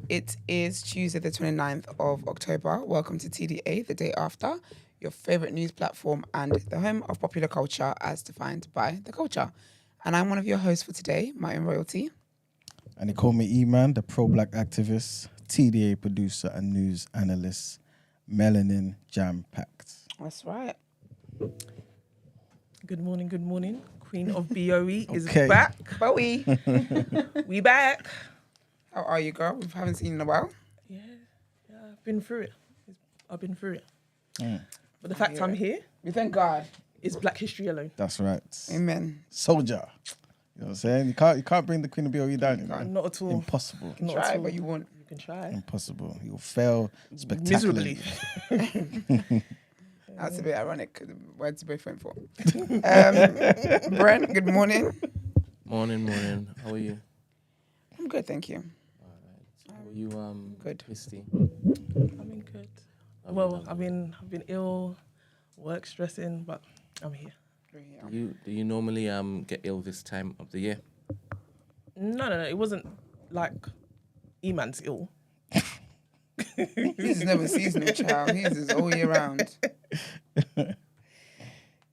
It is Tuesday, the 29th of October. Welcome to TDA, the day after, your favourite news platform and the home of popular culture as defined by the culture. And I'm one of your hosts for today, my own royalty. And they call me E-Man, the pro-black activist, TDA producer and news analyst, melanin jam-packed. That's right. Good morning. Queen of BOE is Okay. back. Bowie, We back. how are you, girl? We haven't seen you in a while. Yeah, I've been through it. Mm. But the fact I'm here We thank God. is Black History alone. That's right. Amen. Soldier. You know what I'm saying? You can't bring the Queen of BOE down, you know? Not at all. Impossible. Not Try, at all. but you won't. You can try. Impossible. You'll fail spectacularly. Miserably. That's a bit ironic. The words both went for. Brent, good morning. Morning. How are you? I'm good, thank you. Alright. How are you, Good. Misty? I've been good. Well, I've been ill, work stressing, but I'm here. Do you normally get ill this time of the year? No. It wasn't like E-Man's ill. He's never seasonal, child. He's just all year round. But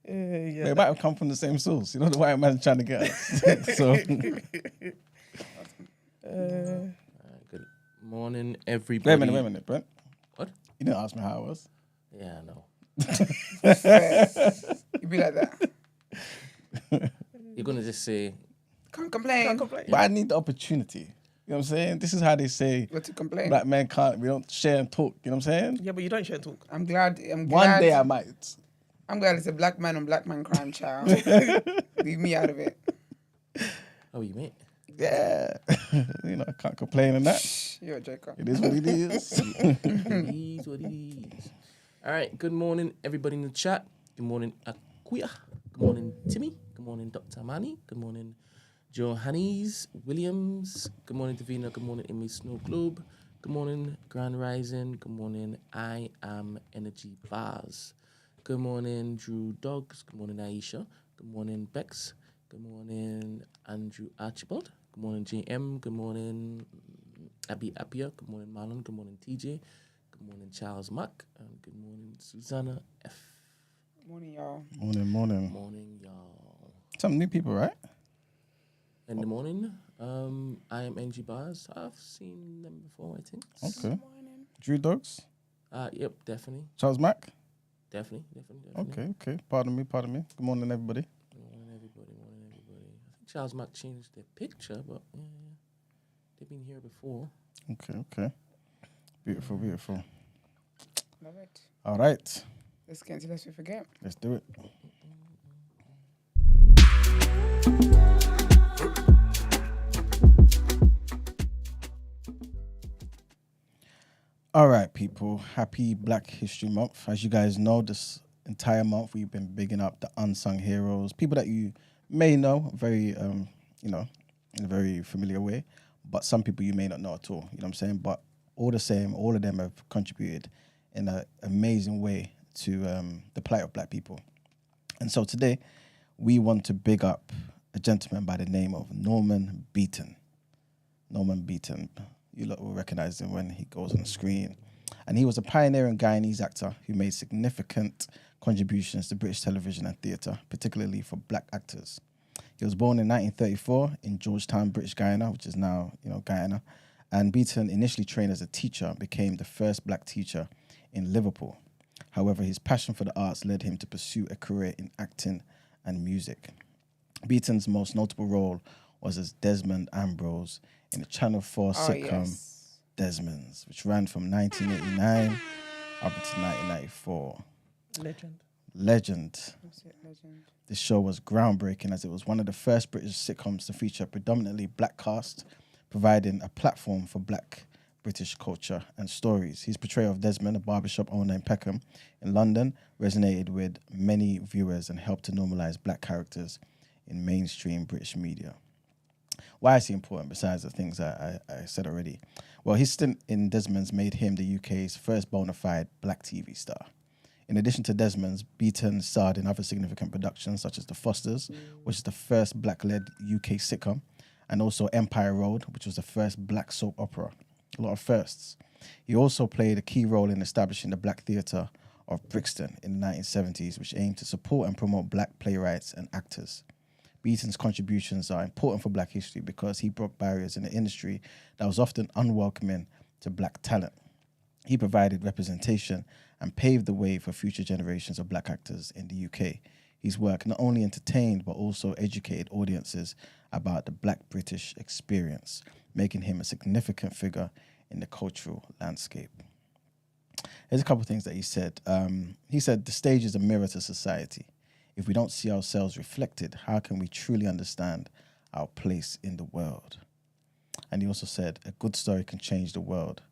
it might have come from the same source. You know, the white man's trying to get us. So, Good morning, everybody. wait a minute, Brent. What? You didn't ask me how I was. Yeah, I know. You be like that. You're gonna just say, Can't complain. But I need the opportunity. You know what I'm saying? This is how they say What to complain? black men we don't share and talk. You know what I'm saying? Yeah, but you don't share and talk. I'm glad. One day I might. I'm glad it's a black man on black man crime, child. Leave me out of it. "How are you, mate?" Yeah. You know, I can't complain on that. You're a joker. It is what it is. It is what it is. All right. Good morning, everybody in the chat. Good morning, Akuya. Good morning, Timmy. Good morning, Dr. Amani. Good morning, Johannes Williams. Good morning, Davina. Good morning, Amy Snow Globe. Good morning, Grand Rising. Good morning, I Am Energy Bars. Good morning, Drew Dogs. Good morning, Aisha. Good morning, Bex. Good morning, Andrew Archibald. Good morning, JM. Good morning, Abby Appia. Good morning, Marlon. Good morning, TJ. Good morning, Charles Mack. And good morning, Susanna F. Morning, y'all. Morning. Morning, y'all. Some new people, right? In the morning, I Am NG Bars. I've seen them before, I think. Okay. Drew Dogs. Yep, definitely. Charles Mack. Definitely. Okay. Pardon me. Good morning, everybody. Morning, everybody. I think Charles Mack changed their picture, but they've been here before. Okay. Beautiful. Love it. All right. Let's get into Lest We Forget. Let's do it. All right, people. Happy Black History Month. As you guys know, this entire month we've been bigging up the unsung heroes, people that you may know very, in a very familiar way, but some people you may not know at all. You know what I'm saying? But all the same, all of them have contributed in an amazing way to the plight of black people. And so today, we want to big up a gentleman by the name of Norman Beaton. You lot will recognize him when he goes on the screen. And he was a pioneering Guyanese actor who made significant contributions to British television and theatre, particularly for black actors. He was born in 1934 in Georgetown, British Guyana, which is now, Guyana. And Beaton initially trained as a teacher and became the first black teacher in Liverpool. However, his passion for the arts led him to pursue a career in acting and music. Beaton's most notable role was as Desmond Ambrose in the Channel 4 sitcom Desmonds, which ran from 1989 up until 1994. Legend. This show was groundbreaking as it was one of the first British sitcoms to feature a predominantly black cast, providing a platform for black British culture and stories. His portrayal of Desmond, a barbershop owner in Peckham in London, resonated with many viewers and helped to normalise black characters in mainstream British media. Why is he important besides the things I said already? Well, his stint in Desmond's made him the UK's first bona fide black TV star. In addition to Desmond's, Beaton starred in other significant productions such as The Fosters, which is the first black-led UK sitcom, and also Empire Road, which was the first black soap opera. A lot of firsts. He also played a key role in establishing the Black Theatre of Brixton in the 1970s, which aimed to support and promote black playwrights and actors. Beaton's contributions are important for black history because he broke barriers in the industry that was often unwelcoming to black talent. He provided representation and paved the way for future generations of black actors in the UK. His work not only entertained but also educated audiences about the black British experience, making him a significant figure in the cultural landscape. Here's a couple of things that he said. He said, the stage is a mirror to society. If we don't see ourselves reflected, how can we truly understand our place in the world? And he also said, a good story can change the world,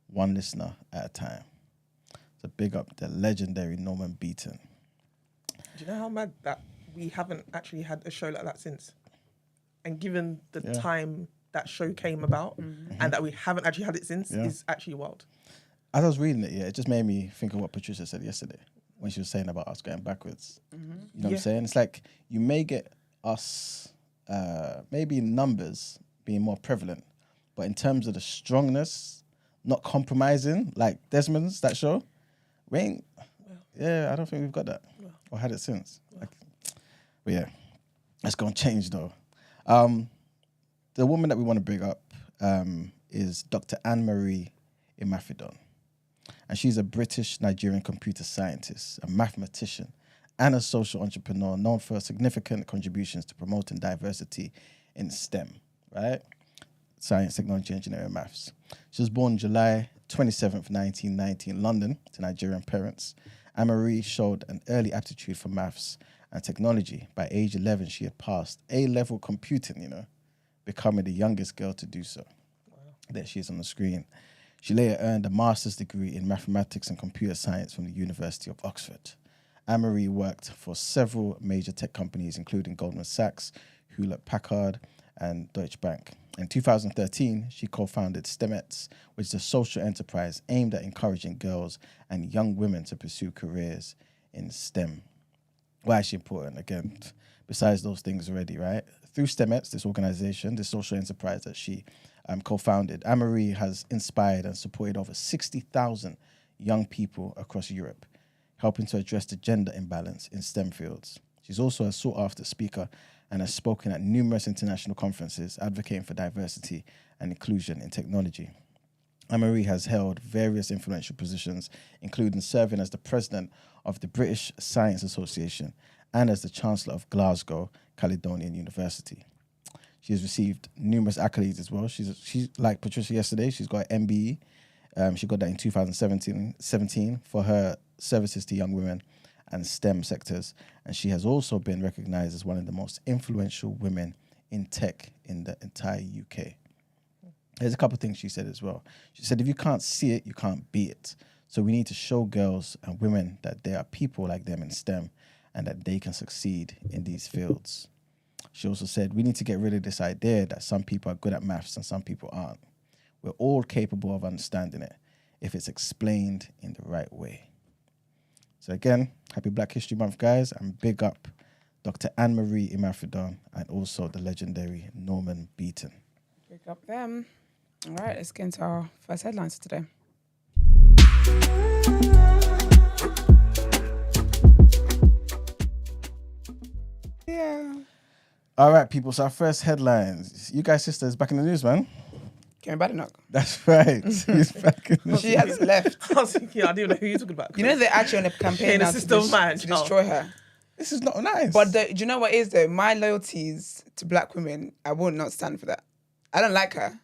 one listener at a time. So big up the legendary Norman Beaton. Do you know how mad that we haven't actually had a show like that since? And given the time that show came about and that we haven't actually had it since is actually wild. As I was reading it, it just made me think of what Patricia said yesterday when she was saying about us going backwards. You know what I'm saying? It's like you may get us, maybe in numbers, being more prevalent, but in terms of the strongness, not compromising, like Desmond's, that show, we ain't, I don't think we've got that or had it since. Like, but yeah, it's going to change though. The woman that we want to bring up is Dr. Anne-Marie Imafidon. And she's a British Nigerian computer scientist, a mathematician, and a social entrepreneur known for significant contributions to promoting diversity in STEM, right? Science, technology, engineering, maths. She was born July 27th, 1990 in London to Nigerian parents. Anne-Marie showed an early aptitude for maths and technology. By age 11, she had passed A-level computing, becoming the youngest girl to do so. Wow. There she is on the screen. She later earned a master's degree in mathematics and computer science from the University of Oxford. Anne-Marie worked for several major tech companies, including Goldman Sachs, Hewlett-Packard, and Deutsche Bank. In 2013, she co-founded Stennett, which is a social enterprise aimed at encouraging girls and young women to pursue careers in STEM. Why is she important? Again, besides those things already, right? Through Stennett, this organization, this social enterprise that she co-founded, Anne-Marie has inspired and supported over 60,000 young people across Europe, helping to address the gender imbalance in STEM fields. She's also a sought-after speaker and has spoken at numerous international conferences advocating for diversity and inclusion in technology. Anne-Marie has held various influential positions, including serving as the president of the British Science Association and as the Chancellor of Glasgow Caledonian University. She has received numerous accolades as well. She's like Patricia yesterday, she's got an MBE. She got that in 2017 for her services to young women and STEM sectors. And she has also been recognized as one of the most influential women in tech in the entire UK. There's a couple of things she said as well. She said, if you can't see it, you can't be it. So we need to show girls and women that there are people like them in STEM and that they can succeed in these fields. She also said, we need to get rid of this idea that some people are good at maths and some people aren't. We're all capable of understanding it if it's explained in the right way. So again, happy Black History Month, guys, and big up Dr. Anne-Marie Imafidon and also the legendary Norman Beaton. Big up them. All right, let's get into our first headlines today. Yeah. All right, people. So our first headlines. You guys' sister is back in the news, man. Kemi Badenoch. That's right. She's back in the news. She has left. I was thinking, I don't even know who you're talking about. You know they're actually on a campaign now to destroy her. This is not nice. But do you know what it is though? My loyalties to black women, I will not stand for that. I don't like her.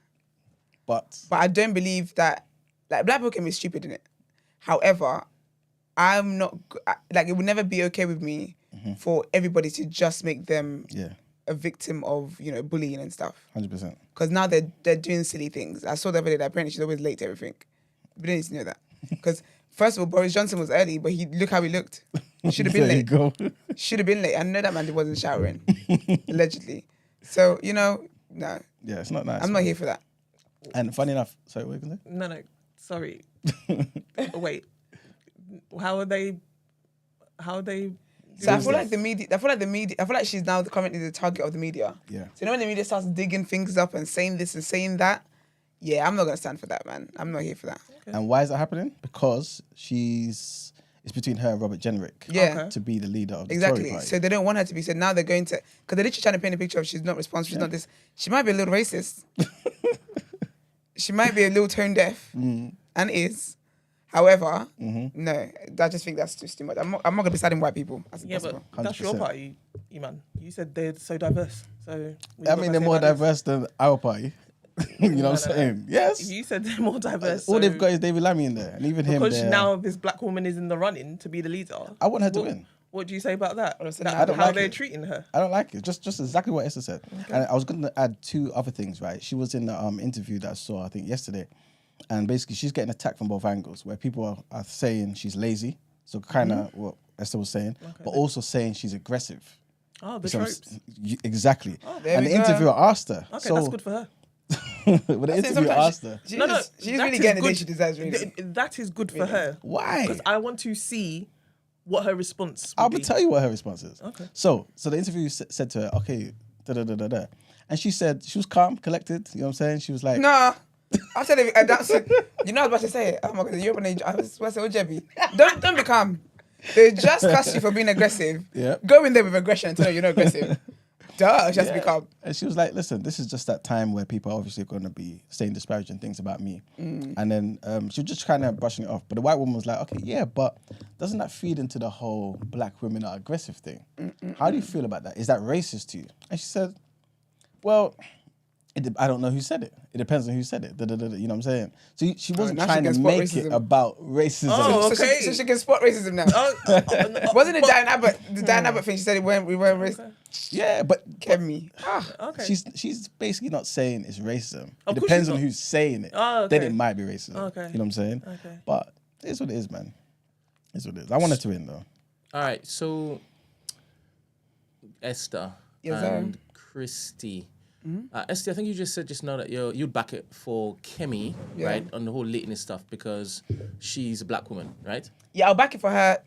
But I don't believe that, like, black people can be stupid in it. However, I'm not, like, it would never be okay with me for everybody to just make them a victim of, bullying and stuff. 100%. Because now they're doing silly things. I saw the other day that apparently she's always late to everything. We didn't need to know that. Because first of all, Boris Johnson was early, but look how he looked. Should have been late. There you go. Should have been late. I know that man wasn't showering, allegedly. So, no. Yeah, it's not nice. I'm not here for that. And funny enough, sorry, what are you going to say? No, sorry. Wait, how are they? So I feel like the media. I feel like she's now currently the target of the media. Yeah. So when the media starts digging things up and saying this and saying that, Yeah, I'm not gonna stand for that, man. I'm not here for that. And why is that happening? Because it's between her and Robert Jenrick Yeah. to be the leader of the Exactly. Tory party. So they don't want her to be. So now they're going to, because they're literally trying to paint a picture of she's not responsive, she's not this. She might be a little racist. She might be a little tone deaf, and is. However, no, I just think that's too much. I'm not gonna be siding white people. As Yeah, possible. but that's your 100%. party, Iman. You said they're so diverse. So I mean, they're more diverse than our party. You know what I'm saying? Yes. You said they're more diverse. All so they've got is David Lammy in there, and even him. because now this black woman is in the running to be the leader. I want her to win. What do you say about that? I don't how like they're it. treating her. I don't like it. Just exactly what Esther said. And I was going to add two other things, right? She was in the interview that I saw, I think, yesterday. And basically, she's getting attacked from both angles, where people are saying she's lazy. So kind of what Esther was saying. But also saying she's aggressive. Oh, the So tropes. Exactly. there And we the go. interviewer asked her. Okay, so, that's good for her. but the interviewer asked her. She's No, she's that really is getting the good. day she deserves. Really. That is good for her. Why? Because I want to see what her response I'll would be. tell you what her response is. Okay. So the interviewer said to her, okay, da. And she said, she was calm, collected. You know what I'm saying? She was like, Nah. I said, that's it. You know, I was about to say, oh my God, you're an age. I was about to say, oh, Jebby. Don't be calm. They just cuss you for being aggressive. Yeah. Go in there with aggression and tell her you're not aggressive. Duh, just be calm. And she was like, listen, this is just that time where people are obviously going to be saying disparaging things about me. And then she was just kind of brushing it off. But the white woman was like, okay, yeah, but doesn't that feed into the whole black women are aggressive thing? How do you feel about that? Is that racist to you? And she said, well, I don't know who said it. It depends on who said it. You know what I'm saying? So she wasn't now she trying can to spot make it racism. about racism. Oh, So okay. she can spot racism now. Wasn't it Dan Abbott? The Dan Abbott thing, she said we weren't racist. Yeah, but Kemi. Okay. she's basically not saying it's racism. Of It course depends she's on not. who's saying it. Oh, Then okay. it might be racism. Okay. You know what I'm saying? Okay. But it is what it is, man. It's what it is. I want her to win, though. All right, so Esther Yes, sir. and Christy. Esther, I think you just said just now that you'd back it for Kemi, Yeah. right, on the whole lateness stuff because she's a black woman, right? Yeah, I'll back it for her,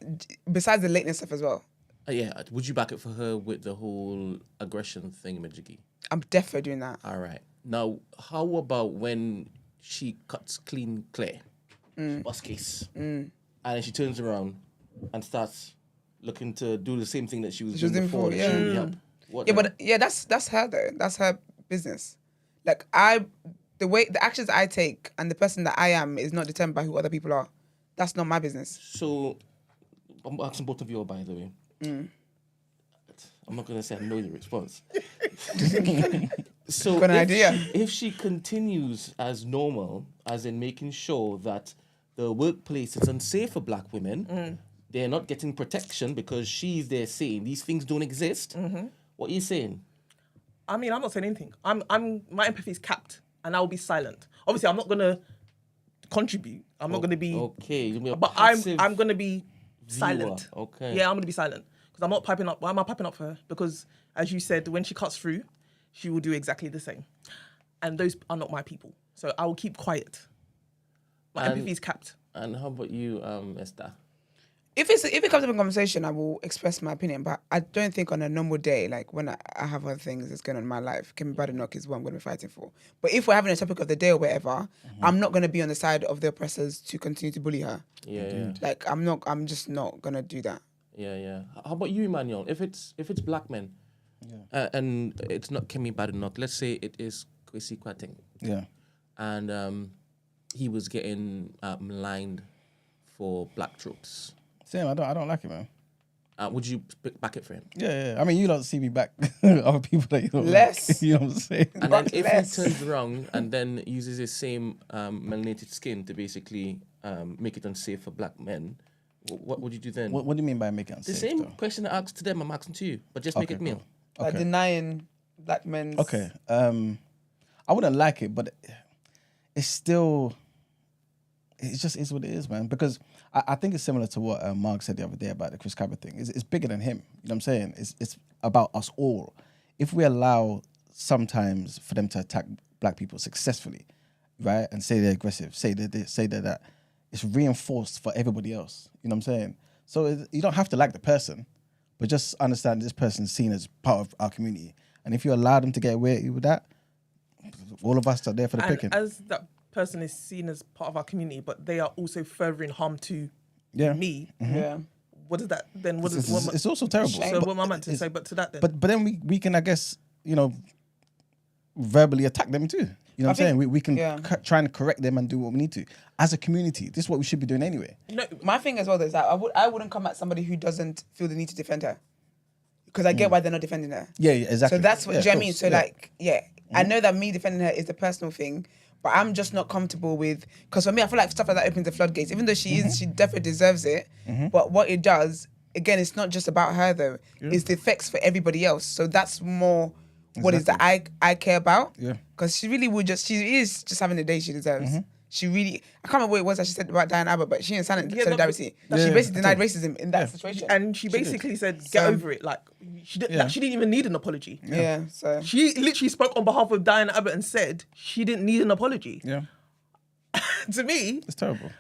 besides the lateness stuff as well. Yeah. Would you back it for her with the whole aggression thingamajiggy? I'm definitely doing that. All right. Now, how about when she cuts clear, bus case, and then she turns around and starts looking to do the same thing that she was doing before? yeah. She need help. What Yeah, then? but yeah, that's her though. That's her business. Like the actions I take and the person that I am is not determined by who other people are. That's not my business. So, I'm asking both of you, by the way. I'm not going to say I know the response. So, Got an idea? If she continues as normal, as in making sure that the workplace is unsafe for black women, they're not getting protection because she's there saying these things don't exist. What are you saying? I mean, I'm not saying anything. My empathy is capped, and I will be silent. Obviously, I'm not gonna contribute. I'm not gonna be. Okay, you'll be a But passive I'm gonna be silent. Okay. Yeah, I'm gonna be silent because I'm not piping up. Why am I piping up for her? Because, as you said, when she cuts through, she will do exactly the same, and those are not my people. So I will keep quiet. My empathy is capped. And how about you, Esther? If it comes up in conversation, I will express my opinion. But I don't think on a normal day, like when I have other things that's going on in my life, Kemi Badenoch is what I'm going to be fighting for. But if we're having a topic of the day or whatever, I'm not going to be on the side of the oppressors to continue to bully her. Yeah. Like I'm just not going to do that. Yeah. How about you, Emmanuel? If it's black men, and it's not Kemi Badenoch, let's say it is Kwesi Kwarteng, Yeah. and he was getting maligned for black tropes. Same, I don't like it, man. Would you back it for him? Yeah. I mean, you don't see me back other people that you don't Less. like. You know what I'm saying? And then Not if less. he turns around and then uses his same melanated skin to basically make it unsafe for black men, what would you do then? What do you mean by making it The unsafe, same though? question I asked to them, I'm asking to you, but just make it cool. meal. Like Okay. denying black men's. Okay. I wouldn't like it, but it's still. It just is what it is, man. Because I think it's similar to what Mark said the other day about the Chris Cabot thing. It's bigger than him. You know what I'm saying? It's about us all. If we allow sometimes for them to attack black people successfully, right, and say they're aggressive, say they're this, say they're that, it's reinforced for everybody else. You know what I'm saying? So you don't have to like the person, but just understand this person's seen as part of our community. And if you allow them to get away with that, all of us are there for the And picking. as that person is seen as part of our community, but they are also furthering harm to Yeah. me. Yeah. What is that then? What It's, is what? it's also terrible. So what am I meant to it's- say? But to that then. But then we can, I guess, verbally attack them too. You know what I'm saying? We can yeah. try and correct them and do what we need to. As a community, this is what we should be doing anyway. no, My thing as well is that I wouldn't come at somebody who doesn't feel the need to defend her, because I get why they're not defending her. Yeah, exactly. So that's what, Yeah, do you know of what I mean? course, So I know that me defending her is the personal thing, but I'm just not comfortable with, because for me, I feel like stuff like that opens the floodgates. Even though she definitely deserves it, but what it does, again, it's not just about her though. It's the effects for everybody else. So that's more what is that I care about. Yeah. Because she is just having the day she deserves. She really, I can't remember what it was that she said about Diane Abbott, but she in solidarity. She basically denied racism in that situation. and she basically said, "Get over it." Like she didn't even need an apology. Yeah, so She literally spoke on behalf of Diane Abbott and said she didn't need an apology. Yeah, To me, it's terrible.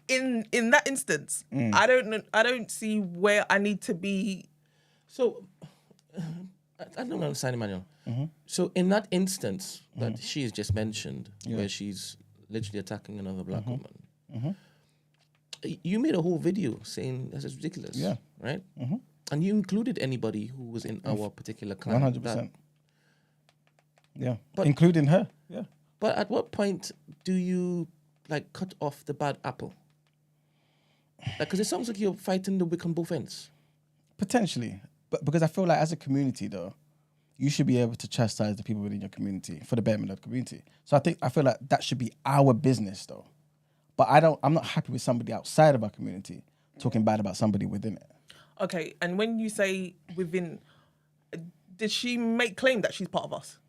in that instance, I don't see where I need to be. So, I don't understand, Emmanuel. So, in that instance that she has just mentioned, where she's literally attacking another black woman, you made a whole video saying this is ridiculous, right? And you included anybody who was in our particular clan. 100%. Yeah, including her. Yeah. But at what point do you cut off the bad apple? Because it sounds like you're fighting the wick on both ends. Potentially, but because I feel like as a community, though, you should be able to chastise the people within your community for the betterment of the community. So I feel like that should be our business, though. But I'm not happy with somebody outside of our community talking bad about somebody within it. Okay, and when you say within, did she make claim that she's part of us?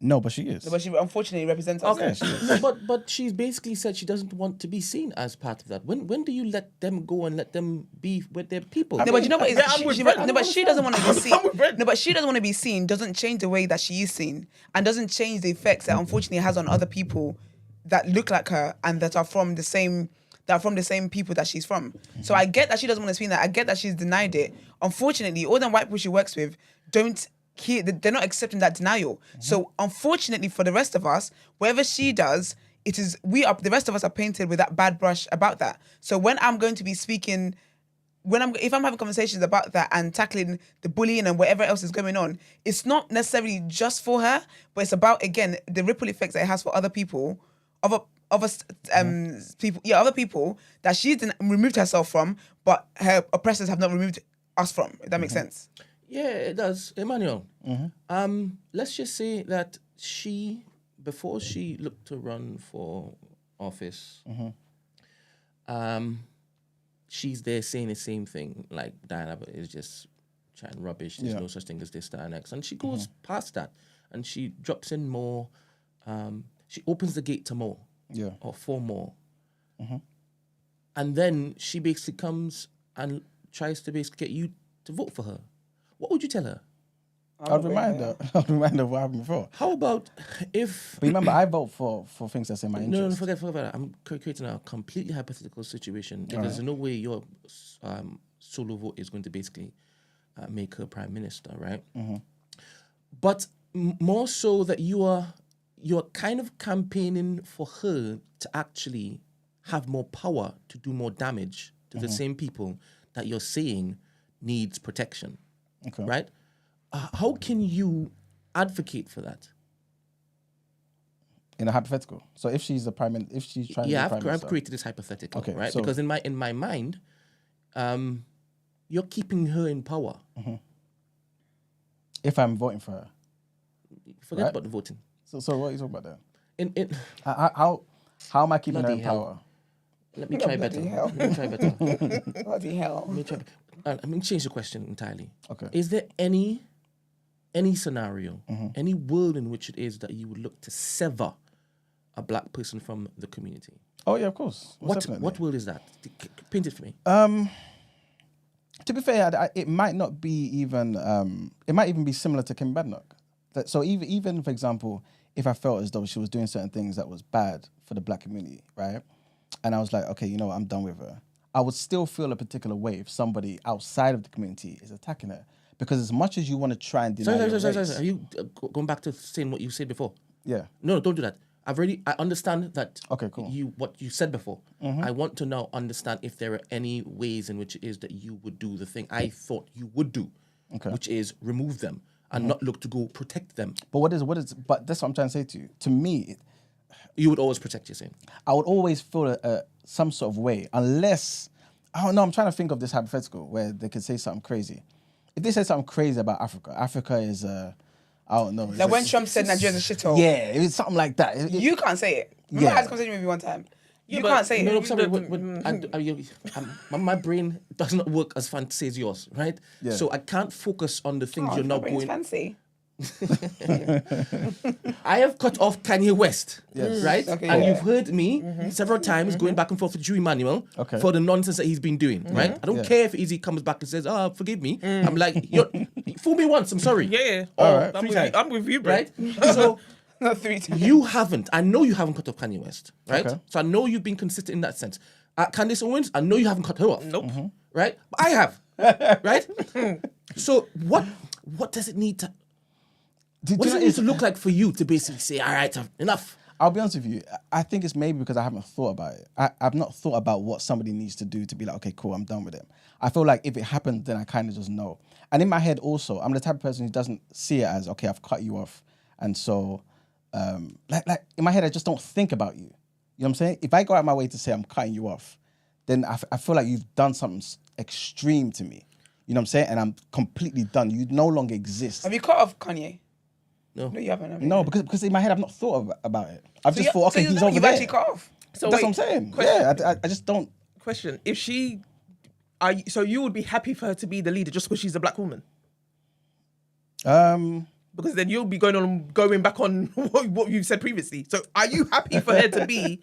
No, but she is. but she unfortunately represents us. Yeah, she is. No, but she's basically said she doesn't want to be seen as part of that. When do you let them go and let them be with their people? No, but you know what? I'm with Brent. No, but she doesn't want to be I'm seen. with Brent. No, but she doesn't want to be seen. Doesn't change the way that she is seen, and doesn't change the effects that unfortunately has on other people that look like her and that are from the same people that she's from. So I get that she doesn't want to see that. I get that she's denied it. Unfortunately, all the white people she works with they're not accepting that denial. So unfortunately for the rest of us, whatever she does, the rest of us are painted with that bad brush about that. So when I'm going to be speaking, if I'm having conversations about that and tackling the bullying and whatever else is going on, it's not necessarily just for her, but it's about, again, the ripple effects that it has for other people, other people that she's removed herself from, but her oppressors have not removed us from. If that makes sense. Yeah, it does. Emmanuel, let's just say that before she looked to run for office, she's there saying the same thing, like Diana is just chatting rubbish, there's no such thing as this, that, and X. And she goes past that, and she drops in more, she opens the gate to more, or for more. And then she basically comes and tries to basically get you to vote for her. What would you tell her? I'd remind her of what happened before. How about if... But remember, I vote for things that's in my interest. No, forget that. I'm creating a completely hypothetical situation because there's no way your solo vote is going to basically make her prime minister, right? But more so that you're kind of campaigning for her to actually have more power to do more damage to the same people that you're saying needs protection, right? How can you advocate for that? In a hypothetical. So if she's if she's trying to be prime minister. I've created this hypothetical, right? So because in my mind, you're keeping her in power. If I'm voting for her. Forget about the voting. So what are you talking about then? How am I keeping her in hell. power? Let me try better. Bloody hell. Let me change the question entirely. Okay. Is there any scenario, any world in which it is that you would look to sever a black person from the community? Oh yeah, of course. What world is that? Paint it for me. To be fair, it might not be even. It might even be similar to Kemi Badenoch. So even for example, if I felt as though she was doing certain things that was bad for the black community, right? And I was like, okay, you know what, I'm done with her. I would still feel a particular way if somebody outside of the community is attacking her. Because as much as you want to try and deny Sorry. Are you going back to saying what you said before? Yeah. No, don't do that. I understand that. Okay, cool. What you said before. I want to now understand if there are any ways in which it is that you would do the thing I thought you would do, which is remove them and not look to go protect them. But but that's what I'm trying to say to you. To me, You would always protect, you're saying? I would always feel some sort of way, unless, I don't know, I'm trying to think of this hypothetical where they could say something crazy. If they say something crazy about Africa is, I don't know. Like when Trump said Nigeria's a shithole. Yeah, it's something like that. You can't say it. Remember I had this conversation with you one time. You can't say No, it. sorry, my brain does not work as fancy as yours, right? Yeah. So I can't focus on the things Oh, you're now my brain's going. fancy. I have cut off Kanye West, right? Okay, and yeah. you've heard me several times going back and forth with Drew Emmanuel for the nonsense that he's been doing, right? I don't care if he comes back and says, "Oh, forgive me." I'm like, fool me once, I'm sorry. Yeah. All right. I'm with you, Brent. Right? So Not 3 times. you haven't. I know you haven't cut off Kanye West, right? Okay. So I know you've been consistent in that sense. Candace Owens, I know you haven't cut her off. Nope. Right? But I have. Right? So what does it need to... What does it need to look like for you to basically say, all right, enough? I'll be honest with you. I think it's maybe because I haven't thought about it. I've not thought about what somebody needs to do to be like, okay, cool, I'm done with it. I feel like if it happens, then I kind of just know. And in my head also, I'm the type of person who doesn't see it as, okay, I've cut you off. And so, like in my head, I just don't think about you. You know what I'm saying? If I go out my way to say I'm cutting you off, then I feel like you've done something extreme to me. You know what I'm saying? And I'm completely done. You no longer exist. Have you cut off Kanye? No. No, you haven't. Have you? No, because in my head, I've not thought about it. I've just you- thought, okay, you he's know over you've there. actually cut off. So That's wait, what I'm saying. question. Yeah, I just don't. Question: If she, so you would be happy for her to be the leader just because she's a black woman? Because then you'll be going back on what you've said previously. So are you happy for her to be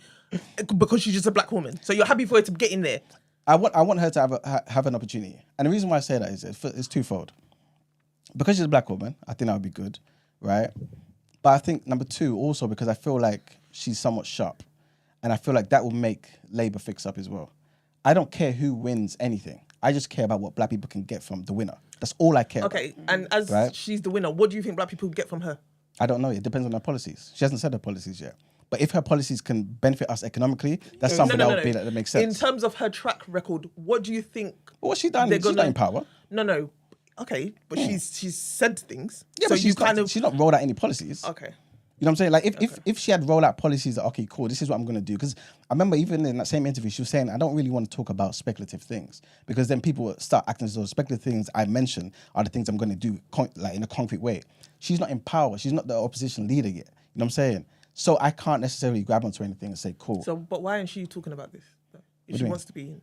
because she's just a black woman? So you're happy for her to get in there? I want her to have an opportunity, and the reason why I say that is it's twofold. Because she's a black woman, I think that would be good, right? But I think number two also because I feel like she's somewhat sharp, and I feel like that will make Labour fix up as well. I don't care who wins anything. I just care about what black people can get from the winner. That's all I care about. Okay, and as Right. she's the winner, what do you think black people get from her? I don't know. It depends on her policies. She hasn't said her policies yet. But if her policies can benefit us economically, that's something that makes sense. In terms of her track record, what do you think? What's she done? they're She's not in power. No. Okay, but she's said things. Yeah, so but you kind of she's not rolled out any policies. okay. You know what I'm saying? Like if she had rolled out policies that, okay, cool, this is what I'm going to do. Because I remember even in that same interview, she was saying, I don't really want to talk about speculative things because then people will start acting as though speculative things I mentioned are the things I'm going to do like in a concrete way. She's not in power. She's not the opposition leader yet. You know what I'm saying? So I can't necessarily grab onto anything and say, cool. So, but why isn't she talking about this? If she wants to be in.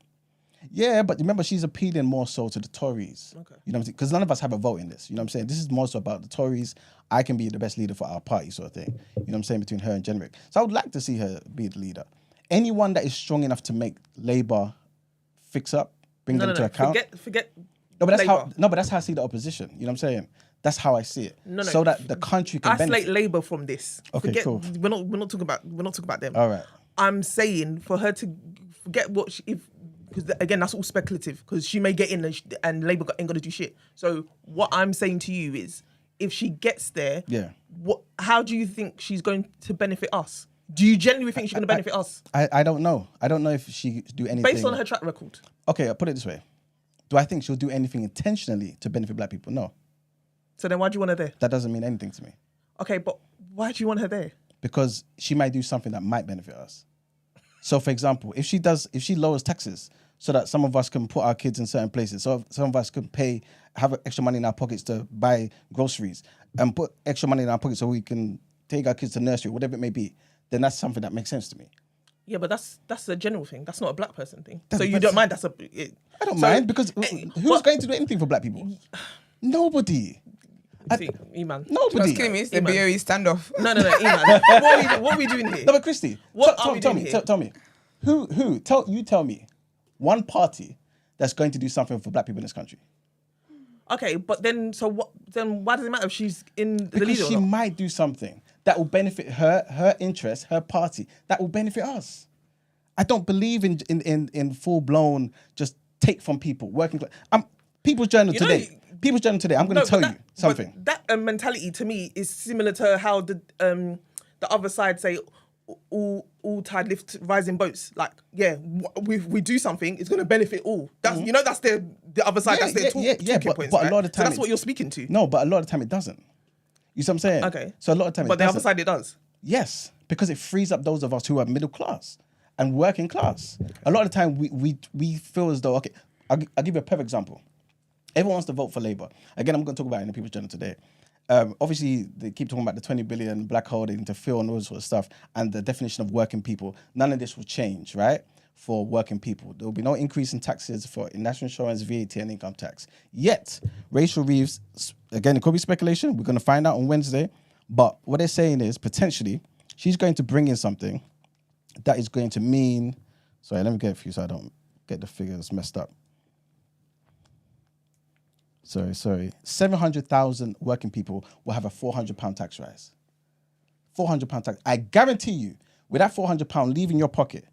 Yeah, but remember, she's appealing more so to the Tories. Okay. You know what I'm saying? Because none of us have a vote in this. You know what I'm saying? This is more so about the Tories. I can be the best leader for our party sort of thing. You know what I'm saying? Between her and Generic. So I would like to see her be the leader. Anyone that is strong enough to make Labour fix up, bring them to account. Forget. No, but Labour. that's how I see the opposition. You know what I'm saying? That's how I see it. No. So that the country can Isolate benefit. Labour from this. Okay, forget, cool. We're not talking about them. All right. I'm saying for her to forget what because again that's all speculative because she may get in and Labour ain't gonna do shit. So what I'm saying to you is if she gets there, Yeah. How do you think she's going to benefit us? Do you genuinely think she's going to benefit us I don't know. I don't know if she do anything. based on her track record? Okay, I'll put it this way. Do I think she'll do anything intentionally to benefit black people? No. So then why do you want her there? That doesn't mean anything to me. Okay, but why do you want her there? Because she might do something that might benefit us. So, for example, if she lowers taxes so that some of us can put our kids in certain places, so some of us can have extra money in our pockets to buy groceries and put extra money in our pockets so we can take our kids to nursery, whatever it may be, then that's something that makes sense to me. Yeah, but that's a general thing. That's not a black person thing. That's- So you but- don't mind? I don't mind because who's going to do anything for black people? Nobody. See, Iman. What's Nobody. killing me is the Iman. BOE standoff. No, Iman. what are we doing here? No, but Christy, What are we tell doing me, here? tell me, tell me, one party that's going to do something for black people in this country. Okay, but then why does it matter if she's in the Because leader she or not? might do something that will benefit her interest, her party, that will benefit us. I don't believe in full blown just take from people working. People's Journal You know, today. I'm going to tell you something. But that mentality to me is similar to how the the other side say all tide lift rising boats. Like, yeah, we do something, it's going to benefit all. That's that's the other side. That's their talking points. But right? a lot of the time so that's what you're speaking to. No, but a lot of the time it doesn't. You see what I'm saying? Okay. So a lot of the time, but the other side it does. Yes, because it frees up those of us who are middle class and working class. A lot of the time we feel as though, okay, I'll give you a perfect example. Everyone wants to vote for Labour. Again, I'm going to talk about it in the People's Journal today. Obviously, they keep talking about the 20 billion black hole they need to fill and all this sort of stuff, and the definition of working people. None of this will change, right? For working people. There will be no increase in taxes for national insurance, VAT, and income tax. Yet, Rachel Reeves, again, it could be speculation. We're going to find out on Wednesday. But what they're saying is, potentially, she's going to bring in something that is going to mean... Sorry, let me get it for you so I don't get the figures messed up. Sorry. 700,000 working people will have a £400 tax rise. £400 tax. I guarantee you, with that £400 leaving your pocket,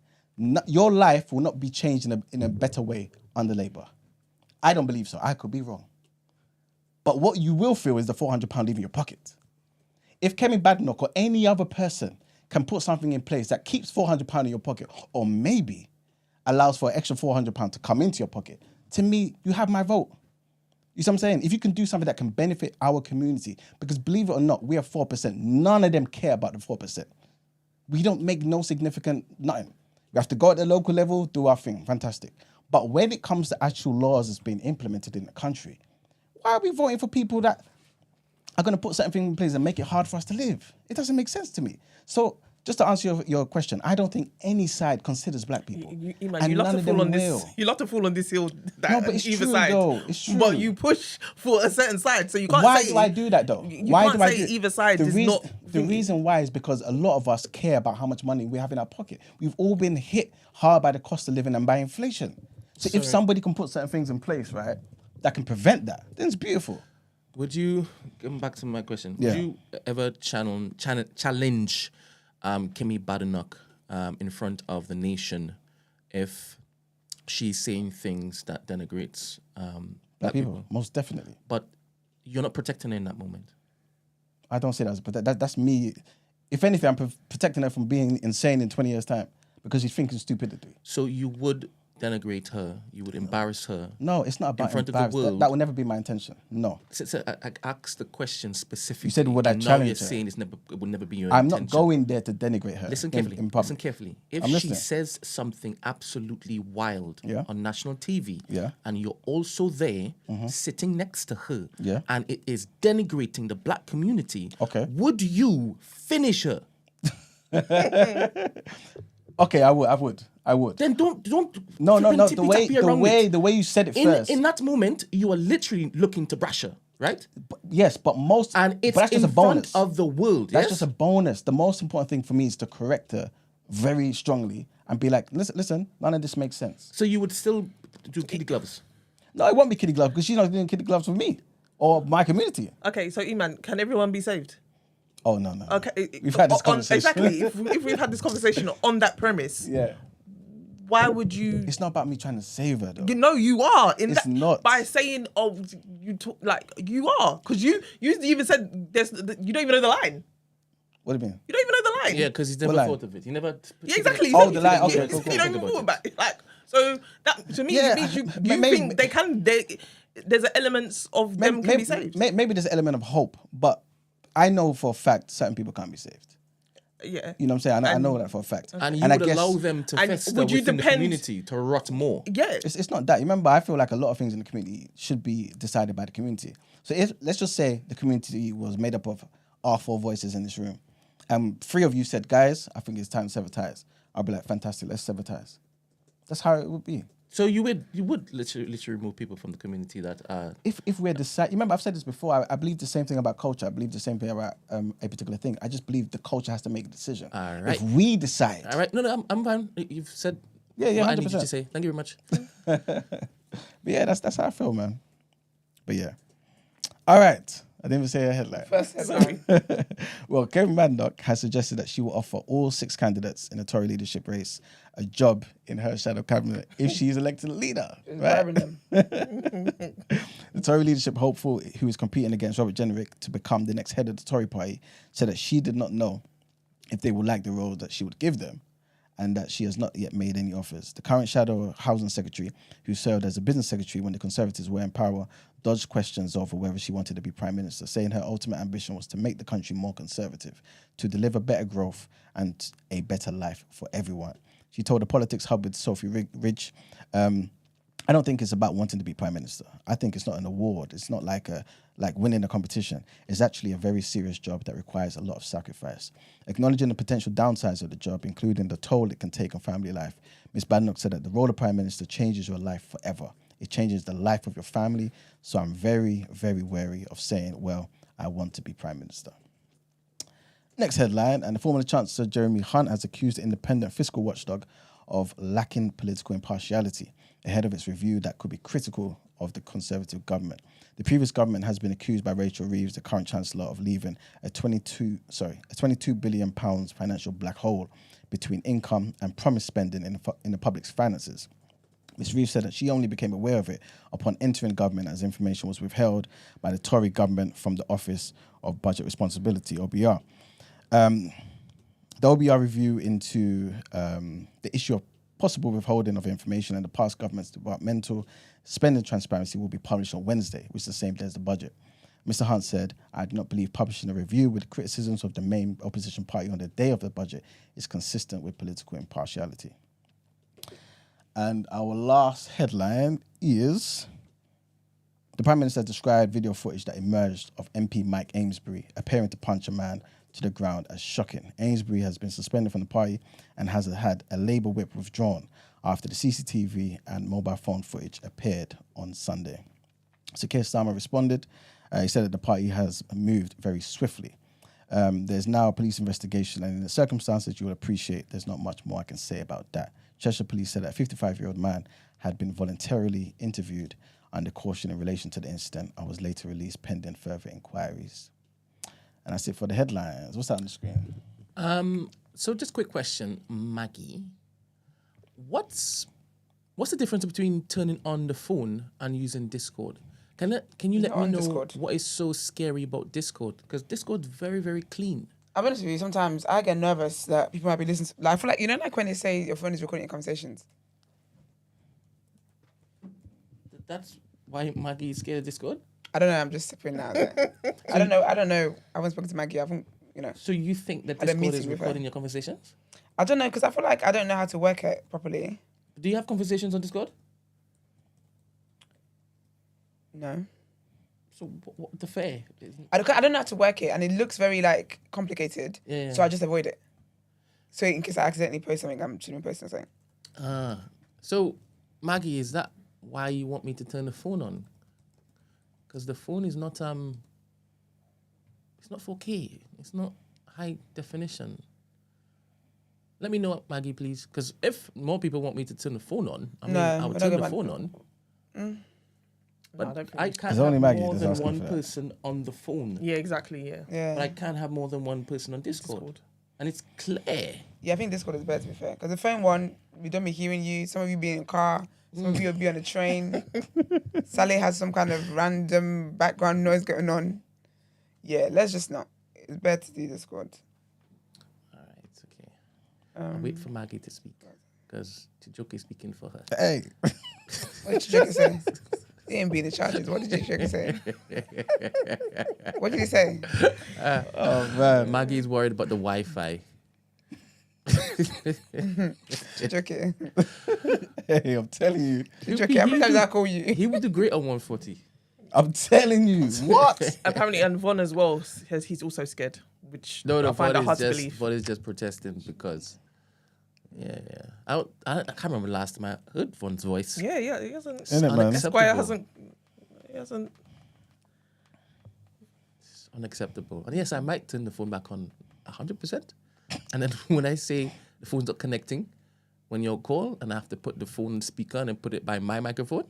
your life will not be changed in a better way under Labour. I don't believe so. I could be wrong. But what you will feel is the £400 leaving your pocket. If Kemi Badenoch or any other person can put something in place that keeps £400 in your pocket, or maybe allows for an extra £400 to come into your pocket, to me, you have my vote. You see what I'm saying? If you can do something that can benefit our community, because believe it or not, we are 4%. None of them care about the 4%. We don't make no significant nothing. We have to go at the local level, do our thing. Fantastic. But when it comes to actual laws that's being implemented in the country, why are we voting for people that are going to put certain things in place and make it hard for us to live? It doesn't make sense to me. So just to answer your question, I don't think any side considers black people. You love to fall on this. You love to fall on this hill. No, but it's either true side. though. It's true. But you push for a certain side, so you can't. Why say, do I do that though? You Why can't do I say do either side is not. The reason why is because a lot of us care about how much money we have in our pocket. We've all been hit hard by the cost of living and by inflation. So if somebody can put certain things in place, right, that can prevent that, then it's beautiful. Would you, going back to my question, Yeah. would you ever challenge Kemi Badenoch in front of the nation if she's saying things that denigrates black people? Most definitely. But you're not protecting her in that moment. I don't say that, but that's me. If anything, I'm protecting her from being insane in 20 years' time because she's thinking stupidity. So you would denigrate her, you would embarrass her. No, it's not about in front of the embarrassment. world. That would never be my intention. No. So I asked the question specifically. You said, would I and challenge now you're her? saying it would never be your I'm intention. not going there to denigrate her. Listen in carefully. public. Listen carefully. If I'm she listening. says something absolutely wild on national TV, Yeah. and you're also there sitting next to her, Yeah. and it is denigrating the black community, Okay. would you finish her? Okay, I would. Then don't. No. tippy-tappy around it. The way you said it first. In that moment, you are literally looking to brush her, right? Yes, but And it's that's just in a bonus. front of the world. That's yes? just a bonus. The most important thing for me is to correct her very strongly and be like, listen, none of this makes sense. So you would still do kitty gloves? No, it won't be kitty gloves because she's not doing kitty gloves with me or my community. Okay, so Iman, can everyone be saved? Oh, no. Okay, We've had this conversation. Exactly. If we've had this conversation on that premise, Yeah. why would you? It's not about me trying to save her, though. You know you are in It's that not. by saying you talk like you are because you even said you don't even know the line. What do you mean? You don't even know the line. Yeah, because he's never line? thought of it. He never. Yeah, exactly. Oh, the line. Okay, cool. You don't even thought about it. Like so that to me Yeah, it means you maybe- think they can. There's an elements of them can be saved. Maybe there's an element of hope, but I know for a fact certain people can't be saved. Yeah. You know what I'm saying? I know that for a fact. And you I would guess allow them to And fester would you within depend- the community, to rot more. Yeah. It's not that. Remember, I feel like a lot of things in the community should be decided by the community. So if let's just say the community was made up of our 4 voices in this room, and 3 of you said, guys, I think it's time to sever ties. I'll be like, fantastic, let's sever ties. That's how it would be. So you would literally remove people from the community that are... If we're deciding, remember I've said this before, I believe the same thing about culture. I believe the same thing about a particular thing. I just believe the culture has to make a decision. All right. If we decide. All right. No, I'm fine. You've said Yeah, what I need you 100%. to say. Thank you very much. But yeah, that's how I feel, man. But yeah. All right. I didn't even say a headline. First headline. Well, Kemi Badenoch has suggested that she will offer all 6 candidates in the Tory leadership race a job in her shadow cabinet if she is elected leader. Right? The Tory leadership hopeful who is competing against Robert Jenrick to become the next head of the Tory party said that she did not know if they would like the role that she would give them, and that she has not yet made any offers. The current shadow housing secretary, who served as a business secretary when the Conservatives were in power, dodged questions over whether she wanted to be prime minister, saying her ultimate ambition was to make the country more conservative, to deliver better growth and a better life for everyone. She told the Politics Hub with Sophie Ridge, I don't think it's about wanting to be prime minister. I think it's not an award. It's not like winning a competition. It's actually a very serious job that requires a lot of sacrifice. Acknowledging the potential downsides of the job, including the toll it can take on family life, Ms. Badenoch said that the role of prime minister changes your life forever. It changes the life of your family. So I'm very, very wary of saying, well, I want to be prime minister. Next headline, and the former Chancellor Jeremy Hunt has accused the independent fiscal watchdog of lacking political impartiality ahead of its review that could be critical of the Conservative government. The previous government has been accused by Rachel Reeves, the current Chancellor, of leaving a £22 billion financial black hole between income and promised spending in the public's finances. Ms. Reeves said that she only became aware of it upon entering government, as information was withheld by the Tory government from the Office of Budget Responsibility, OBR. The OBR review into the issue of possible withholding of information in the past government's departmental spending transparency will be published on Wednesday, which is the same day as the budget. Mr. Hunt said, I do not believe publishing a review with criticisms of the main opposition party on the day of the budget is consistent with political impartiality. And our last headline is, the Prime Minister described video footage that emerged of MP Mike Amesbury appearing to punch a man to the ground as shocking. Amesbury has been suspended from the party and has had a Labour whip withdrawn after the CCTV and mobile phone footage appeared on Sunday. Sir Keir Starmer responded. He said that the party has moved very swiftly. There's now a police investigation, and in the circumstances you will appreciate there's not much more I can say about that. Cheshire Police said that a 55-year-old man had been voluntarily interviewed under caution in relation to the incident and was later released pending further inquiries. And that's it for the headlines. What's that on the screen? So just quick question, Maggie. What's the difference between turning on the phone and using Discord? Can you let me know Discord. What is so scary about Discord? Because Discord's very, very clean. I'll be honest with you, sometimes I get nervous that people might be listening to, I feel like, like when they say your phone is recording your conversations. That's why Maggie is scared of Discord? I don't know, I'm just putting that out there. I don't know. I haven't spoken to Maggie, So you think that Discord is recording your conversations? I don't know, because I feel like I don't know how to work it properly. Do you have conversations on Discord? No. So what the fair? I don't know how to work it, and it looks very complicated. Yeah. So I just avoid it. So in case I accidentally post something, I'm shouldn't be posting something. So Maggie, is that why you want me to turn the phone on? Because the phone is not it's not 4K. It's not high definition. Let me know, Maggie, please. Because if more people want me to turn the phone on, I would turn the phone on. But I can't have more than one person on the phone. Yeah, exactly, yeah. But I can't have more than one person on Discord. And it's clear. Yeah, I think Discord is better, to be fair. Because the phone one, we don't be hearing you. Some of you be in a car. Some of you will be on a train. Sally has some kind of random background noise going on. Yeah, let's just not. It's better to do Discord. All right, it's okay. I'll wait for Maggie to speak. Because Chijoke is speaking for her. Hey. What did Chijoke say? He didn't be the charges. What did Chijoke say? What did he say? Oh, man. Maggie's worried about the Wi-Fi. Chijoke. Hey, I'm telling you. Chijoke, how many times did I call you? He would do great on 140. I'm telling you. What? Apparently, and Von as well says he's also scared, which No, I find that hard to believe. Von is just protesting because... Yeah. I can't remember the last time I heard Von's voice. Yeah, he hasn't. Esquire hasn't. It's unacceptable. And yes, I might turn the phone back on 100%. And then when I say the phone's not connecting, when you call and I have to put the phone on speaker and put it by my microphone,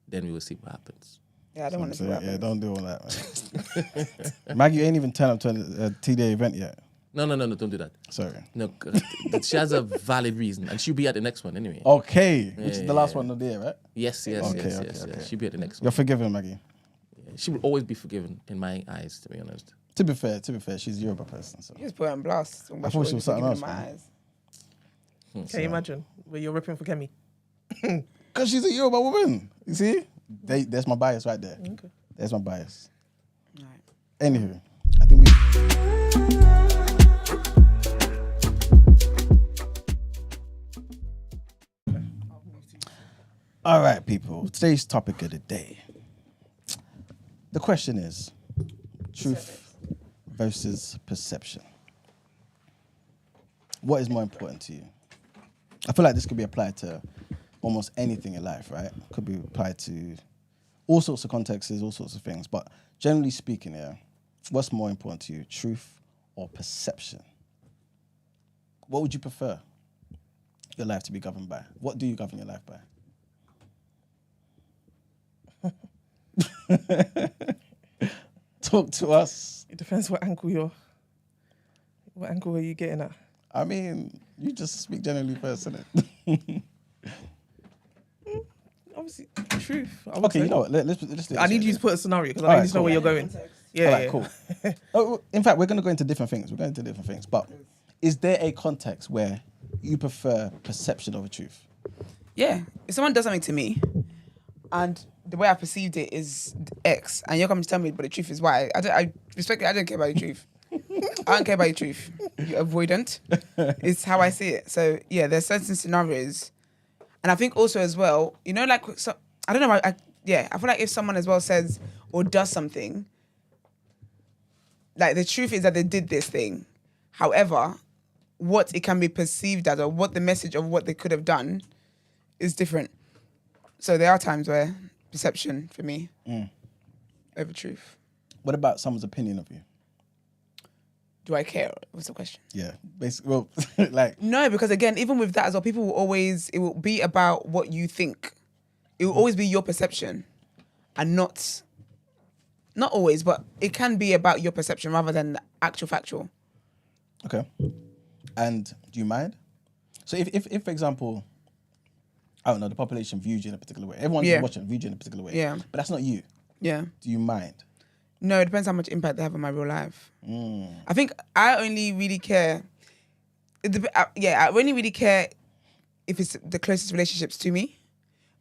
then we will see what happens. Yeah, I don't want to see what happens. Yeah, don't do all that, man. Maggie, you ain't even turned up to a TDA event yet. No, don't do that. Sorry. No, she has a valid reason, and she'll be at the next one anyway. Okay, which is the last one of the year, right? Yes. Okay. She'll be at the next one. You're forgiven, Maggie. Yeah, she will always be forgiven in my eyes, to be honest. To be fair, she's a Yoruba person. So. You just put it on blast. I thought she was something else, My man. eyes. Can you imagine where you're ripping for Kemi? Because she's a Yoruba woman. You see? There's my bias right there. Okay. There's my bias. Right. Anywho, I think we... All right, people. Today's topic of the day. The question is, truth versus perception. What is more important to you? I feel like this could be applied to almost anything in life, right? Could be applied to all sorts of contexts, all sorts of things. But generally speaking, yeah, what's more important to you, truth or perception? What would you prefer your life to be governed by? What do you govern your life by? Talk to us. It depends what angle are you getting at? I mean, you just speak generally first, innit? Obviously, truth. Okay, you know what? Let's do this. I need you to put a scenario because I Alright, need to know cool. where you're going. Yeah, All right, yeah. cool. Oh, in fact, we're going to go into different things. But is there a context where you prefer perception over truth? Yeah. If someone does something to me, and the way I perceived it is X, and you're coming to tell me, but the truth is Y. I respect it. I don't care about the truth. I don't care about the truth. You're avoidant. It's how I see it. So yeah, there's certain scenarios, and I think also as well, you know, like so, I don't know. I feel like if someone as well says or does something, like the truth is that they did this thing. However, what it can be perceived as or what the message of what they could have done is different. So there are times where perception for me over truth. What about someone's opinion of you? Do I care? What's the question? Yeah, basically, well, like... No, because again, even with that as well, people will always, it will be about what you think. It will always be your perception and not always, but it can be about your perception rather than actual factual. Okay. And do you mind? So if for example, I don't know, the population views you in a particular way. Everyone's watching views you in a particular way. Yeah. But that's not you. Yeah. Do you mind? No, it depends how much impact they have on my real life. I think I only really care. I only really care if it's the closest relationships to me.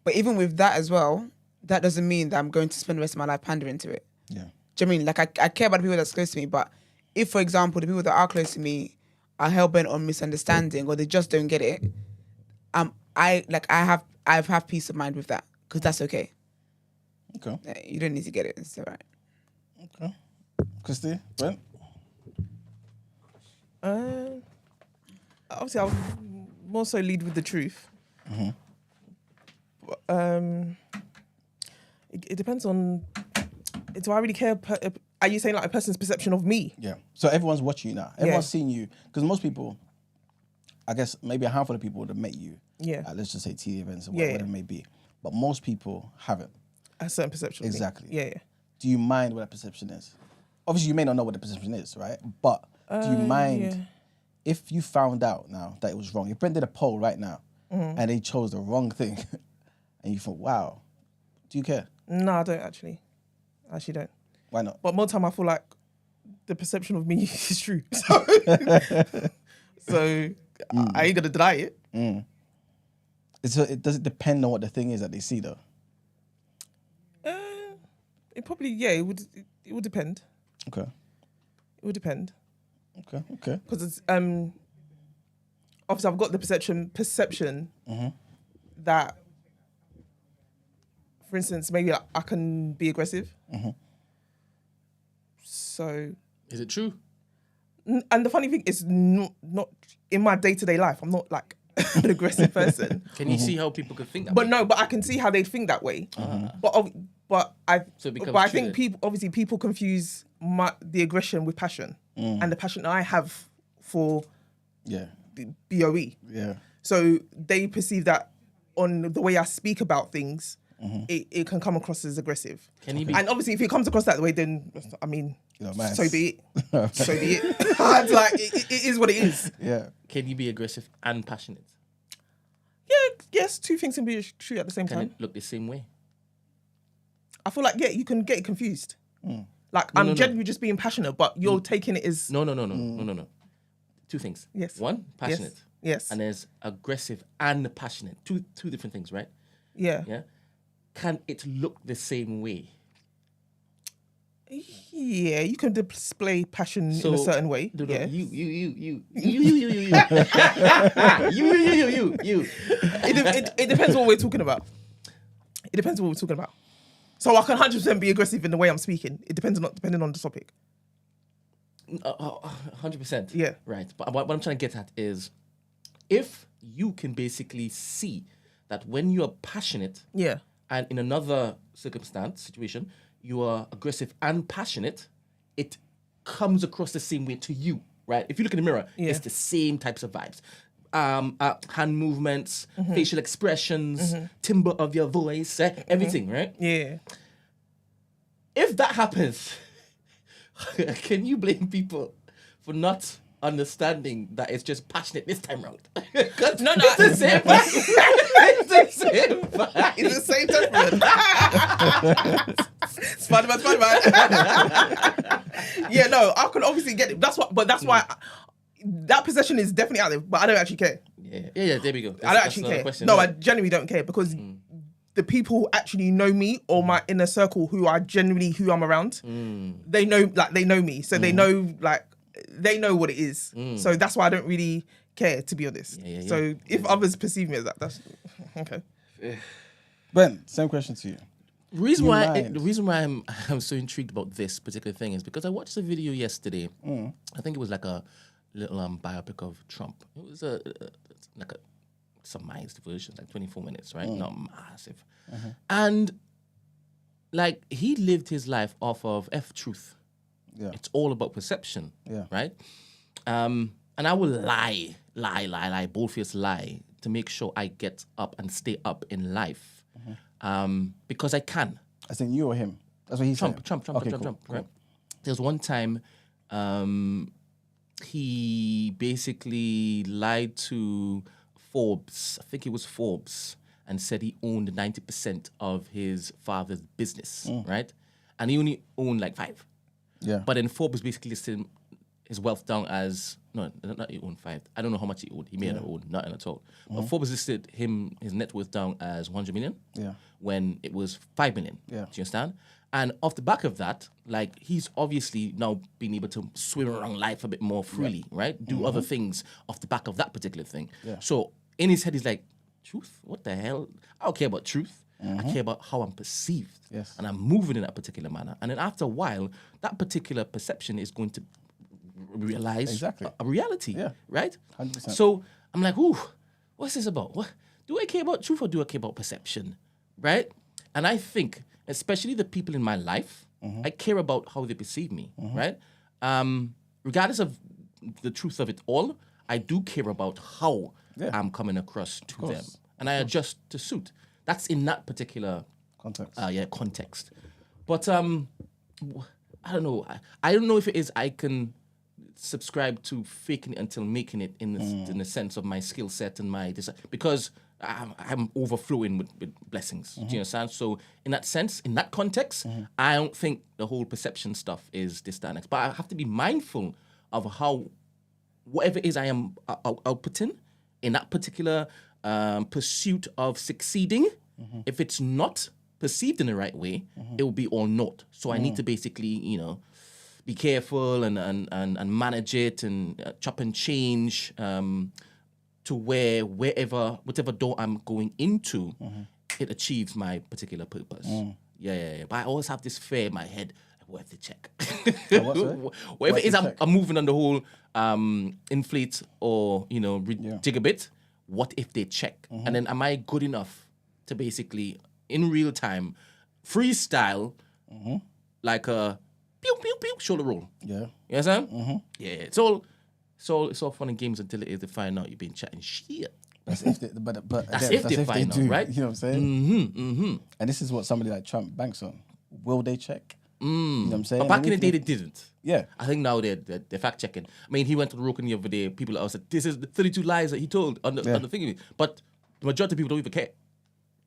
But even with that as well, that doesn't mean that I'm going to spend the rest of my life pandering to it. Yeah. Do you know what I mean? Like I care about the people that's close to me, but if, for example, the people that are close to me are hell-bent on misunderstanding or they just don't get it, I have peace of mind with that because that's okay. Okay. You don't need to get it. It's all right. Okay. Christy, Brent? Obviously, I'll more so lead with the truth. It depends on. Do I really care? Are you saying like a person's perception of me? Yeah. So everyone's watching you now. Everyone's seeing you. Because most people, I guess maybe a handful of people would have met you. Yeah. At, let's just say TV events or whatever it may be. But most people haven't. A certain perception. Exactly. Of me. Yeah. Do you mind what that perception is? Obviously, you may not know what the perception is, right? But do you mind if you found out now that it was wrong? If Brent did a poll right now and they chose the wrong thing and you thought, wow, do you care? No, I don't actually. I actually don't. Why not? But more time, I feel like the perception of me is true. So I ain't gonna deny it. Does it depend on what the thing is that they see, though? It probably it would depend. Okay. It would depend. Okay. Because it's obviously I've got the perception that, for instance, maybe like, I can be aggressive. So. Is it true? And the funny thing is, not in my day-to-day life, I'm not like an aggressive person. Can you see how people could think that But way? no, but I can see how they think that way. But I think people confuse the aggression with passion, and the passion I have for BOE. Yeah. So they perceive that on the way I speak about things, it can come across as aggressive. Can you be? And obviously, if it comes across that way, then I mean, man. so be it. So be it. It's like it is what it is. Yeah. Can you be aggressive and passionate? Yeah. Yes, two things can be true at the same Can time. it look the same way? I feel like you can get it confused. Like, I'm genuinely just being passionate, but you're taking it as... No. Two things. Yes. One, passionate. Yes. And there's aggressive and passionate. Two different things, right? Yeah. Yeah. Can it look the same way? Yeah, you can display passion in a certain way. No, yeah. You. It depends what we're talking about. So I can 100% be aggressive in the way I'm speaking. It depending on the topic. 100%. Yeah. Right. But what I'm trying to get at is, if you can basically see that when you are passionate, Yeah. and in another situation, you are aggressive and passionate, it comes across the same way to you, right? If you look in the mirror, it's the same types of vibes. Hand movements, facial expressions, timbre of your voice, everything, right? Yeah. If that happens, can you blame people for not understanding that it's just passionate this time round? No, it's the same vibe. It's the same vibe. It's the same temperament. Spider-Man. Yeah, no, I can obviously get it. That's why that possession is definitely out there, but I don't actually care. Yeah, there we go. I don't actually care. Question, no, I genuinely don't care because the people who actually know me or my inner circle who are generally who I'm around, they know me. So they know what it is. So that's why I don't really care, to be honest. So if others perceive me as that, that's okay. Brent, same question to you. The reason why I'm so intrigued about this particular thing is because I watched a video yesterday. I think it was like a little biopic of Trump. It was like a summarized version, like 24 minutes, right? Not massive. And like he lived his life off of truth. Yeah. It's all about perception. Yeah. Right? And I will lie, bold-faced lie to make sure I get up and stay up in life. Because I can. I think you or him? That's what he said. Trump, cool. right? There was one time he basically lied to Forbes, I think it was Forbes, and said he owned 90% of his father's business, right? And he only owned like 5. Yeah. But then Forbes basically listed his wealth down as, not he owned 5. I don't know how much he owned. He may have owned nothing at all. But Forbes listed his net worth down as 100 million when it was 5 million. Yeah. Do you understand? And off the back of that, like he's obviously now been able to swim around life a bit more freely, right? Do other things off the back of that particular thing. Yeah. So in his head, he's like, truth? What the hell? I don't care about truth. I care about how I'm perceived. Yes. And I'm moving in that particular manner. And then after a while, that particular perception is going to realize a reality. Yeah. Right? 100%. So I'm like, ooh, what's this about? What? Do I care about truth or do I care about perception? Right? And I think, especially the people in my life, I care about how they perceive me, right? Regardless of the truth of it all, I do care about how I'm coming across to them. And I adjust to suit. That's in that particular context. But I don't know. I don't know if it is I can subscribe to faking it until making it in the sense of my skill set and my desire, because I'm overflowing with blessings. Do you understand? So in that sense, in that context, I don't think the whole perception stuff is this, that, next. But I have to be mindful of how whatever it is I am outputting in that particular pursuit of succeeding, if it's not perceived in the right way, it will be all naught. So I need to basically, be careful and manage it and chop and change to whatever door I'm going into, it achieves my particular purpose. Yeah. But I always have this fear in my head. What if they check? Whatever it is I'm moving on the whole inflate or jig a bit. What if they check? And then am I good enough to basically in real time freestyle like a pew pew pew shoulder roll? Yeah. You understand? Yeah. It's all fun and games until it is to find out you've been chatting shit. That's if they, but that's if they find out, right? You know what I'm saying? And this is what somebody like Trump banks on. Will they check? You know what I'm saying? But back in the day, they didn't. Yeah. I think now they're fact checking. I mean, he went to the Roc the other day. People are said, this is the 32 lies that he told on the thing. But the majority of people don't even care.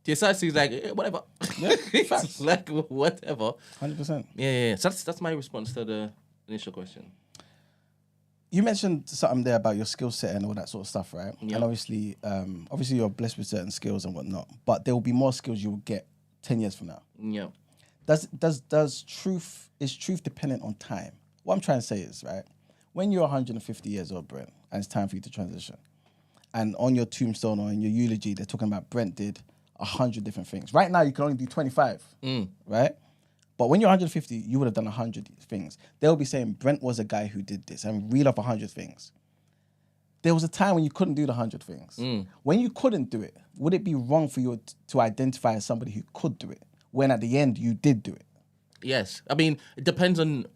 To society is like, whatever. Yeah, It's facts. like, whatever. 100%. Yeah. So that's my response to the initial question. You mentioned something there about your skill set and all that sort of stuff, right? Yeah. And obviously you're blessed with certain skills and whatnot, but there will be more skills you will get 10 years from now. Yeah. Is truth dependent on time? What I'm trying to say is, right, when you're 150 years old, Brent, and it's time for you to transition, and on your tombstone or in your eulogy, they're talking about Brent did 100 different things. Right now, you can only do 25, right? But when you're 150, you would have done 100 things. They'll be saying Brent was a guy who did this and reel off 100 things. There was a time when you couldn't do the 100 things. When you couldn't do it, would it be wrong for you to identify as somebody who could do it when at the end you did do it? Yes. I mean, it depends on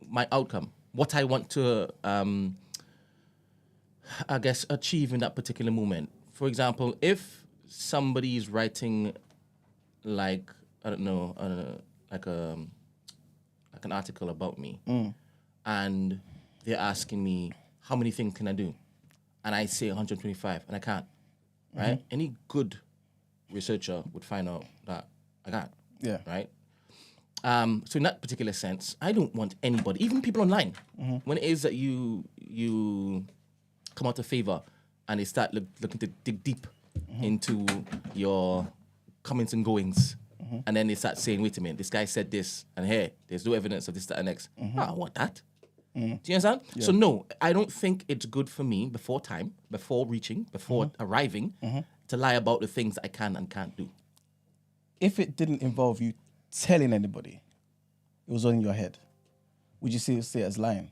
my outcome, what I want to, I guess, achieve in that particular moment. For example, if somebody is writing, like, I don't know, like an article about me, and they're asking me, how many things can I do? And I say 125, and I can't, right? Any good researcher would find out that I can't, right? So in that particular sense, I don't want anybody, even people online, when it is that you come out of favor and they start looking to dig deep into your comings and goings, and then they start saying, wait a minute, this guy said this, and hey, there's no evidence of this, that, and next. I want that. Do you understand? Yeah. So no, I don't think it's good for me before time, before reaching, before arriving, to lie about the things that I can and can't do. If it didn't involve you telling anybody, it was all in your head, would you see it as lying?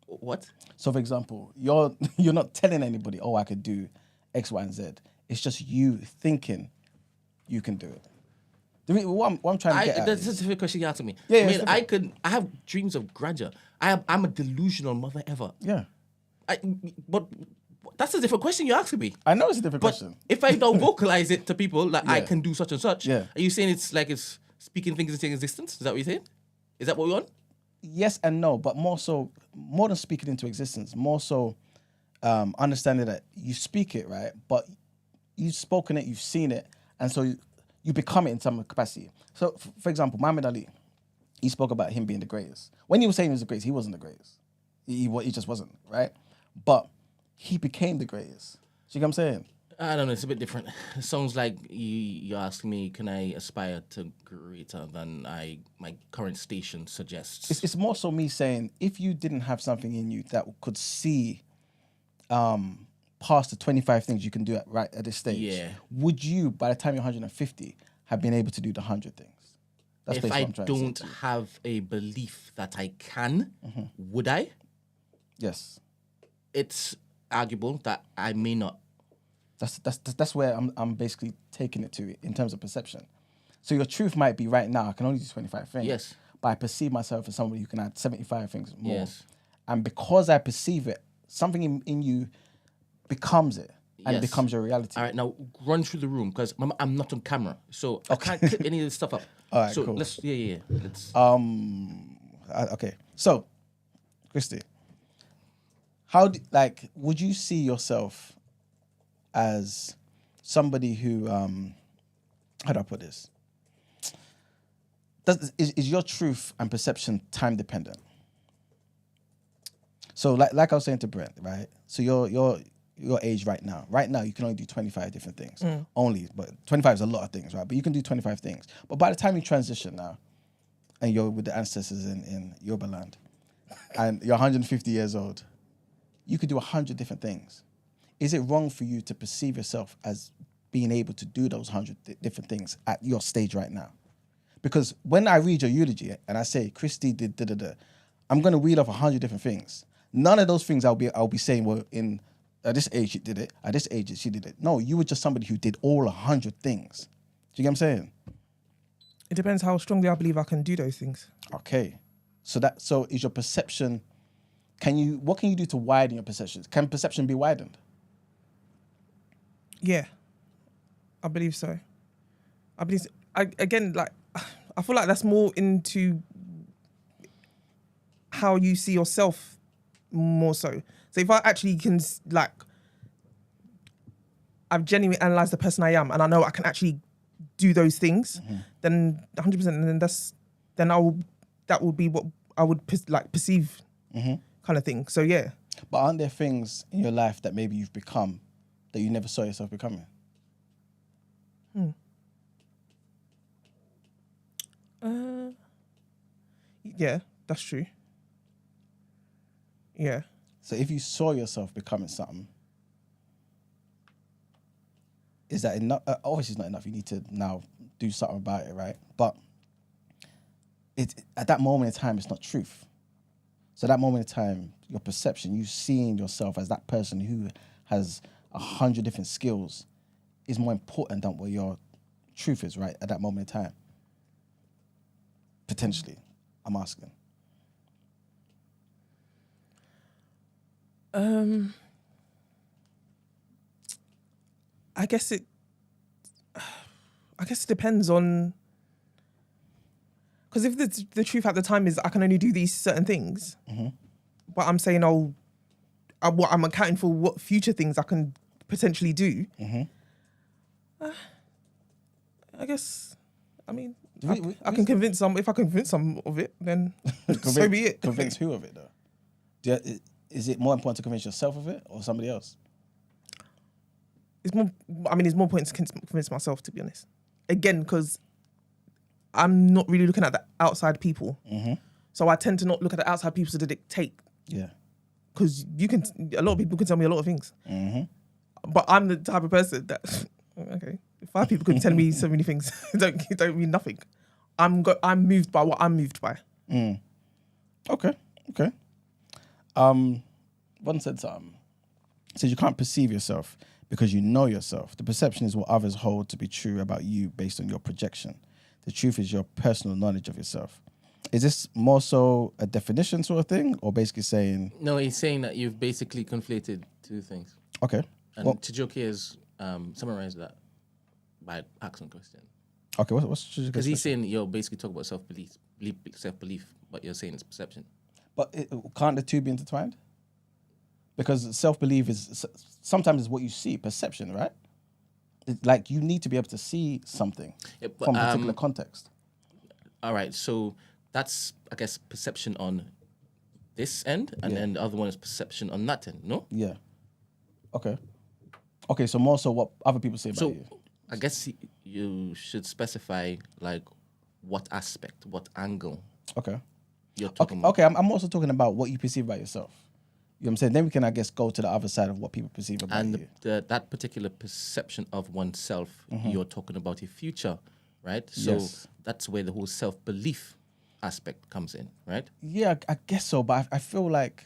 What? So, for example, you're not telling anybody, oh, I could do X, Y, and Z. It's just you thinking you can do it. What I'm trying to get at that's a different question you're asking me. Yeah, I mean, I have dreams of grandeur. I'm a delusional mother ever. Yeah. But that's a different question you're asking me. I know it's a different But question. if I don't vocalize it to people, like I can do such and such, Yeah. are you saying it's like it's speaking things into existence? Is that what you're saying? Is that what we want? Yes and no, but more than speaking into existence, more so understanding that you speak it, right? But you've spoken it, you've seen it, and so you become it in some capacity. So, for example, Muhammad Ali, he spoke about him being the greatest. When he was saying he was the greatest, he wasn't the greatest. He just wasn't, right? But he became the greatest. See what I'm saying? I don't know. It's a bit different. It sounds like you ask me, can I aspire to greater than my current station suggests? It's more so me saying, if you didn't have something in you that could see past the 25 things you can do at this stage, would you, by the time you're 150, have been able to do the 100 things? That's if basically I what I'm trying to say don't to you. have a belief that I can, would I? Yes. It's arguable that I may not. That's where I'm basically taking it to in terms of perception. So your truth might be right now, I can only do 25 things. Yes. But I perceive myself as somebody who can add 75 things more. Yes. And because I perceive it, something in you becomes it. And it becomes your reality. All right, now run through the room because I'm not on camera, so I can't clip any of this stuff up. All right, so cool. Let's let's. Okay. So, Christy, would you see yourself as somebody who, how do I put this? Is your truth and perception time dependent? So, like I was saying to Brent, right? So your age right now you can only do 25 different things only, but 25 is a lot of things, right? But you can do 25 things. But by the time you transition now, and you're with the ancestors in Yoruba land, and you're 150 years old, you could do 100 different things. Is it wrong for you to perceive yourself as being able to do those 100 different things at your stage right now? Because when I read your eulogy and I say Christy did da-da-da, I'm going to read off 100 different things. None of those things I'll be saying were in at this age she did it, at this age she did it. No, you were just somebody who did all 100 things. Do you get what I'm saying? It depends how strongly I believe I can do those things. Okay. So is your perception, what can you do to widen your perceptions? Can perception be widened? Yeah, I believe so. I feel like that's more into how you see yourself more so. So if I actually can, I've genuinely analysed the person I am and I know I can actually do those things, then 100%, and then that would be what I would perceive kind of thing. So yeah. But aren't there things in your life that maybe you've become that you never saw yourself becoming? Yeah, that's true. Yeah. So if you saw yourself becoming something, is that enough? Obviously, it's not enough. You need to now do something about it, right? But at that moment in time, it's not truth. So that moment in time, your perception, you seeing yourself as that person who has 100 different skills, is more important than what your truth is, right? At that moment in time, potentially, I'm asking. I guess it depends on, because if the truth at the time is I can only do these certain things, but I'm saying what I'm accounting for what future things I can potentially do. I guess, I mean, I can convince some. If I convince some of it, then so be it. Convince who of it though? Is it more important to convince yourself of it or somebody else? It's more important to convince myself, to be honest. Again, because I'm not really looking at the outside people. So I tend to not look at the outside people to dictate. Yeah. Because a lot of people can tell me a lot of things. But I'm the type of person that, okay, if 5 people can tell me so many things, it don't mean nothing. I'm moved by what I'm moved by. Okay. One said something. It says you can't perceive yourself because you know yourself. The perception is what others hold to be true about you based on your projection. The truth is your personal knowledge of yourself. Is this more so a definition sort of thing, or basically saying... No, he's saying that you've basically conflated two things. Okay. And Chijoke has summarized that by asking a question. Okay, what's Chijoke's Because he's saying you're basically talking about self-belief, but you're saying it's perception. But can't the two be intertwined? Because self-belief is sometimes is what you see, perception, right? It's like you need to be able to see something from a particular context. All right, so that's, I guess, perception on this end, and then the other one is perception on that end, no? Yeah. Okay, so more so what other people say about you. I guess you should specify, like, what aspect, what angle. Okay. You're talking about. Okay, I'm also talking about what you perceive about yourself. You know what I'm saying? Then we can, I guess, go to the other side of what people perceive about you. And that particular perception of oneself, you're talking about a future, right? So that's where the whole self-belief aspect comes in, right? Yeah, I guess so. But I feel like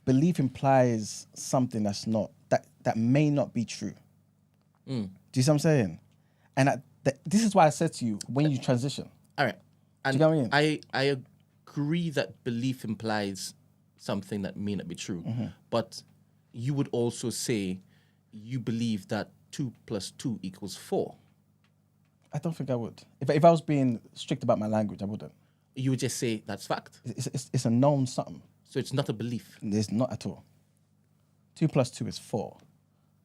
belief implies something that's not, that may not be true. Do you see what I'm saying? And this is why I said to you, when you transition. All right. And do you know what I mean? I agree that belief implies something that may not be true. But you would also say you believe that 2 + 2 = 4. I don't think I would. If I was being strict about my language, I wouldn't. You would just say that's fact. It's a known something. So it's not a belief. It's not at all. 2 + 2 = 4.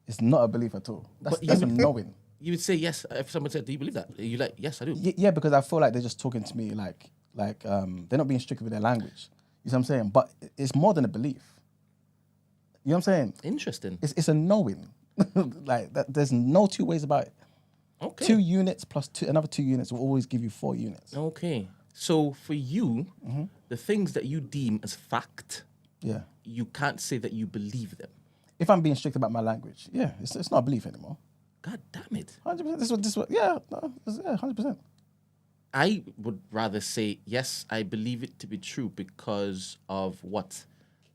It's not a belief at all. That's a knowing. You would say yes if someone said, "Do you believe that?" You like, yes, I do. Yeah, because I feel like they're just talking to me like they're not being strict with their language. You see what I'm saying? But it's more than a belief. You know what I'm saying? Interesting. It's a knowing. Like that, there's no two ways about it. Okay. 2 units plus another 2 units will always give you 4 units. Okay. So for you, the things that you deem as fact, you can't say that you believe them. If I'm being strict about my language, it's not a belief anymore. God damn it. 100%. This is what. Yeah, 100%. I would rather say, yes, I believe it to be true because of what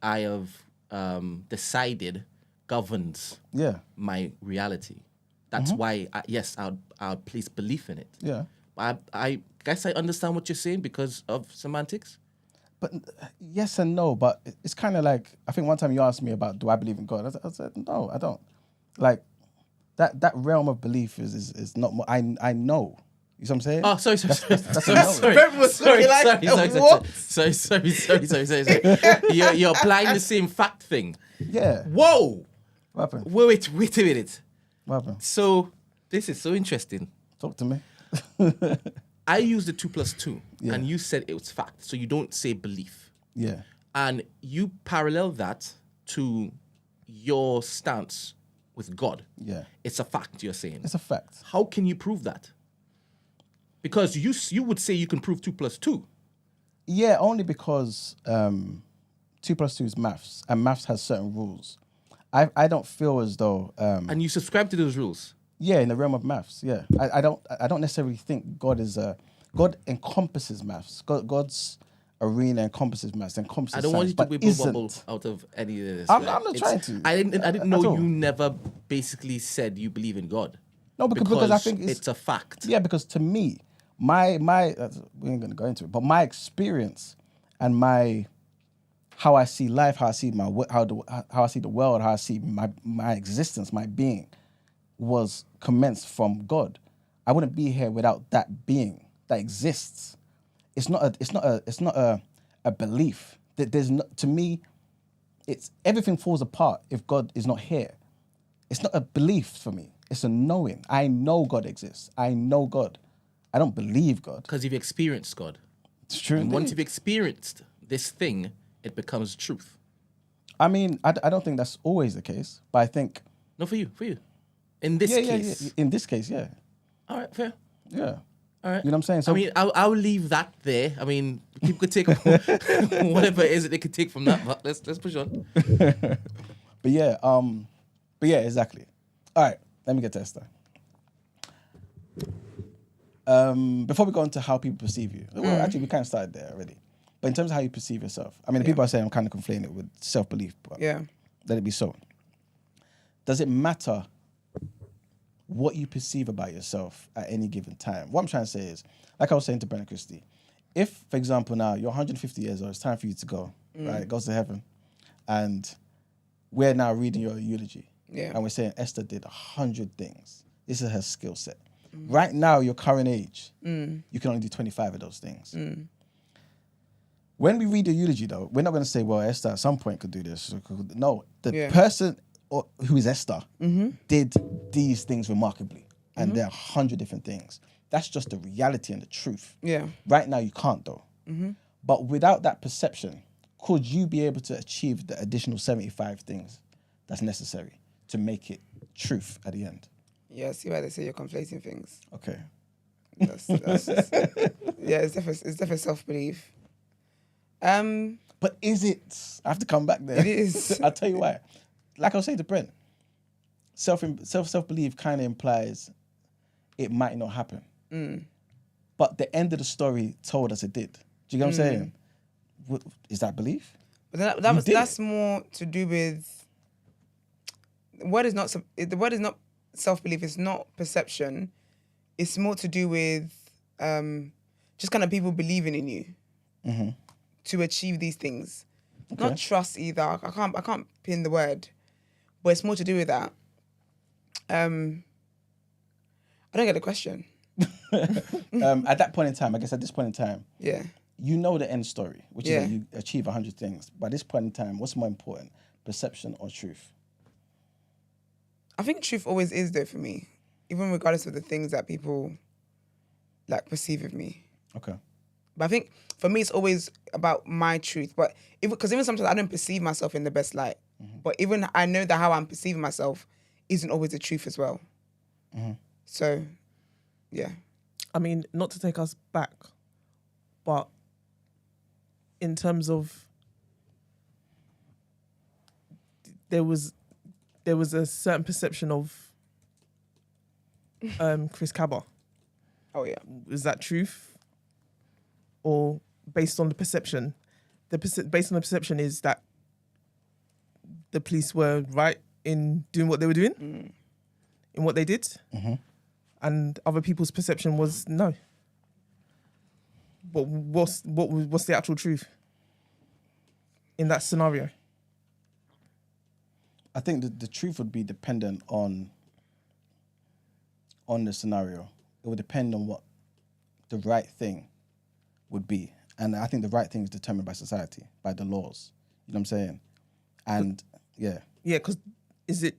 I have decided governs my reality. That's why, I'll place belief in it. Yeah. I guess I understand what you're saying because of semantics. But yes and no, but it's kind of like, I think one time you asked me about, do I believe in God? I said, no, I don't. Like, that realm of belief is not, I know. You see what I'm saying? Oh, sorry. Sorry. You're applying the same fact thing. Yeah. Whoa. What happened? Wait a minute. What happened? So, this is so interesting. Talk to me. I used the 2+2, Yeah. and you said it was fact. So you don't say belief. Yeah. And you parallel that to your stance with God. Yeah. It's a fact, you're saying. It's a fact. How can you prove that? Because you would say you can prove 2+2. Yeah, only because 2+2 is maths, and maths has certain rules. I don't feel as though And you subscribe to those rules. yeah, in the realm of maths, yeah. I don't necessarily think God is God encompasses maths. God's arena encompasses maths, encompasses I don't want science, you to but wibble bubble isn't. out of any of this. I'm right? not trying to. I didn't At know all. you never basically said you believe in God. No, because I think it's a fact. Yeah, because to me, my we ain't gonna go into it, but my experience and how I see life, how I see how I see the world, how I see my existence, my being, was commenced from God. I wouldn't be here without that being that exists. It's not a belief. There's no, to me, it's everything falls apart if God is not here. It's not a belief for me. It's a knowing. I know God exists. I know God. I don't believe God. Because you've experienced God. It's true. And once indeed. you've experienced this thing, it becomes truth. I mean, I don't think that's always the case, but I think No, for you. In this case. yeah. In this case, yeah. All right, fair. Yeah. All right. You know what I'm saying? So I mean, I'll leave that there. I mean, people could take whatever it is that they could take from that, but let's push on. But yeah, exactly. All right, let me get to Esther. Before we go into how people perceive you, well, actually, we kind of started there already. But in terms of how you perceive yourself, I mean, the people are saying I'm kind of conflating it with self-belief, but Yeah. let it be so. Does it matter what you perceive about yourself at any given time? What I'm trying to say is, like I was saying to Brent and Christy, if, for example, now you're 150 years old, it's time for you to go, right? Goes to heaven, and we're now reading your eulogy, Yeah. and we're saying Esther did 100 things. This is her skill set. Right now, your current age, you can only do 25 of those things. When we read the eulogy, though, we're not going to say, well, Esther at some point could do this. No, the person who is Esther did these things remarkably. And there are 100 different things. That's just the reality and the truth. Yeah. Right now, you can't, though. But without that perception, could you be able to achieve the additional 75 things that's necessary to make it truth at the end? Yeah, see why they say you're conflating things. Okay. That's just, yeah, it's definitely self-belief. But is it? I have to come back there. It is. I'll tell you why. Like I was saying to Brent, self-belief kind of implies it might not happen. But the end of the story told us it did. Do you get what I'm saying? Is that belief? But that's more to do with the word is not self-belief. It's not perception. It's more to do with just kind of people believing in you to achieve these things. Okay. Not trust either. I can't pin the word, but it's more to do with that. I don't get the question. At that point in time, I guess at this point in time, Yeah. you know the end story, which is Yeah. that you achieve 100 things. By this point in time, what's more important, perception or truth? I think truth always is though for me, even regardless of the things that people like perceive of me. Okay. But I think for me, it's always about my truth. But because even sometimes I don't perceive myself in the best light. But even I know that how I'm perceiving myself isn't always the truth as well. So, yeah. I mean, not to take us back, but in terms of there was a certain perception of Chris Cabba. Oh, yeah. Is that truth? Or based on the perception? Based on the perception is that the police were right in doing what they were doing, in what they did, and other people's perception was no. But what's the actual truth in that scenario? I think the truth would be dependent on the scenario. It would depend on what the right thing would be. And I think the right thing is determined by society, by the laws. You know what I'm saying? And yeah. Yeah, because is it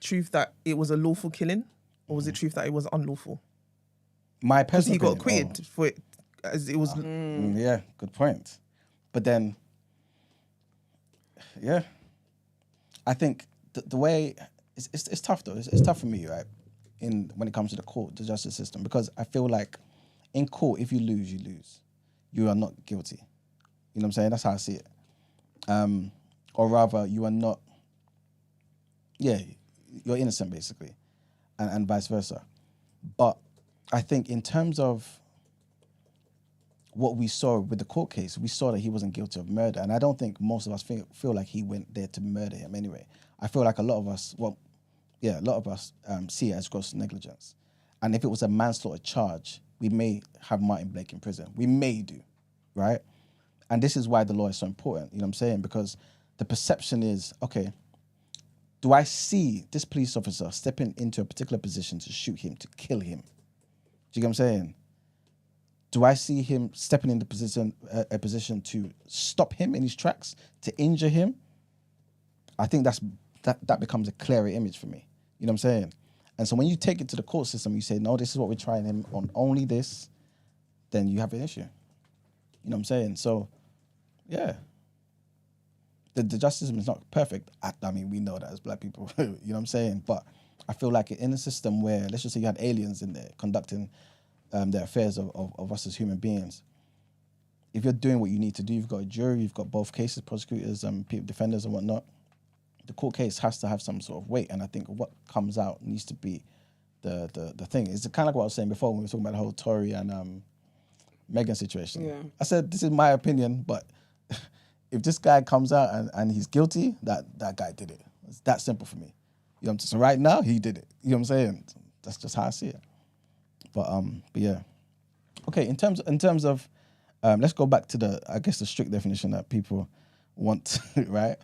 truth that it was a lawful killing, or was it truth that it was unlawful? My Because personal he got opinion, acquitted for it, as it was. yeah, good point. But then, yeah, I think the way it's tough though. It's tough for me, right? When it comes to the justice system, because I feel like in court, if you lose, you lose. You are not guilty. You know what I'm saying? That's how I see it. Or rather, you are not. Yeah, you're innocent basically, and vice versa. But I think in terms of what we saw with the court case, we saw that he wasn't guilty of murder. And I don't think most of us feel like he went there to murder him anyway. I feel like a lot of us see it as gross negligence. And if it was a manslaughter charge, we may have Martin Blake in prison. We may do, right? And this is why the law is so important, you know what I'm saying? Because the perception is, okay, do I see this police officer stepping into a particular position to shoot him, to kill him? Do you get what I'm saying? Do I see him stepping in a position to stop him in his tracks, to injure him? I think that becomes a clearer image for me. You know what I'm saying? And so when you take it to the court system, you say, no, this is what we're trying him on, only this, then you have an issue. You know what I'm saying? So, yeah. The justice system is not perfect. I mean, we know that as black people, you know what I'm saying? But I feel like in a system where, let's just say you had aliens in there conducting the affairs of us as human beings, if you're doing what you need to do, you've got a jury, you've got both cases, prosecutors, defenders and whatnot, the court case has to have some sort of weight. And I think what comes out needs to be the thing. It's kind of like what I was saying before when we were talking about the whole Tory and Meghan situation. Yeah. I said, this is my opinion, but if this guy comes out and he's guilty, that guy did it. It's that simple for me. You know what I'm saying? So right now, he did it. You know what I'm saying? That's just how I see it. But yeah. Okay, in terms of, let's go back to the strict definition that people want, right?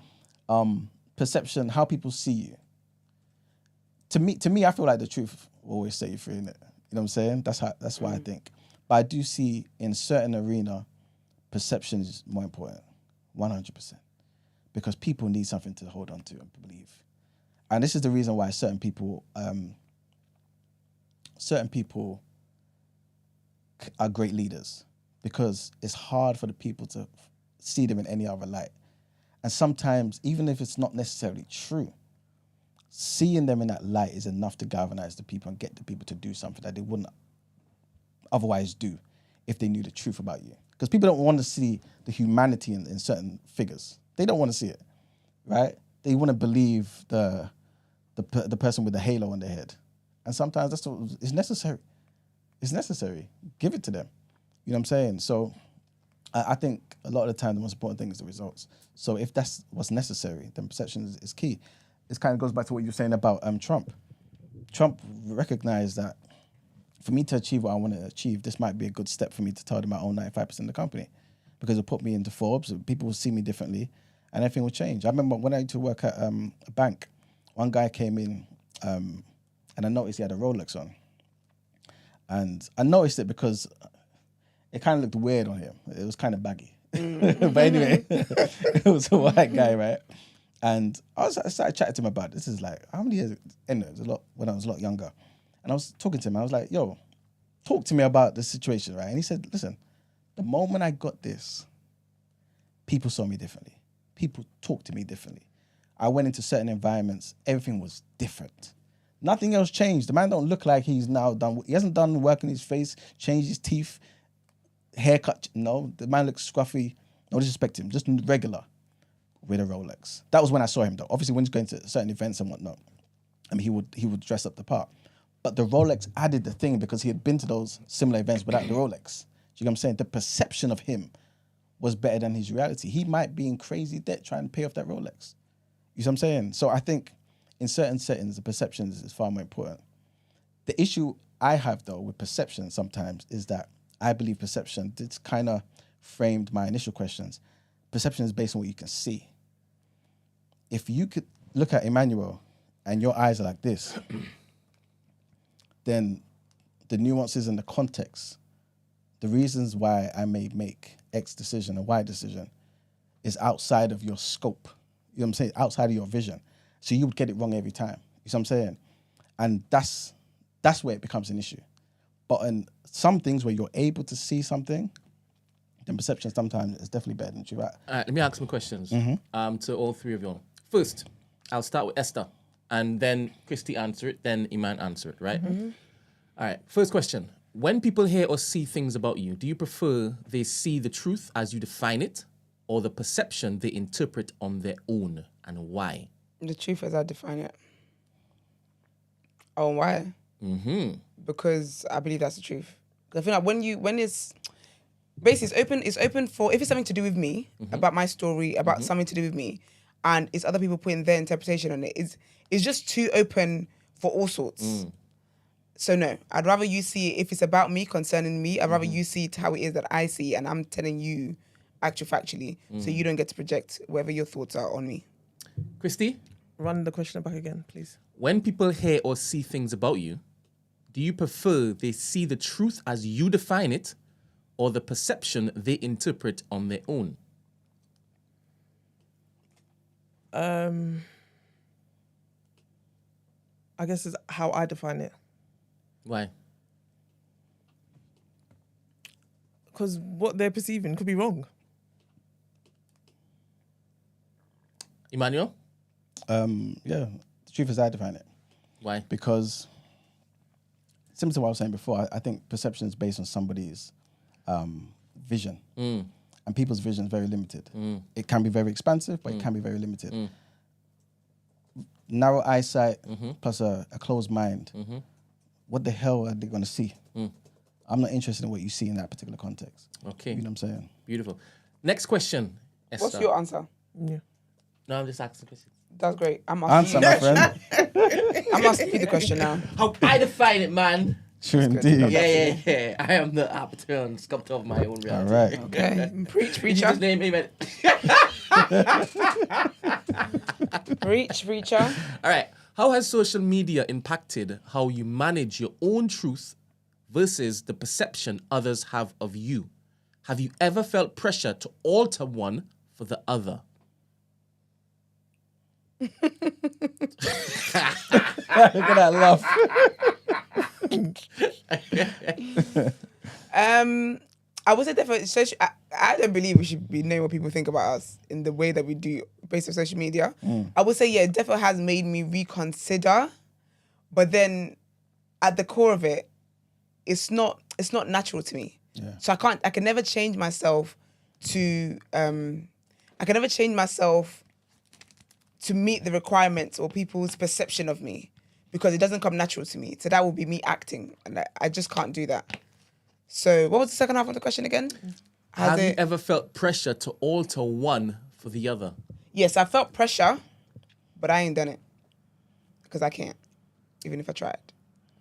Perception, how people see you. To me, I feel like the truth will always set you free, innit? You know what I'm saying? That's why I think. But I do see in certain arena, perception is more important, 100%, because people need something to hold on to and believe. And this is the reason why certain people are great leaders, because it's hard for the people to see them in any other light. And sometimes, even if it's not necessarily true, seeing them in that light is enough to galvanize the people and get the people to do something that they wouldn't otherwise do if they knew the truth about you. Because people don't want to see the humanity in certain figures. They don't want to see it, right? They want to believe the person with the halo on their head. And sometimes it's necessary. It's necessary. Give it to them. You know what I'm saying? So I think a lot of the time the most important thing is the results. So if that's what's necessary, then perception is key. This kind of goes back to what you were saying about Trump. Trump recognized that for me to achieve what I want to achieve, this might be a good step for me to tell them I own 95% of the company, because it'll put me into Forbes, people will see me differently, and everything will change. I remember when I used to work at a bank, one guy came in and I noticed he had a Rolex on. And I noticed it because it kind of looked weird on him. It was kind of baggy. But anyway, it was a white guy, right? And I started chatting to him about this. Is like, how many years? And it was a lot when I was a lot younger. And I was talking to him. I was like, yo, talk to me about the situation, right? And he said, listen, the moment I got this, people saw me differently. People talked to me differently. I went into certain environments. Everything was different. Nothing else changed. The man don't look like he's now done. He hasn't done work in his face, changed his teeth, haircut. No, the man looks scruffy. No disrespect to him, just regular with a Rolex. That was when I saw him though. Obviously when he's going to certain events and whatnot, I mean, he would dress up the part. But the Rolex added the thing because he had been to those similar events without the Rolex. Do you know what I'm saying? The perception of him was better than his reality. He might be in crazy debt trying to pay off that Rolex. You see what I'm saying? So I think in certain settings, the perception is far more important. The issue I have, though, with perception sometimes is that I believe perception, it's kind of framed my initial questions. Perception is based on what you can see. If you could look at Emmanuel and your eyes are like this, then the nuances and the context, the reasons why I may make X decision or Y decision is outside of your scope. You know what I'm saying? Outside of your vision. So you would get it wrong every time. You see what I'm saying? And that's where it becomes an issue. But on some things where you're able to see something, then perception sometimes is definitely better than truth. All right, let me ask some questions to all three of you. First, I'll start with Esther, and then Christy answer it, then Iman answer it, right? All right, first question. When people hear or see things about you, do you prefer they see the truth as you define it, or the perception they interpret on their own, and why? The truth as I define it. Oh, why? Because I believe that's the truth. 'Cause I feel like when it's basically it's open for, if it's something to do with me, about my story, about something to do with me, and it's other people putting their interpretation on it, it's just too open for all sorts. So no, I'd rather you see it, if it's about me, concerning me, I'd rather you see it how it is that I see, and I'm telling you factually, so you don't get to project whatever your thoughts are on me. Christy? Run the question back again, please. When people hear or see things about you, do you prefer they see the truth as you define it, or the perception they interpret on their own? I guess it's how I define it. Why? Because what they're perceiving could be wrong. Emmanuel? The truth as I define it. Why? Because, similar to what I was saying before, I think perception is based on somebody's vision. And people's vision is very limited. It can be very expansive, but it can be very limited. Narrow eyesight plus a closed mind. What the hell are they going to see? I'm not interested in what you see in that particular context. Okay. You know what I'm saying? Beautiful. Next question, Esther. What's your answer? Yeah. No, I'm just asking questions. That's great. I'm Answer, asking my friend. I'm asking you the question now. How I define it, man. True indeed. Yeah. I am the arbiter and sculptor of my own reality. All right. Okay. Preach, In preacher. Jesus' name, amen. Preach, preacher. All right. How has social media impacted how you manage your own truth versus the perception others have of you? Have you ever felt pressure to alter one for the other? Look at that laugh. I would say definitely I don't believe we should be knowing what people think about us in the way that we do based on social media. I would say, yeah, it definitely has made me reconsider, but then at the core of it, it's not natural to me. Yeah. So I can never change myself to to meet the requirements or people's perception of me, because it doesn't come natural to me. So that will be me acting, and I just can't do that. So what was the second half of the question again? Have you ever felt pressure to alter one for the other? Yes, I felt pressure, but I ain't done it because I can't, even if I tried.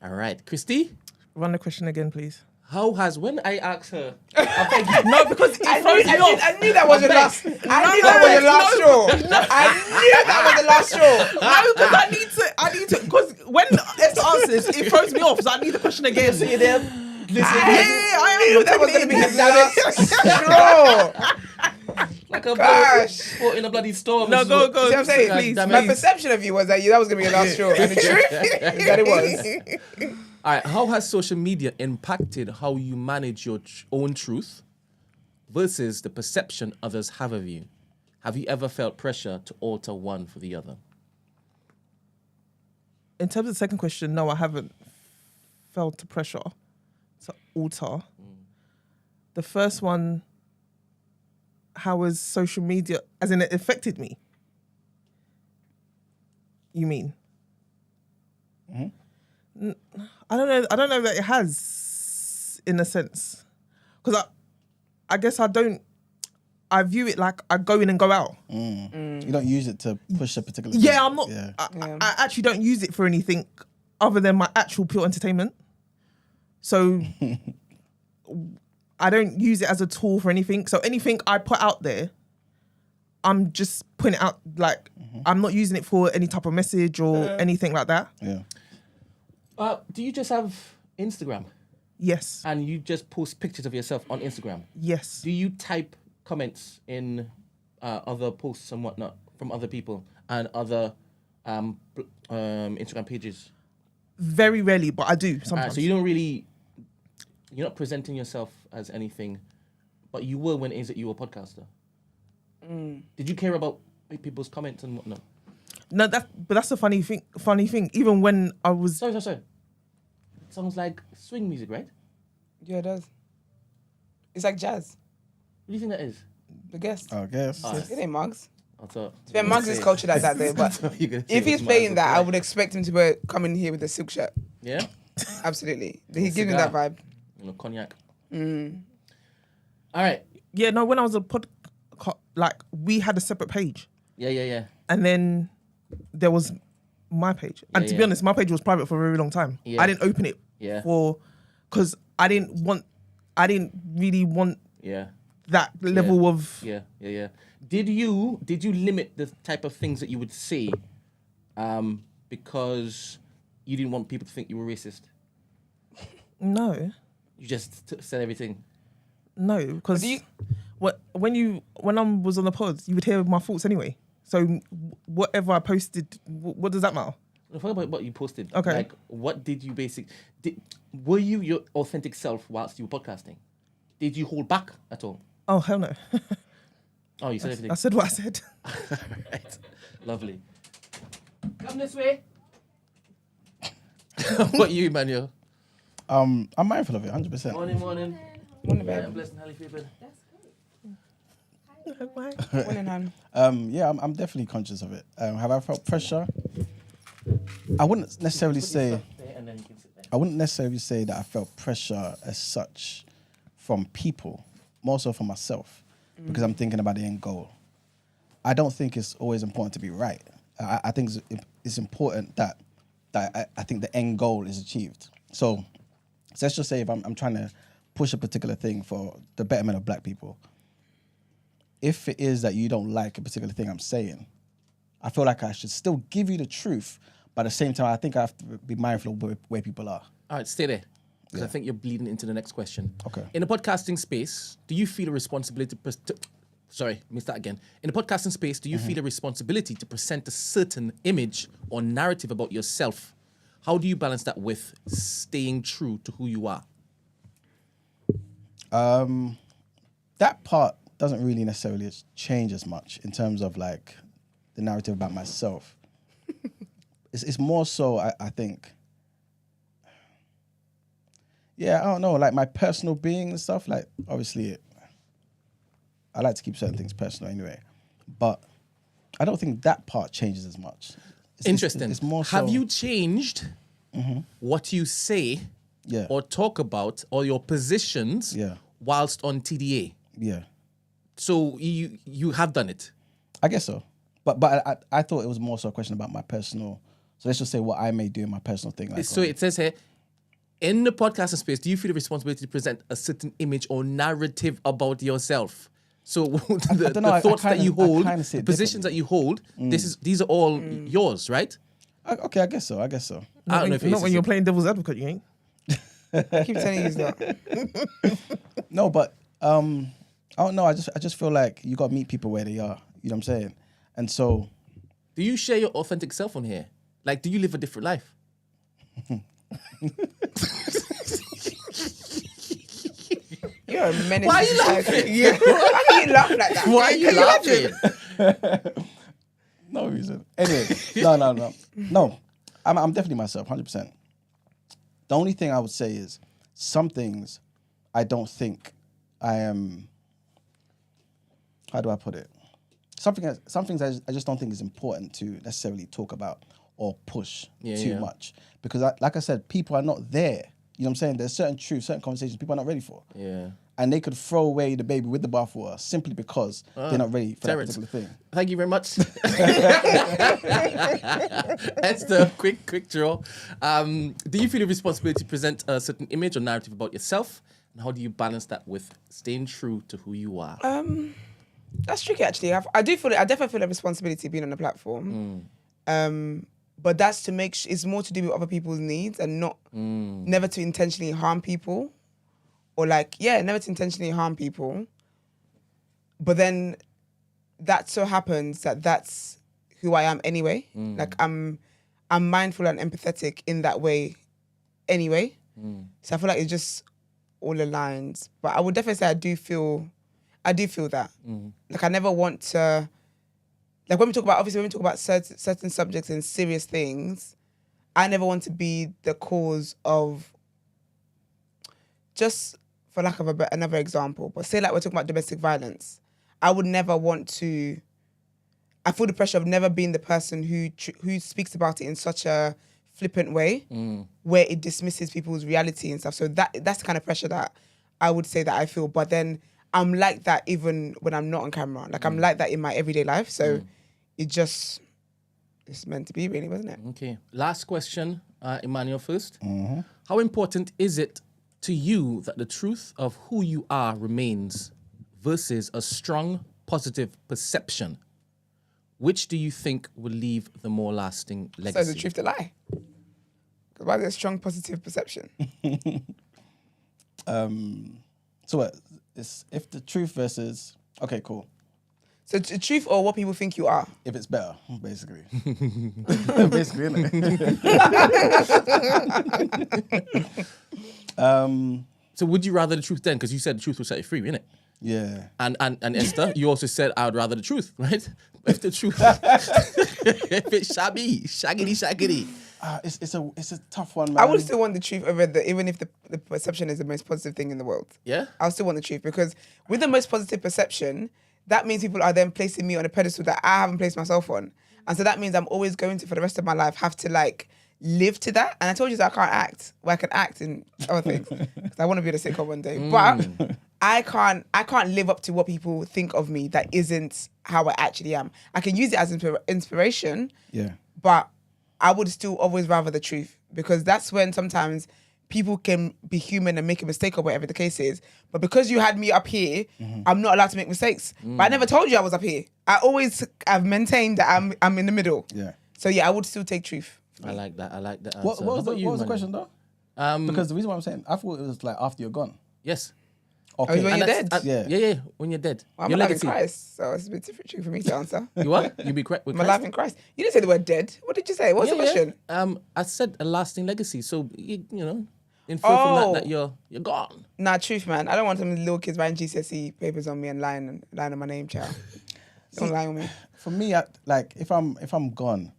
All right. Christy? Run the question again, please. How has, when I asked her, I beg you, No, because it throws me off. I knew that was your last. I knew that was your last straw. I knew that was the last straw. No, because I need to, because when Esther answers, it throws me off, so I need the question again. See them. I knew that was going to be his last straw. like a Gosh. boat in a bloody storm. No, go. See what I'm saying? Please, Damn it. My perception of you was that that was going to be your last straw, and the truth is that it was. All right. How has social media impacted how you manage your own truth versus the perception others have of you? Have you ever felt pressure to alter one for the other? In terms of the second question, no, I haven't felt the pressure to alter. The first one, how has social media, as in it affected me? You mean? I don't know. I don't know that it has, in a sense, because I guess I don't. I view it like I go in and go out. You don't use it to push a particular Yeah, thing. I'm not. Yeah. I actually don't use it for anything other than my actual pure entertainment. So I don't use it as a tool for anything. So anything I put out there, I'm just putting it out. Like I'm not using it for any type of message or anything like that. Yeah. Do you just have Instagram Yes. and you just post pictures of yourself on Instagram? Yes. Do you type comments in other posts and whatnot from other people and other Instagram pages? Very rarely, but I do sometimes. So you don't really you're not presenting yourself as anything, but you were when it is that you were a podcaster. Did you care about people's comments and whatnot? No, that's the funny thing. Even when I was Sorry. It sounds like swing music, right? Yeah, it does. It's like jazz. What do you think that is? The guest. I guess. It ain't Mugs. I thought. Yeah, Mugs is cultured like that though, but if he's playing that, I would expect him to come in here with a silk shirt. Yeah? Absolutely. He gives me that vibe. You know, cognac. All right. Yeah, no, when I was like we had a separate page. Yeah. And then there was my page. And to be honest, my page was private for a very long time. Yeah. I didn't open it because I didn't really want that level of Yeah. Did you limit the type of things that you would say because you didn't want people to think you were racist? No. You just said everything. No, because when I was on the pod, you would hear my thoughts anyway. So whatever I posted, what does that matter? What about what you posted? Okay. Like, what did you were you your authentic self whilst you were podcasting? Did you hold back at all? Oh, hell no. Oh, you said everything. I said what I said. Right. Lovely. Come this way. What you, Manuel? I'm mindful of it, 100%. Morning. Morning, Yeah, babe. blessed and highly favored. Morning, hon. Yeah, I'm definitely conscious of it. Have I felt pressure? I wouldn't necessarily say. And then you can sit there. I wouldn't necessarily say that I felt pressure as such from people, more so for myself, because I'm thinking about the end goal. I don't think it's always important to be right. I think it's important that I think the end goal is achieved. So let's just say if I'm trying to push a particular thing for the betterment of black people, if it is that you don't like a particular thing I'm saying, I feel like I should still give you the truth, but at the same time, I think I have to be mindful of where people are. All right, stay there. Because I think you're bleeding into the next question. Okay. In the podcasting space, do you feel a responsibility Sorry, let me start again. In the podcasting space, do you feel a responsibility to present a certain image or narrative about yourself? How do you balance that with staying true to who you are? That part doesn't really necessarily change as much in terms of like the narrative about myself. It's more so, I think, I don't know, like my personal being and stuff, like obviously I like to keep certain things personal anyway, but I don't think that part changes as much. Interesting. It's more so, Have you changed what you say or talk about or your positions whilst on TDA? Yeah. So you have done it? I guess so. But I thought it was more so a question about my personal, so let's just say what I may do in my personal thing. Like so it says here, in the podcasting space, do you feel the responsibility to present a certain image or narrative about yourself? So the thoughts that you hold, the positions that you hold, these are all yours, right? Okay, I guess so. I don't know if Not when you're playing devil's advocate, you ain't. I keep telling you that. No, but I don't know. I just feel like you got to meet people where they are. You know what I'm saying? And so, do you share your authentic self on here? Like, do you live a different life? You're a menace. Why are you laughing? Why do you laugh like that? Why are you laughing? No reason. Anyway, no. I'm definitely myself, 100%. The only thing I would say is some things I don't think I am. How do I put it? Some things I just don't think is important to necessarily talk about or push too much, because like I said, people are not there. You know what I'm saying? There's certain truths, certain conversations people are not ready for. Yeah. And they could throw away the baby with the bathwater simply because they're not ready for that particular thing. Thank you very much. That's the quick draw. Do you feel a responsibility to present a certain image or narrative about yourself? And how do you balance that with staying true to who you are? That's tricky, actually. I definitely feel a responsibility being on the platform. But that's to make it's more to do with other people's needs and not never to intentionally harm people, or never to intentionally harm people. But then that so happens that that's who I am anyway. Like I'm mindful and empathetic in that way anyway. So I feel like it's just all aligns, but I would definitely say I do feel that. Like I never want to, like when we talk about certain subjects and serious things, I never want to be the cause of, just for lack of another example, but say like we're talking about domestic violence, I would never want to, I feel the pressure of never being the person who speaks about it in such a flippant way where it dismisses people's reality and stuff. So that's the kind of pressure that I would say that I feel. But then I'm like that even when I'm not on camera. Like I'm like that in my everyday life. So it's meant to be, really, wasn't it? Okay. Last question, Emmanuel first. How important is it to you that the truth of who you are remains versus a strong positive perception? Which do you think will leave the more lasting legacy? So the truth to lie. Because why is there a strong positive perception? So what? It's if the truth versus... Okay, cool. So the truth or what people think you are? If it's better, basically. Basically, innit? So would you rather the truth then? Because you said the truth will set you free, innit? Yeah. And Esther, you also said I would rather the truth, right? If the truth, if it's shaggity. It's a tough one, man. I would still want the truth over even if the perception is the most positive thing in the world. Yeah? I'll still want the truth because with the most positive perception, that means people are then placing me on a pedestal that I haven't placed myself on. And so that means I'm always going to, for the rest of my life, have to like live to that. And I told you that I can't act. Well, I can act in other things. Because I want to be in a sitcom one day. But I can't live up to what people think of me that isn't how I actually am. I can use it as inspiration. Yeah. But I would still always rather the truth because that's when sometimes people can be human and make a mistake or whatever the case is. But because you had me up here, I'm not allowed to make mistakes. But I never told you I was up here. I've maintained that I'm in the middle. Yeah. So yeah, I would still take truth. I like that. What was the question though? Because the reason why I'm saying, I thought it was like after you're gone. Yes. Okay. Oh, when you're dead? Yeah, when you're dead. Well, I'm alive in Christ, so it's a bit different for me to answer. You what? You be correct with I'm alive in Christ. You didn't say the word dead. What did you say? What was the question? I said a lasting legacy. So, you know, infer from that you're gone. Nah, truth, man. I don't want some little kids writing GCSE papers on me and lying on my name, child. Don't lie on me. For me, like if I'm gone,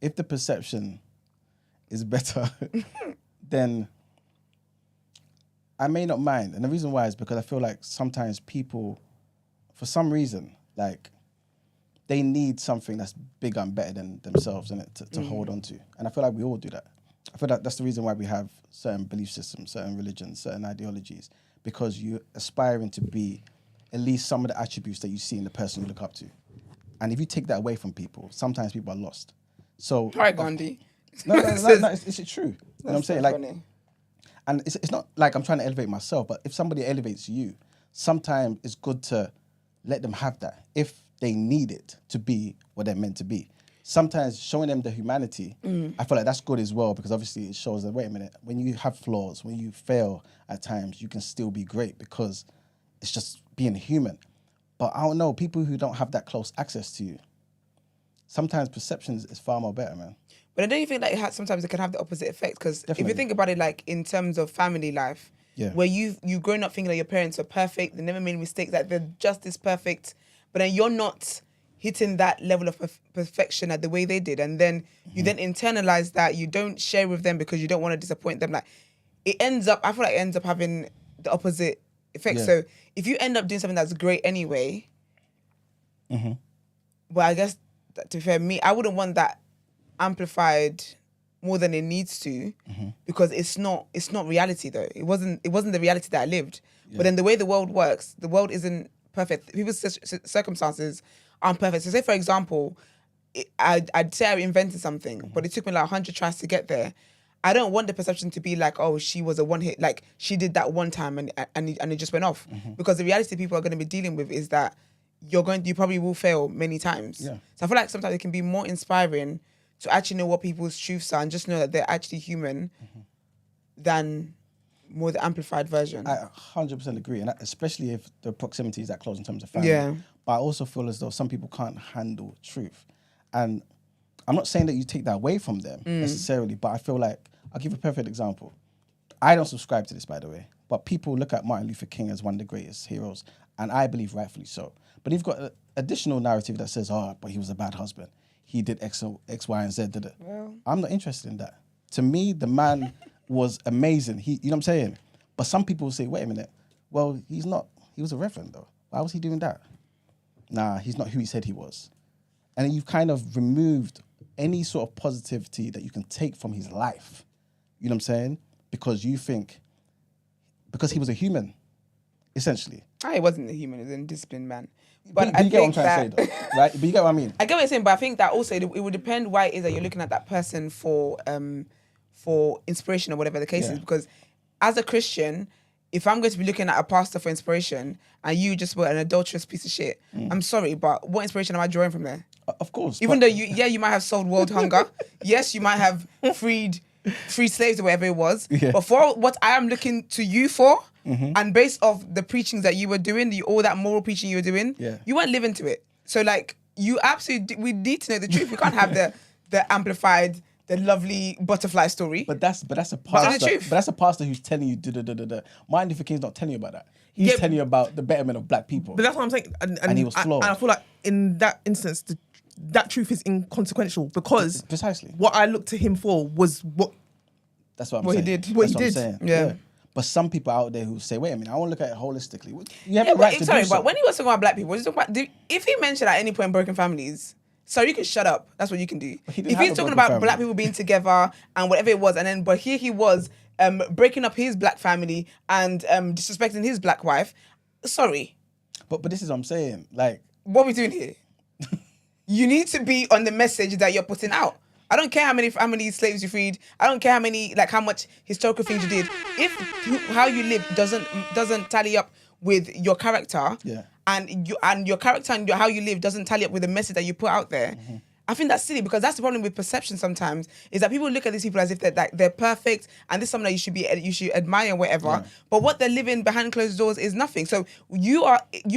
if the perception is better, then I may not mind. And the reason why is because I feel like sometimes people, for some reason, like they need something that's bigger and better than themselves in it to hold on to. And I feel like we all do that. I feel like that's the reason why we have certain belief systems, certain religions, certain ideologies, because you're aspiring to be at least some of the attributes that you see in the person you look up to. And if you take that away from people, sometimes people are lost. So, all right, Gandhi. No, it's true. You know what I'm saying? Like, funny. and it's not like I'm trying to elevate myself, but if somebody elevates you, sometimes it's good to let them have that if they need it to be what they're meant to be. Sometimes showing them the humanity, I feel like that's good as well, because obviously it shows that, wait a minute, when you have flaws, when you fail at times, you can still be great because it's just being human. But I don't know, people who don't have that close access to you, sometimes perceptions is far more better, man. But I don't think that sometimes it can have the opposite effect, because if you think about it, like in terms of family life, where you've grown up thinking that your parents are perfect, they never made mistakes, that they're just as perfect, but then you're not hitting that level of perfection at the way they did, and then you then internalize that, you don't share with them because you don't want to disappoint them. Like I feel like it ends up having the opposite effect. So if you end up doing something that's great anyway, well, I guess to be fair, I wouldn't want that amplified more than it needs to, because it's not reality though. It wasn't the reality that I lived. But then the way the world works, the world isn't perfect. People's circumstances aren't perfect. So say for example, I'd say I invented something, but it took me like 100 tries to get there. I don't want the perception to be like, oh, she was a one hit, like she did that one time and it just went off. Because the reality people are going to be dealing with is that you probably will fail many times. So I feel like sometimes it can be more inspiring to actually know what people's truths are and just know that they're actually human than more the amplified version. I 100% agree, and especially if the proximity is that close in terms of family. But I also feel as though some people can't handle truth. And I'm not saying that you take that away from them necessarily, but I feel like, I'll give a perfect example. I don't subscribe to this, by the way, but people look at Martin Luther King as one of the greatest heroes, and I believe rightfully so. But you've got an additional narrative that says, oh, but he was a bad husband. He did X, Y, and Z. Did it? Well, I'm not interested in that. To me, the man was amazing. You know what I'm saying? But some people will say, wait a minute. Well, he's not. He was a reverend, though. Why was he doing that? Nah, he's not who he said he was. And you've kind of removed any sort of positivity that you can take from his life. You know what I'm saying? Because he was a human, essentially. He wasn't a human, he was a disciplined man. But you get what I'm trying to say, though, right? But you get what I mean? I get what you're saying, but I think that also it would depend why it is that you're looking at that person for inspiration or whatever the case is. Because as a Christian, if I'm going to be looking at a pastor for inspiration and you just were an adulterous piece of shit, I'm sorry, but what inspiration am I drawing from there? Of course. Even though you might have solved world hunger. Yes, you might have freed slaves or whatever it was. Yeah. But for what I am looking to you for, and based off the preachings that you were doing, all that moral preaching you were doing, you weren't living to it. So like, you absolutely, we need to know the truth. We can't have the amplified, the lovely butterfly story. But that's a pastor. But that's a pastor who's telling you Martin Luther King's not telling you about that. He's telling you about the betterment of black people. But that's what I'm saying. And he was flawed. And I feel like in that instance, that truth is inconsequential because precisely what I looked to him for was what. That's what I'm saying. He did. That's what I'm saying. Yeah. But some people out there who say, wait a minute, I want to look at it holistically. You have the right to do so. But when he was talking about black people, if he mentioned at any point broken families, so you can shut up. That's what you can do. If he's talking about black people being together and whatever it was, but here he was breaking up his black family and disrespecting his black wife. Sorry. But this is what I'm saying. Like, what are we doing here? You need to be on the message that you're putting out. I don't care how many slaves you freed. I don't care how much historical things you did. If how you live doesn't tally up with your character, and your character and how you live doesn't tally up with the message that you put out there, I think that's silly because that's the problem with perception sometimes is that people look at these people as if they're perfect and this is something that you should admire and whatever. But what they're living behind closed doors is nothing. So you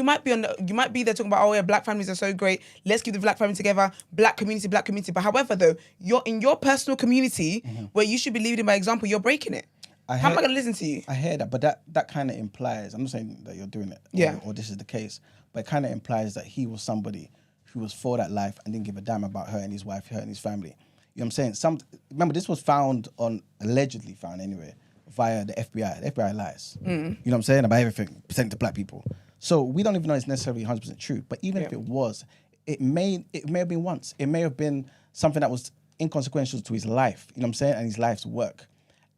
might be there talking about, oh yeah, black families are so great. Let's keep the black family together. Black community. But however though, you're in your personal community where you should be leading by example, you're breaking it. How am I going to listen to you? I hear that, but that kind of implies, I'm not saying that you're doing it or this is the case, but it kind of implies that he was somebody who was for that life and didn't give a damn about her and his wife, her and his family. You know what I'm saying? Remember, this was allegedly found anyway, via the FBI. The FBI lies. You know what I'm saying? About everything pertaining to black people. So we don't even know it's necessarily 100% true. But even if it was, it may have been once. It may have been something that was inconsequential to his life, you know what I'm saying, and his life's work.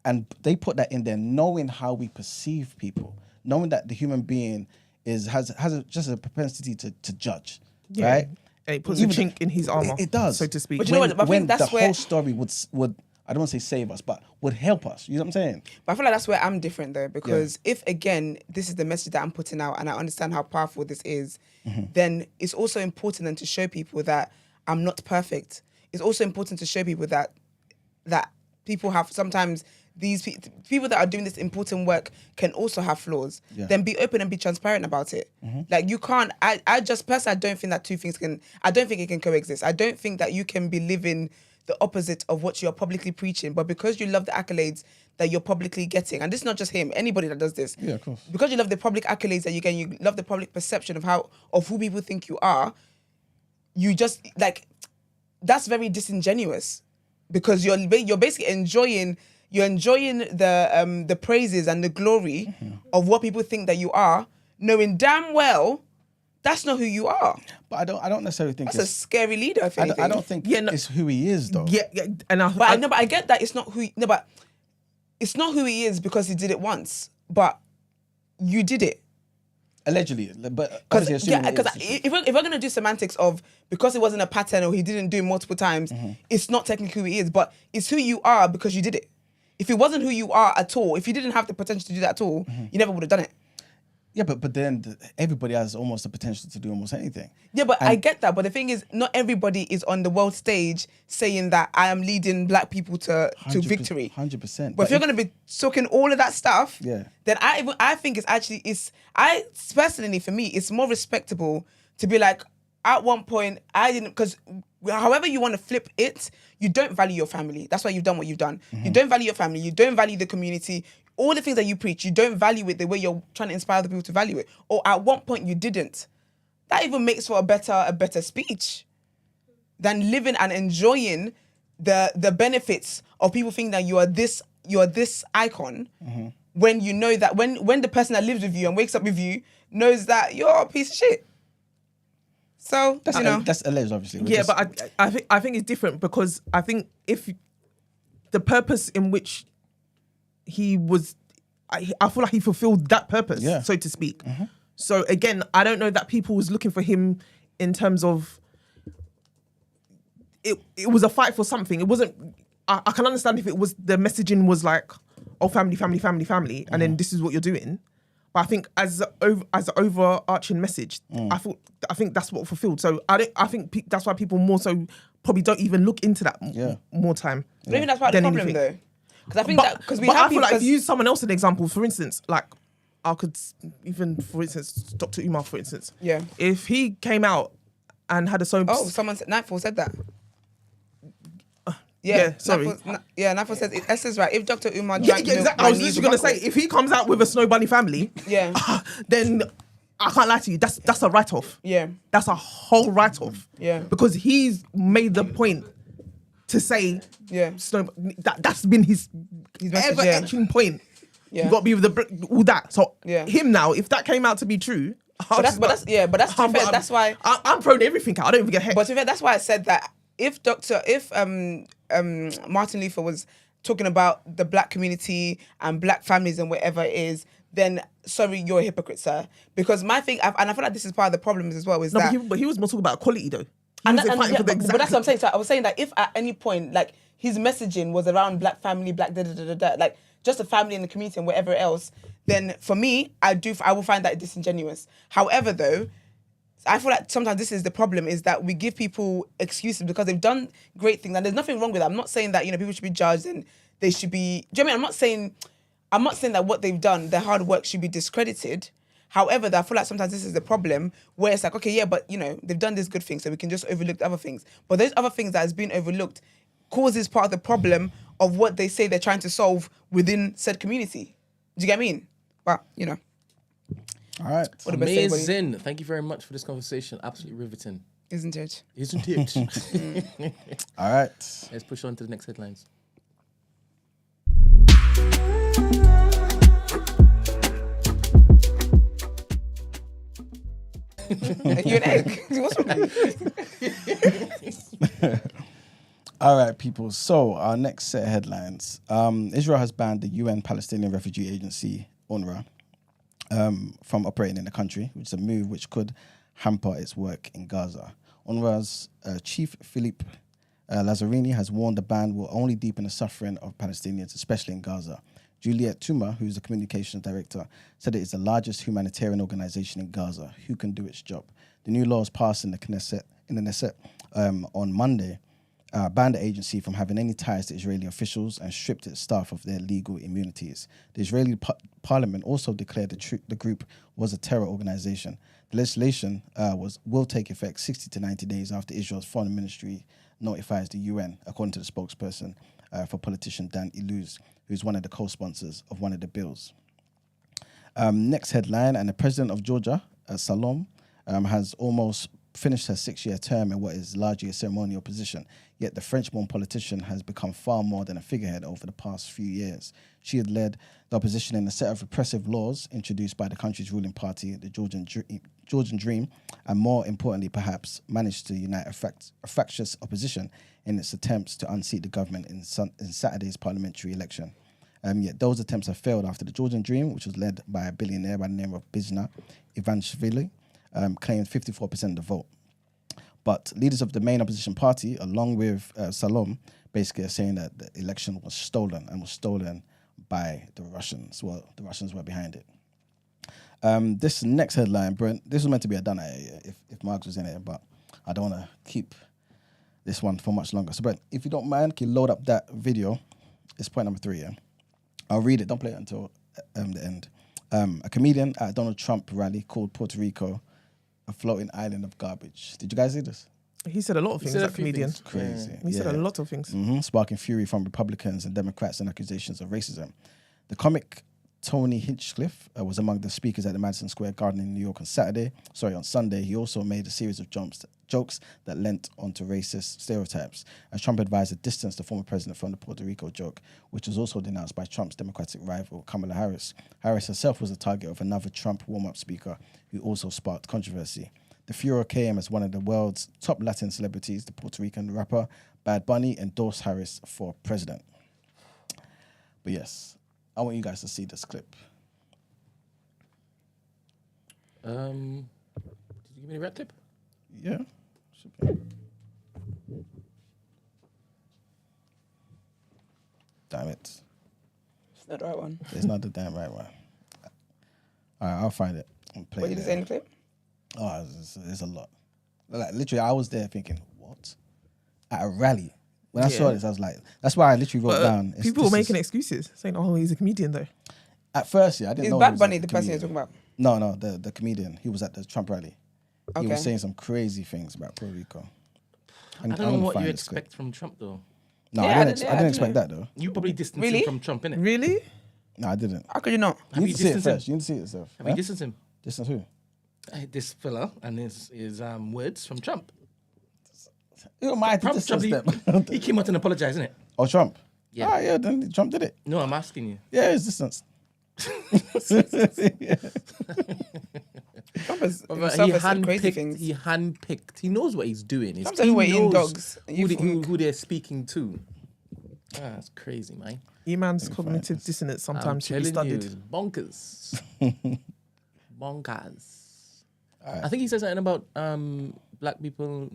And they put that in there knowing how we perceive people, knowing that the human being has just a propensity to judge, right? And it puts a chink in his armor. It does, so to speak. But you know what? I think that's whole story would I don't want to say save us, but would help us. You know what I'm saying? But I feel like that's where I'm different though, because if again this is the message that I'm putting out, and I understand how powerful this is, then it's also important then to show people that I'm not perfect. It's also important to show people that people have sometimes. These people that are doing this important work can also have flaws. Then be open and be transparent about it. Like you can't. I just personally, I don't think that two things can. I don't think it can coexist. I don't think that you can be living the opposite of what you're publicly preaching, but because you love the accolades that you're publicly getting, and this is not just him. Anybody that does this, of course. Because you love the public accolades that you get, you love the public perception of who people think you are. You just like that's very disingenuous because you're basically enjoying. You're enjoying the praises and the glory of what people think that you are, knowing damn well that's not who you are. But I don't necessarily think that's a scary leader. I don't think it's who he is though. But I get that it's not who. But it's not who he is because he did it once. But you did it. Allegedly, but because if we're gonna do semantics of because it wasn't a pattern or he didn't do it multiple times, it's not technically who he is, but it's who you are because you did it. If it wasn't who you are at all, if you didn't have the potential to do that at all, you never would have done it. Yeah, but then everybody has almost the potential to do almost anything. Yeah, but I get that. But the thing is, not everybody is on the world stage saying that I am leading black people to victory. 100%. But if you're going to be talking all of that stuff, then I think personally for me, it's more respectable to be like, at one point, I didn't, because however you want to flip it, you don't value your family. That's why you've done what you've done. You don't value your family. You don't value the community. all the things that you preach, you don't value it the way you're trying to inspire other people to value it. Or at one point you didn't. That even makes for a better speech than living and enjoying the benefits of people thinking that you are this icon when you know that when the person that lives with you and wakes up with you knows that you're a piece of shit. So that's alleged, obviously. But I think it's different because I think if the purpose in which he was, I feel like he fulfilled that purpose, so to speak. So again, I don't know that people was looking for him in terms of it was a fight for something. It wasn't. I can understand if it was the messaging was like, oh, family, and then this is what you're doing. But I think as an overarching message, I think that's what fulfilled. So I think that's why people more so probably don't even look into that more time. I think that's part of the problem though. Because I think I feel like if you use someone else as an example, for instance, like I could even, for instance, Dr. Umar, for instance. Yeah. If he came out and had a someone said Nightfall said that. Sorry. Nightfall says Esther's right. If Dr. Umar drank milk, exactly. I was literally going to say, if he comes out with a Snow Bunny family, then I can't lie to you, that's a write-off. Yeah. That's a whole write-off. Yeah. Because he's made the point to say, that's been his message, ever-etching point. Yeah. You got to be with all that. So Yeah. him now, if that came out to be true, that's why I'm throwing everything out. I don't even get hit. But to be fair, that's why I said that if Martin Luther was talking about the black community and black families and whatever it is, then sorry, you're a hypocrite, sir. Because my thing, and I feel like this is part of the problem as well, is that... But he was more talking about equality, though. But that's what I'm saying. So I was saying that if at any point, like, his messaging was around black family, black like, just a family in the community and whatever else, then for me, I will find that disingenuous. However, though, I feel like sometimes this is the problem, is that we give people excuses because they've done great things, and there's nothing wrong with that. I'm not saying that, people should be judged and they should be... Do you know what I mean? I'm not saying that what they've done, their hard work, should be discredited. However, I feel like sometimes this is the problem where it's like, okay, yeah, but they've done this good thing, so we can just overlook the other things. But those other things that has been overlooked causes part of the problem of what they say they're trying to solve within said community. Do you get what I mean? But, All right. Amazing. Thank you very much for this conversation. Absolutely riveting. Isn't it? Isn't it? All right. Let's push on to the next headlines. You an egg? What's wrong with you? All right, people. So our next set of headlines. Israel has banned the UN Palestinian Refugee Agency, UNRWA, from operating in the country, which is a move which could hamper its work in Gaza. UNRWA's chief, Philippe Lazzarini, has warned the ban will only deepen the suffering of Palestinians, especially in Gaza. Juliette Touma, who's the communications director, said it is the largest humanitarian organization in Gaza who can do its job. The new laws passed in the Knesset on Monday banned the agency from having any ties to Israeli officials and stripped its staff of their legal immunities. The Israeli parliament also declared the group was a terror organization. The legislation will take effect 60 to 90 days after Israel's foreign ministry notifies the UN, according to the spokesperson for politician Dan Iluz, who's one of the co-sponsors of one of the bills. Next headline, and the president of Georgia, Salom, has almost finished her 6-year term in what is largely a ceremonial position, yet the French-born politician has become far more than a figurehead over the past few years. She had led the opposition in a set of repressive laws introduced by the country's ruling party, the Georgian Dream, and more importantly, perhaps, managed to unite a fractious opposition in its attempts to unseat the government in Saturday's parliamentary election. Yet those attempts have failed after the Georgian Dream, which was led by a billionaire by the name of Bizna Ivanishvili, claimed 54% of the vote. But leaders of the main opposition party, along with Salom, basically are saying that the election was stolen and was stolen by the Russians. Well, the Russians were behind it. This next headline, Brent, this was meant to be a done if Marx was in it, but I don't want to keep this one for much longer. So, Brent, if you don't mind, can you load up that video? It's point number 3, yeah? I'll read it. Don't play it until the end. A comedian at a Donald Trump rally called Puerto Rico a floating island of garbage. Did you guys see this? He said a lot of things, that comedian. Crazy. He said a lot of things. Mm-hmm. Sparking fury from Republicans and Democrats and accusations of racism. The comic Tony Hinchcliffe was among the speakers at the Madison Square Garden in New York on Sunday. He also made a series of jokes that lent onto racist stereotypes, as Trump advised to distance the former president from the Puerto Rico joke, which was also denounced by Trump's Democratic rival, Kamala Harris. Harris herself was the target of another Trump warm-up speaker who also sparked controversy. The furor came as one of the world's top Latin celebrities, the Puerto Rican rapper Bad Bunny, endorsed Harris for president. But yes, I want you guys to see this clip. Did you give me the red clip? Yeah. Should be. Damn it. It's not the right one. It's not the damn right one. All right, I'll find it and play What it. did you say in the clip? Oh, there's a lot. Like, literally, I was there thinking, what? At a rally. When I saw this, I was like, that's why I literally wrote down. People were making excuses, saying, "Oh, he's a comedian, though." At first, yeah, I didn't Is know. Bad he was Bunny a the person you're comedian. talking about? No, the comedian. He was at the Trump rally. He Okay. was saying some crazy things about Puerto Rico. I don't know what you expect from Trump, though. No, Yeah, I didn't expect that, though. You probably distanced Really? him from Trump, innit? Really? No, I didn't. How could you not? You need to see it distanced him? first. You need to see it yourself. Have you distanced him? Distance who? This fella and his words from Trump. You don't mind to Trump, distance Trump them. he came out and apologized, innit? Oh, Trump? Yeah. Ah, yeah, then Trump did it. No, I'm asking you. Yeah, it's distance. Trump is But himself he has said crazy things. handpicked. He knows what he's doing. Trump's everywhere he eating knows dogs. who they're speaking to. That's crazy, man. E-man's cognitive dissonance sometimes should I'm be telling you, studied. it's bonkers. Bonkers. I think he said something about black people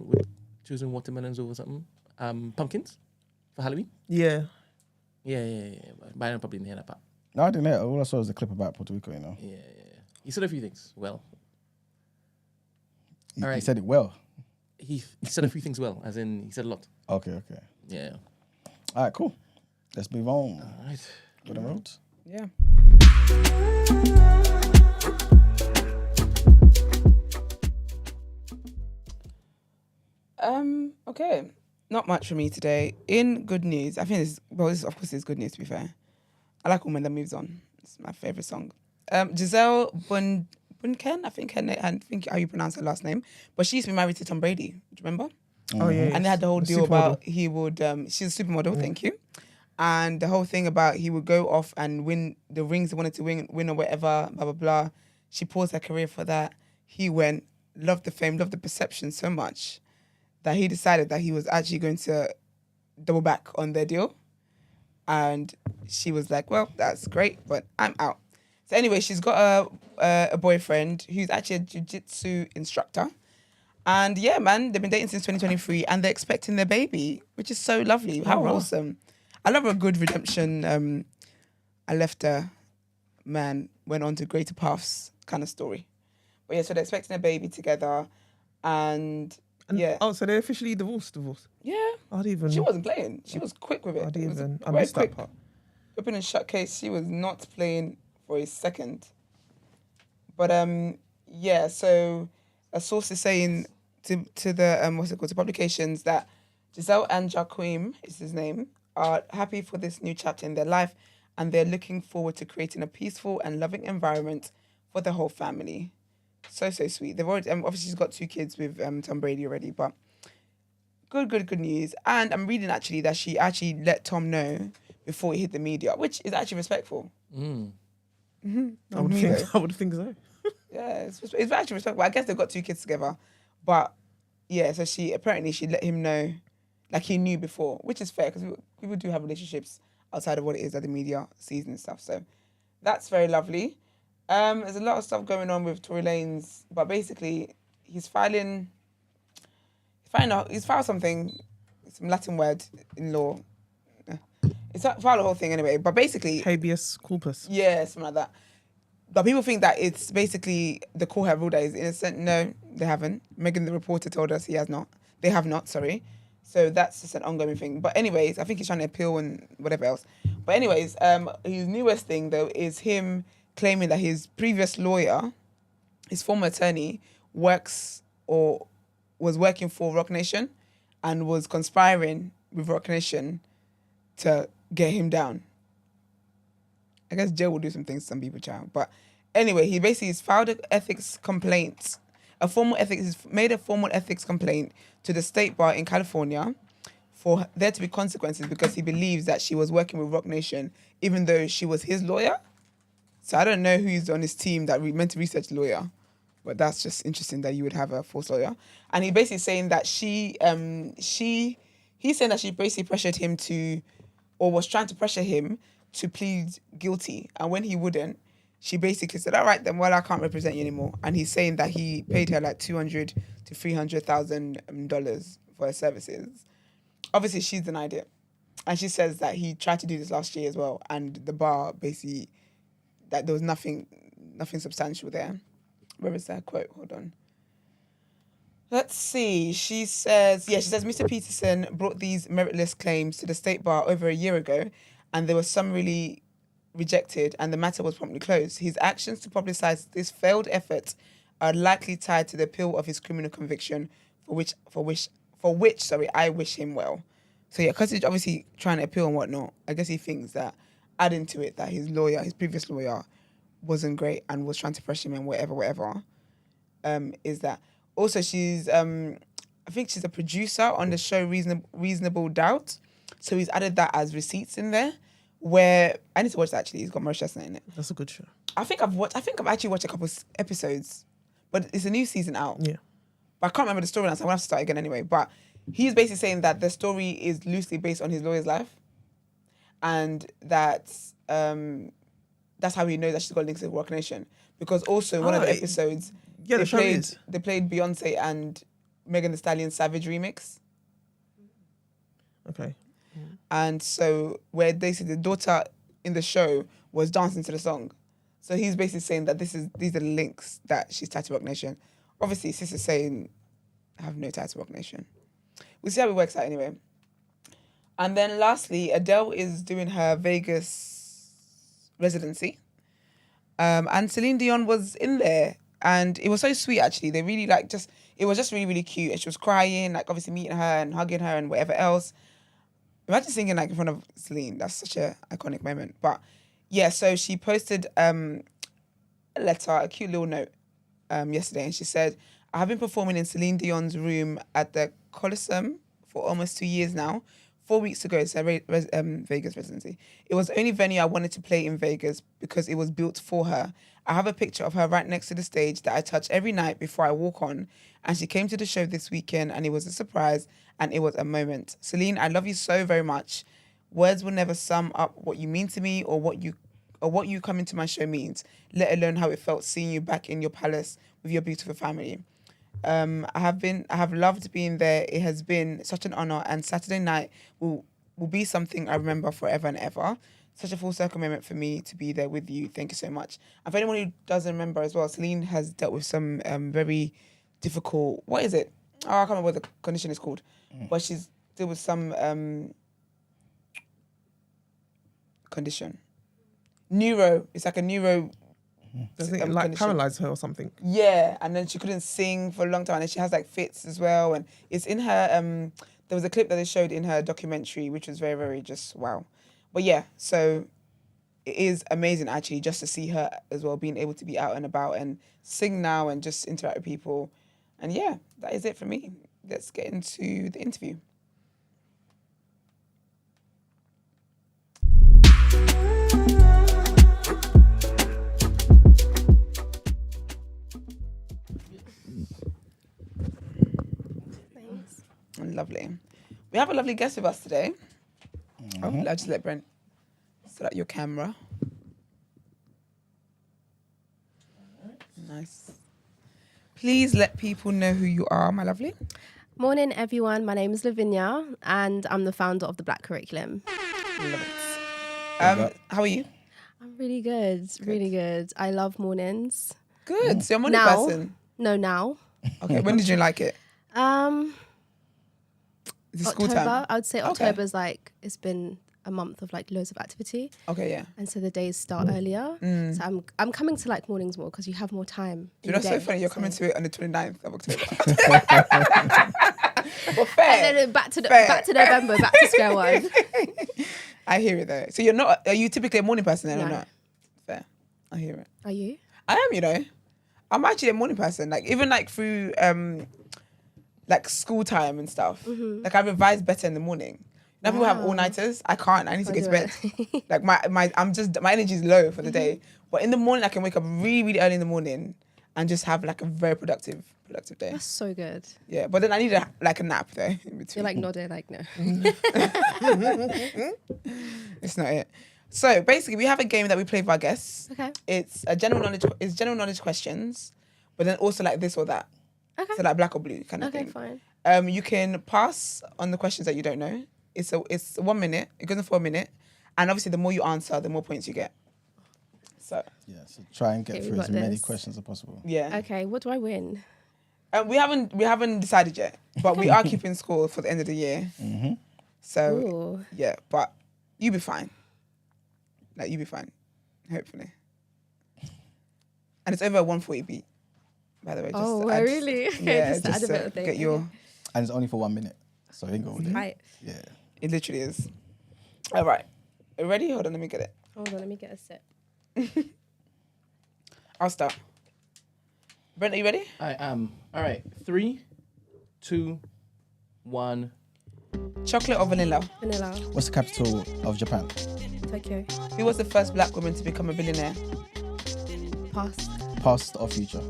choosing watermelons over something. Pumpkins for Halloween. Yeah. Yeah. But I probably didn't hear that part. No, I didn't hear it. All I saw was the clip about Puerto Rico, you know. Yeah. He said a few things. Well, He, All right. he said it well. he said a few things well, as in he said a lot. Okay. Yeah. All right, cool. Let's move on. All right. With the roads. Yeah. Okay. Not much for me today. In good news, I think this of course is good news to be fair. I like Woman That Moves On. It's my favourite song. Gisele Bundchen, I think how you pronounce her last name. But she used to be married to Tom Brady. Do you remember? Oh yeah. And they had the whole deal supermodel. about he would she's a supermodel, thank you. And the whole thing about he would go off and win the rings he wanted to win or whatever, blah blah blah. She paused her career for that. He went, loved the fame, loved the perception so much that he decided that he was actually going to double back on their deal. And she was like, well, that's great, but I'm out. So anyway, she's got a boyfriend who's actually a jiu-jitsu instructor. And yeah, man, they've been dating since 2023 and they're expecting their baby, which is so lovely. How wow. awesome. I love a good redemption. I left a man, went on to greater paths kind of story. But yeah, so they're expecting a baby together. And yeah. Oh, so they're officially divorced. Yeah. I didn't even. She wasn't playing. She was quick with it. I didn't even. I very missed quick. that part. Open and shut case. She was not playing for a second. But yeah. So a source is saying to the to publications that Gisele and Joaquim is his name are happy for this new chapter in their life, and they're looking forward to creating a peaceful and loving environment for the whole family. So sweet. They've already obviously she's got 2 kids with Tom Brady already, but good news. And I'm reading actually that she actually let Tom know before it hit the media, which is actually respectful. I would think so. Yeah, it's actually respectful. I guess they've got 2 kids together, but yeah. So she let him know, like he knew before, which is fair because people do have relationships outside of what it is that the media sees and stuff. So that's very lovely. There's a lot of stuff going on with Tory Lanez, but basically he's filed something, some Latin word in law. It's filed the whole thing anyway, but basically Habeas corpus. yeah, something like that. But people think that it's basically the court have ruled that he's innocent. No, they haven't. Megan, the reporter, told us they have not, sorry. So that's just an ongoing thing. But anyways, I think he's trying to appeal and whatever else. But anyways, his newest thing though is him claiming that his previous lawyer, his former attorney, was working for Roc Nation and was conspiring with Roc Nation to get him down. I guess jail will do some things to some people, child. But anyway, he basically has filed an ethics complaint. He's made a formal ethics complaint to the state bar in California for there to be consequences because he believes that she was working with Roc Nation, even though she was his lawyer. So I don't know who's on his team that meant to research lawyer, but that's just interesting that you would have a false lawyer. And he's basically saying that he's saying that she basically pressured him to, or was trying to pressure him to plead guilty. And when he wouldn't, she basically said, all right, then, well, I can't represent you anymore. And he's saying that he paid her like $200,000 to $300,000 for her services. Obviously, she's denied it. And she says that he tried to do this last year as well. And the bar basically, that there was nothing substantial there. Where is that quote? Hold on. Let's see. She says, Mr. Peterson brought these meritless claims to the state bar over a year ago, and there was summarily rejected, and the matter was promptly closed. His actions to publicize this failed effort are likely tied to the appeal of his criminal conviction, for which I wish him well. So yeah, because he's obviously trying to appeal and whatnot, I guess he thinks that adding to it that his previous lawyer, wasn't great and was trying to pressure him and whatever, is that. Also, she's, I think she's a producer on the show Reasonable Doubt. So he's added that as receipts in there, where, I need to watch that actually, he's got Maurice Chestnut in it. That's a good show. I think I've actually watched a couple episodes, but it's a new season out. Yeah. But I can't remember the story now, so I'm going to have to start again anyway. But he's basically saying that the story is loosely based on his lawyer's life, and that that's how he knows that she's got links to Roc Nation. Because also in one of the episodes, yeah, they played Beyonce and Megan Thee Stallion's Savage remix. Okay. And so where they say the daughter in the show was dancing to the song. So he's basically saying that these are the links that she's tied to Roc Nation. Obviously, sis is saying, I have no tie to Roc Nation. We'll see how it works out anyway. And then lastly, Adele is doing her Vegas residency. And Celine Dion was in there. And it was so sweet, actually. They really it was just really, really cute. And she was crying, like obviously meeting her and hugging her and whatever else. Imagine singing like in front of Celine. That's such an iconic moment. But yeah, so she posted a cute little note yesterday. And she said, I have been performing in Celine Dion's room at the Coliseum for almost 2 years now. 4 weeks ago, it's her Vegas residency. It was the only venue I wanted to play in Vegas because it was built for her. I have a picture of her right next to the stage that I touch every night before I walk on. And she came to the show this weekend and it was a surprise and it was a moment. Celine, I love you so very much. Words will never sum up what you mean to me or what you coming to my show means, let alone how it felt seeing you back in your palace with your beautiful family. I have loved being there. It has been such an honor, and Saturday night will be something I remember forever and ever. Such a full circle moment for me to be there with you. Thank you so much. And for anyone who doesn't remember as well, Celine has dealt with some very difficult, what is it? Oh, I can't remember what the condition is called. But she's dealt with some condition. It's like a neuro. Does it like paralyze her or something? Yeah, and then she couldn't sing for a long time, and she has like fits as well. And it's in her. There was a clip that they showed in her documentary, which was very, very just wow. But yeah, so it is amazing actually just to see her as well being able to be out and about and sing now and just interact with people. And yeah, that is it for me. Let's get into the interview. Lovely. We have a lovely guest with us today. I'll just let Brent set up your camera. Nice. Please let people know who you are, my lovely. Morning, everyone. My name is Lavinya, and I'm the founder of the Black Curriculum. Love it. How are you? I'm really good. Really good. I love mornings. Good. So you're a morning Now? person. No, now. Okay. When did you like it? Is it school October. time? I would say October's like, it's been a month of like loads of activity. Okay, yeah. And so the days start earlier. So I'm coming to like mornings more because you have more time. You know, so funny. You're coming to it on the 29th of October. Well, fair. And then back to November, back to square one. I hear it though. So are you typically a morning person then or not? I hear it. Are you? I am, you know. I'm actually a morning person. Like even like through like school time and stuff. Like I revise better in the morning. Now people have all nighters. I can't. I need to get to bed. Like my energy is low for the day. But in the morning I can wake up really, really early in the morning and just have like a very productive day. That's so good. Yeah. But then I need a nap though in between. You're like nodding, like no. It's not it. So basically, we have a game that we play with our guests. Okay. It's a general knowledge questions, but then also like this or that. Okay. So like black or blue kind of Okay, thing. fine. You can pass on the questions that you don't know. It's 1 minute. It goes on for a minute, and obviously the more you answer, the more points you get. So Yeah, so try and get Okay, we through as got many this. questions as possible. yeah. Okay, what do I win? We haven't decided yet, but we are keeping score for the end of the year. Mm-hmm. So Ooh. yeah, but you'll be fine. Like you'll be fine, hopefully. And it's over a 140 beat, by the way. Just Oh, to add- really? Okay, Yeah, just to add a bit of thing. get your. And it's only for 1 minute, so you can go with it. Right. Yeah. It literally is. All right, are you ready? Hold on, let me get it. Hold on, let me get a sip. I'll start. Brent, are you ready? I am. All right. 3, 2, 1. Chocolate or vanilla? Vanilla. What's the capital of Japan? Tokyo. Who was the first black woman to become a billionaire? Pass. Past or future?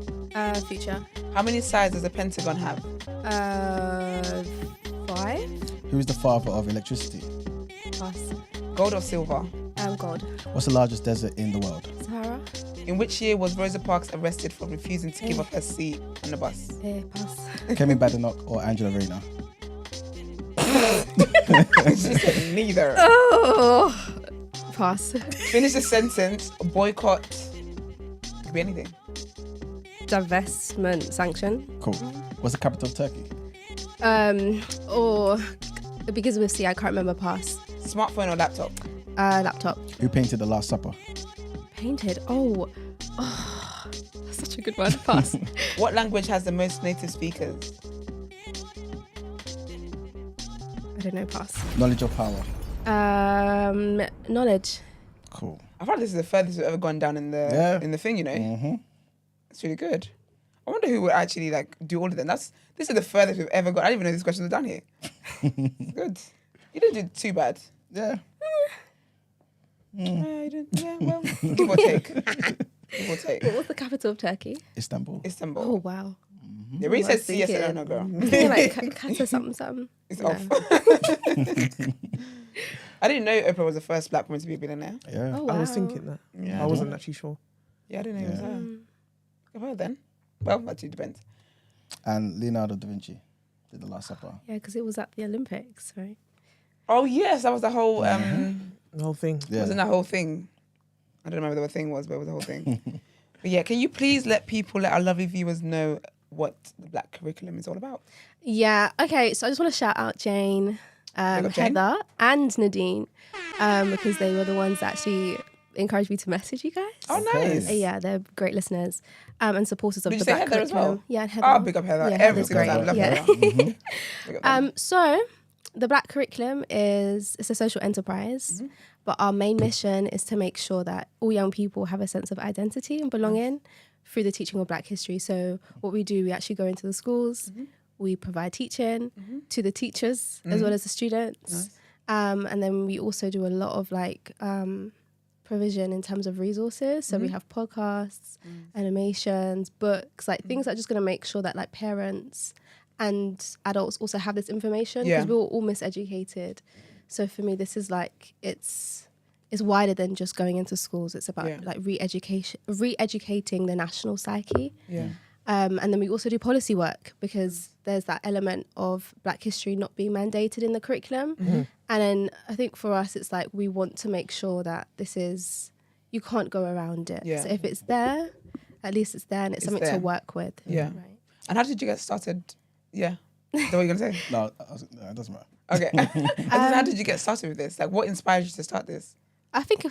Future. How many sides does a pentagon have? 5. Who is the father of electricity? Pass. Gold or silver? Gold. What's the largest desert in the world? Sahara. In which year was Rosa Parks arrested for refusing to give up her seat on the bus? Pass. Kemi Badenoch or Angela Rayner? She said neither. Oh. Pass. Finish the sentence. Boycott. Could be anything. Divestment sanction. Cool. What's the capital of Turkey? Or it begins with C. I can't remember. Pass. Smartphone or laptop? Laptop. Who painted The Last Supper? Painted. Oh, that's such a good one. Pass. What language has the most native speakers? I don't know. Pass. Knowledge or power? Knowledge. Cool. I thought this is the furthest we've ever gone down in the thing, you know. Mm-hmm. It's really good. I wonder who would actually like do all of them. This is the furthest we've ever got. I didn't even know these questions were down here. It's good. You didn't do too bad. Yeah. Yeah, you didn't. Yeah, well, give or take. Give or take. What was the capital of Turkey? Istanbul. Istanbul. Oh wow. Yeah, when you I said was C, I said, oh thinking- no, girl. Yeah, like Kata something. It's No. off. I didn't know Oprah was the first black woman to be a billionaire. Yeah. Oh wow. I was thinking that. Yeah, I wasn't actually sure. Yeah, I didn't know it was her. Look at her then. Well, actually depends. And Leonardo da Vinci did The Last Supper. Yeah, because it was at the Olympics, right? Oh yes, that was the whole. The whole thing. Yeah. Wasn't that whole thing? I don't remember what the thing was, but it was the whole thing. But yeah, can you please let our lovely viewers know what the black curriculum is all about? Yeah. Okay. So I just want to shout out Jane, up Jane. Heather, and Nadine, because they were the ones that actually encouraged me to message you guys. Oh, nice. Yeah, they're great listeners and supporters of Did the you say black Heather as curriculum. well? Yeah, and Heather. Oh, big up Heather. Yeah, Every Heather's single time. great. Love Yeah. Heather. Big up them. So the black curriculum it's a social enterprise, but our main mission is to make sure that all young people have a sense of identity and belonging through the teaching of black history. So what we do, we actually go into the schools, we provide teaching to the teachers as well as the students. And then we also do a lot of like provision in terms of resources. So we have podcasts, animations, books, like things that are just going to make sure that like parents and adults also have this information because we're all miseducated. So for me, this is like, it's wider than just going into schools. It's about like re-educating the national psyche. Yeah. And then we also do policy work because there's that element of black history not being mandated in the curriculum. And then I think for us, it's like we want to make sure that you can't go around it. Yeah. So if it's there, at least it's there and it's something there. to work with. Yeah. Right. And how did you get started? Yeah. Is that what you're going to say? No, it doesn't matter. Okay. How did you get started with this? Like, what inspired you to start this? I think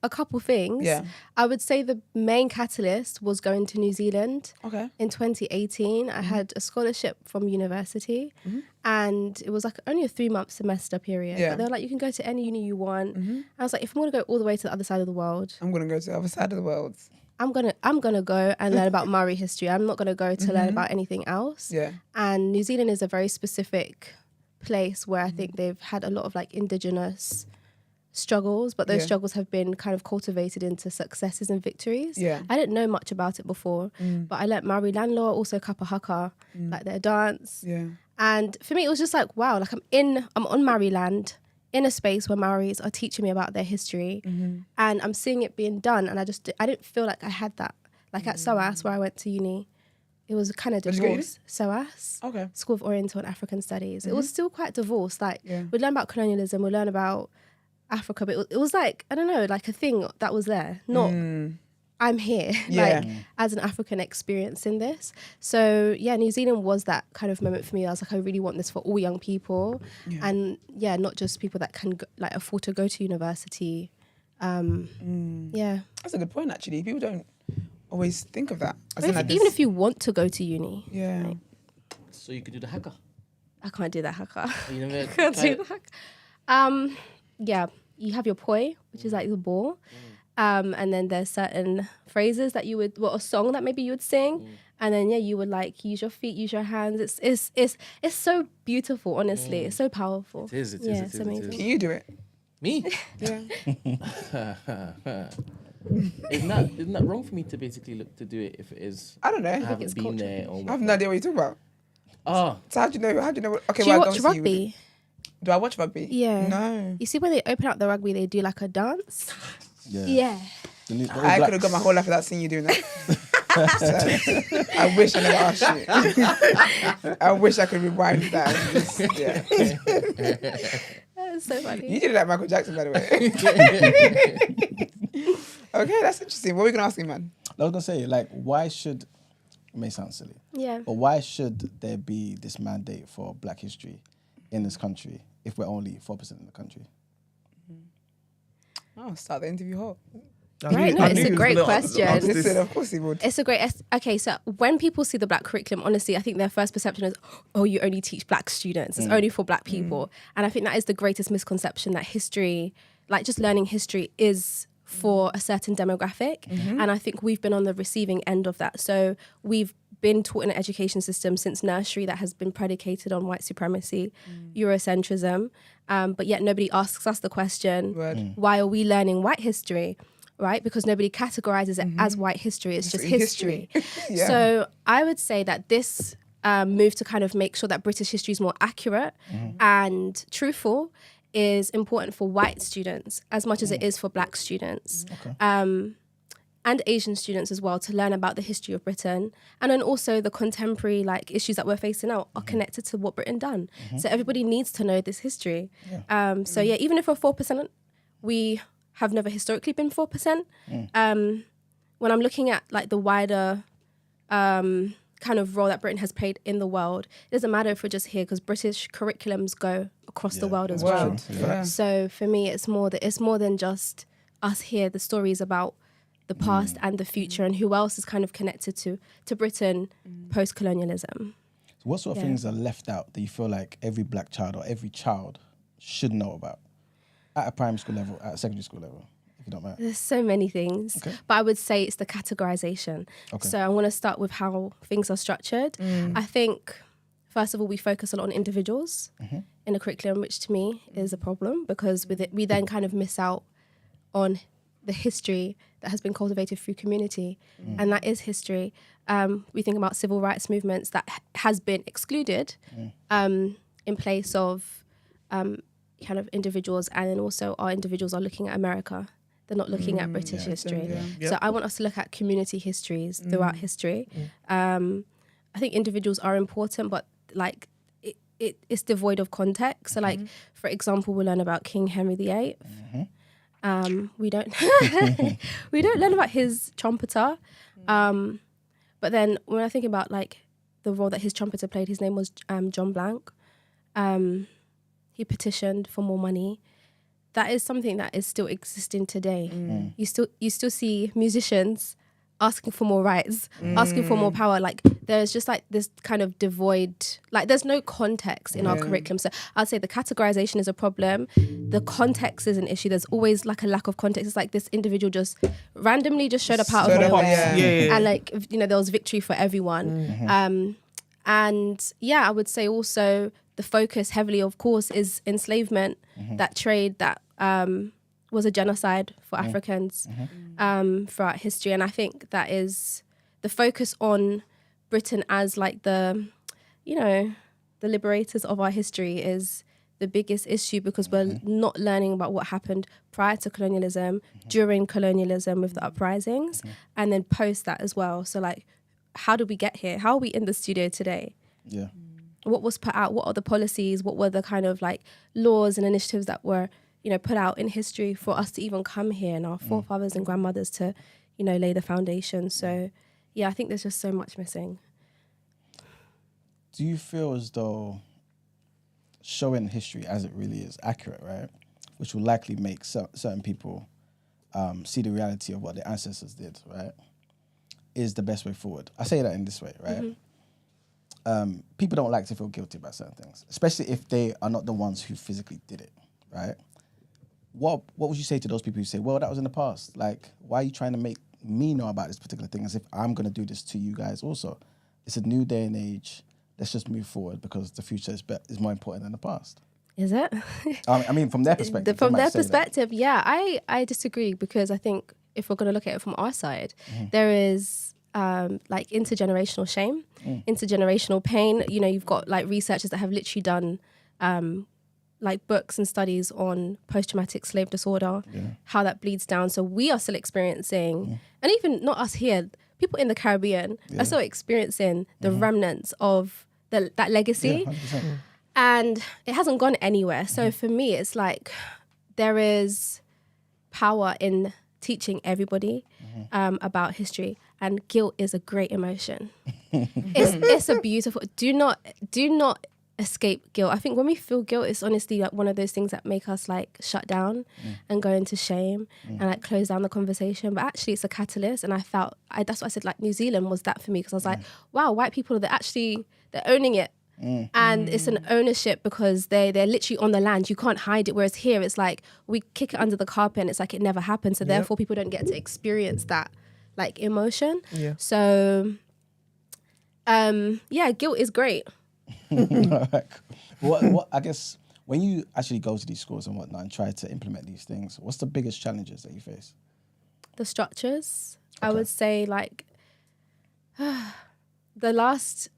a couple things. Yeah. I would say the main catalyst was going to New Zealand. Okay. In 2018, I had a scholarship from university and it was like only a 3-month semester period. Yeah. But they were like, you can go to any uni you want. I was like, if I'm going to go all the way to the other side of the world, I'm going to go to the other side of the world. I'm gonna go and learn about Maori history. I'm not gonna go to learn about anything else. Yeah. And New Zealand is a very specific place where I think they've had a lot of like indigenous struggles, but those struggles have been kind of cultivated into successes and victories. Yeah. I didn't know much about it before, but I learnt Maori land law, also kapa haka, like their dance. Yeah. And for me, it was just like, wow, like I'm on Maori land in a space where Maoris are teaching me about their history, and I'm seeing it being done. And I didn't feel like I had that. Like at SOAS, where I went to uni, it was kind of Where'd you go to divorced. SOAS, Okay. School of Oriental and African Studies. It was still quite divorced. Like Yeah. we'd learn about colonialism, we'd learn about Africa, but it was like, I don't know, like a thing that was there. Not, I'm here, Yeah. like as an African experiencing this. So yeah, New Zealand was that kind of moment for me. I was like, I really want this for all young people, and yeah, not just people that can like afford to go to university. Yeah, That's a good point, actually. People don't always think of that. As Or in if, like even this- if you want to go to uni, Yeah. So you could do the haka. I can't do that haka. You never Can't tried do it? the haka. Yeah, you have your poi, which is like the ball. And then there's certain phrases that you would, a song that maybe you would sing, and then you would like use your feet, use your hands. It's so beautiful, honestly. It's so powerful. It is, it is, Yeah, it it's is, it amazing. is. Can you do it? Me? Yeah. Isn't that wrong for me to basically look to do it if it is? I don't know. I I haven't it's been culture. there or I have no idea what you're talking about. Oh, So how do you know? Okay, Do you watch obviously rugby? Do I watch rugby? Yeah. No. You see when they open up the rugby, they do like a dance? Yeah. Yeah. The All I could have Blacks. got my whole life without seeing you doing that. So, I wish I never asked you. I wish I could rewind that. And just, yeah. That's so funny. You did it like Michael Jackson, by the way. Okay, that's interesting. What are we going to ask you, man? I was gonna say, like, why should? It may sound silly, Yeah. but why should there be this mandate for Black history in this country if we're only 4% in the country? Oh, start the interview hot. Right, no, it's a great question. Listen, of course he would. It's a great... Okay, so when people see the Black curriculum, honestly, I think their first perception is, oh, you only teach Black students. It's only for Black people. And I think that is the greatest misconception, that history, like just learning history, is for a certain demographic. And I think we've been on the receiving end of that. So we've been taught in an education system since nursery that has been predicated on white supremacy, Eurocentrism, but yet nobody asks us the question, Word. why are we learning white history? Right? Because nobody categorizes it as white history. It's just history. Yeah. So I would say that this move to kind of make sure that British history is more accurate and truthful is important for white students as much as it is for Black students. And Asian students as well, to learn about the history of Britain. And then also the contemporary like issues that we're facing now are connected to what Britain done. So everybody needs to know this history. So yeah, even if we're 4%, we have never historically been 4%. When I'm looking at like the wider kind of role that Britain has played in the world, it doesn't matter if we're just here, because British curriculums go across the world as well. Word. Yeah. So for me, it's more than just us here. The story is about the past and the future, and who else is kind of connected to Britain post-colonialism. So what sort of things are left out that you feel like every Black child or every child should know about at a primary school level, at a secondary school level, if you don't mind? There's so many things, but I would say it's the categorization. Okay. So I want to start with how things are structured. I think, first of all, we focus a lot on individuals in the curriculum, which to me is a problem, because with it, we then kind of miss out on the history that has been cultivated through community, and that is history. We think about civil rights movements that has been excluded in place of kind of individuals, and then also our individuals are looking at America. They're not looking at British history. So I want us to look at community histories throughout history. I think individuals are important, but like it's devoid of context. So like, for example, we'll learn about King Henry VIII. We don't we don't learn about his trumpeter. But then when I think about like the role that his trumpeter played, his name was John Blank. He petitioned for more money. That is something that is still existing today. You still see musicians asking for more rights, asking for more power. Like there's just like this kind of devoid, like there's no context in our curriculum. So I'd say the categorization is a problem. The context is an issue. There's always like a lack of context. It's like this individual just randomly just showed up out of nowhere. And like, you know, there was victory for everyone. And yeah, I would say also the focus heavily, of course, is enslavement, that trade that was a genocide for Africans throughout history. And I think that is the focus on Britain as like the, you know, the liberators of our history is the biggest issue, because we're not learning about what happened prior to colonialism, during colonialism with the uprisings, and then post that as well. So like, how did we get here? How are we in the studio today? Yeah. What was put out? What are the policies? What were the kind of like laws and initiatives that were, you know, put out in history for us to even come here, and our forefathers and grandmothers to, you know, lay the foundation. So yeah, I think there's just so much missing. Do you feel as though showing history as it really is accurate, right, which will likely make certain people see the reality of what their ancestors did, right, is the best way forward? I say that in this way, right? People don't like to feel guilty about certain things, especially if they are not the ones who physically did it, right? What would you say to those people who say, well, that was in the past? Like, why are you trying to make me know about this particular thing as if I'm going to do this to you guys also? It's a new day and age. Let's just move forward because the future is more important than the past. Is it? I mean, from their perspective. From their perspective, yeah, I disagree, because I think if we're going to look at it from our side, there is like intergenerational shame, intergenerational pain. You know, you've got like researchers that have literally done like books and studies on post-traumatic slave disorder, how that bleeds down. So we are still experiencing, and even not us here, people in the Caribbean are still experiencing the remnants of that legacy. And it hasn't gone anywhere. So for me, it's like there is power in teaching everybody about history, and guilt is a great emotion. It's a beautiful. Do not escape guilt. I think when we feel guilt, it's honestly like one of those things that make us like shut down and go into shame and like close down the conversation. But actually, it's a catalyst, and that's what I said. Like New Zealand was that for me, because I was like, wow, white people they're owning it. And it's an ownership because they're literally on the land. You can't hide it. Whereas here, it's like we kick it under the carpet and it's like it never happened. So therefore, people don't get to experience that like emotion. So, guilt is great. What I guess when you actually go to these schools and whatnot and try to implement these things, what's the biggest challenges that you face? The structures. Okay. I would say like the last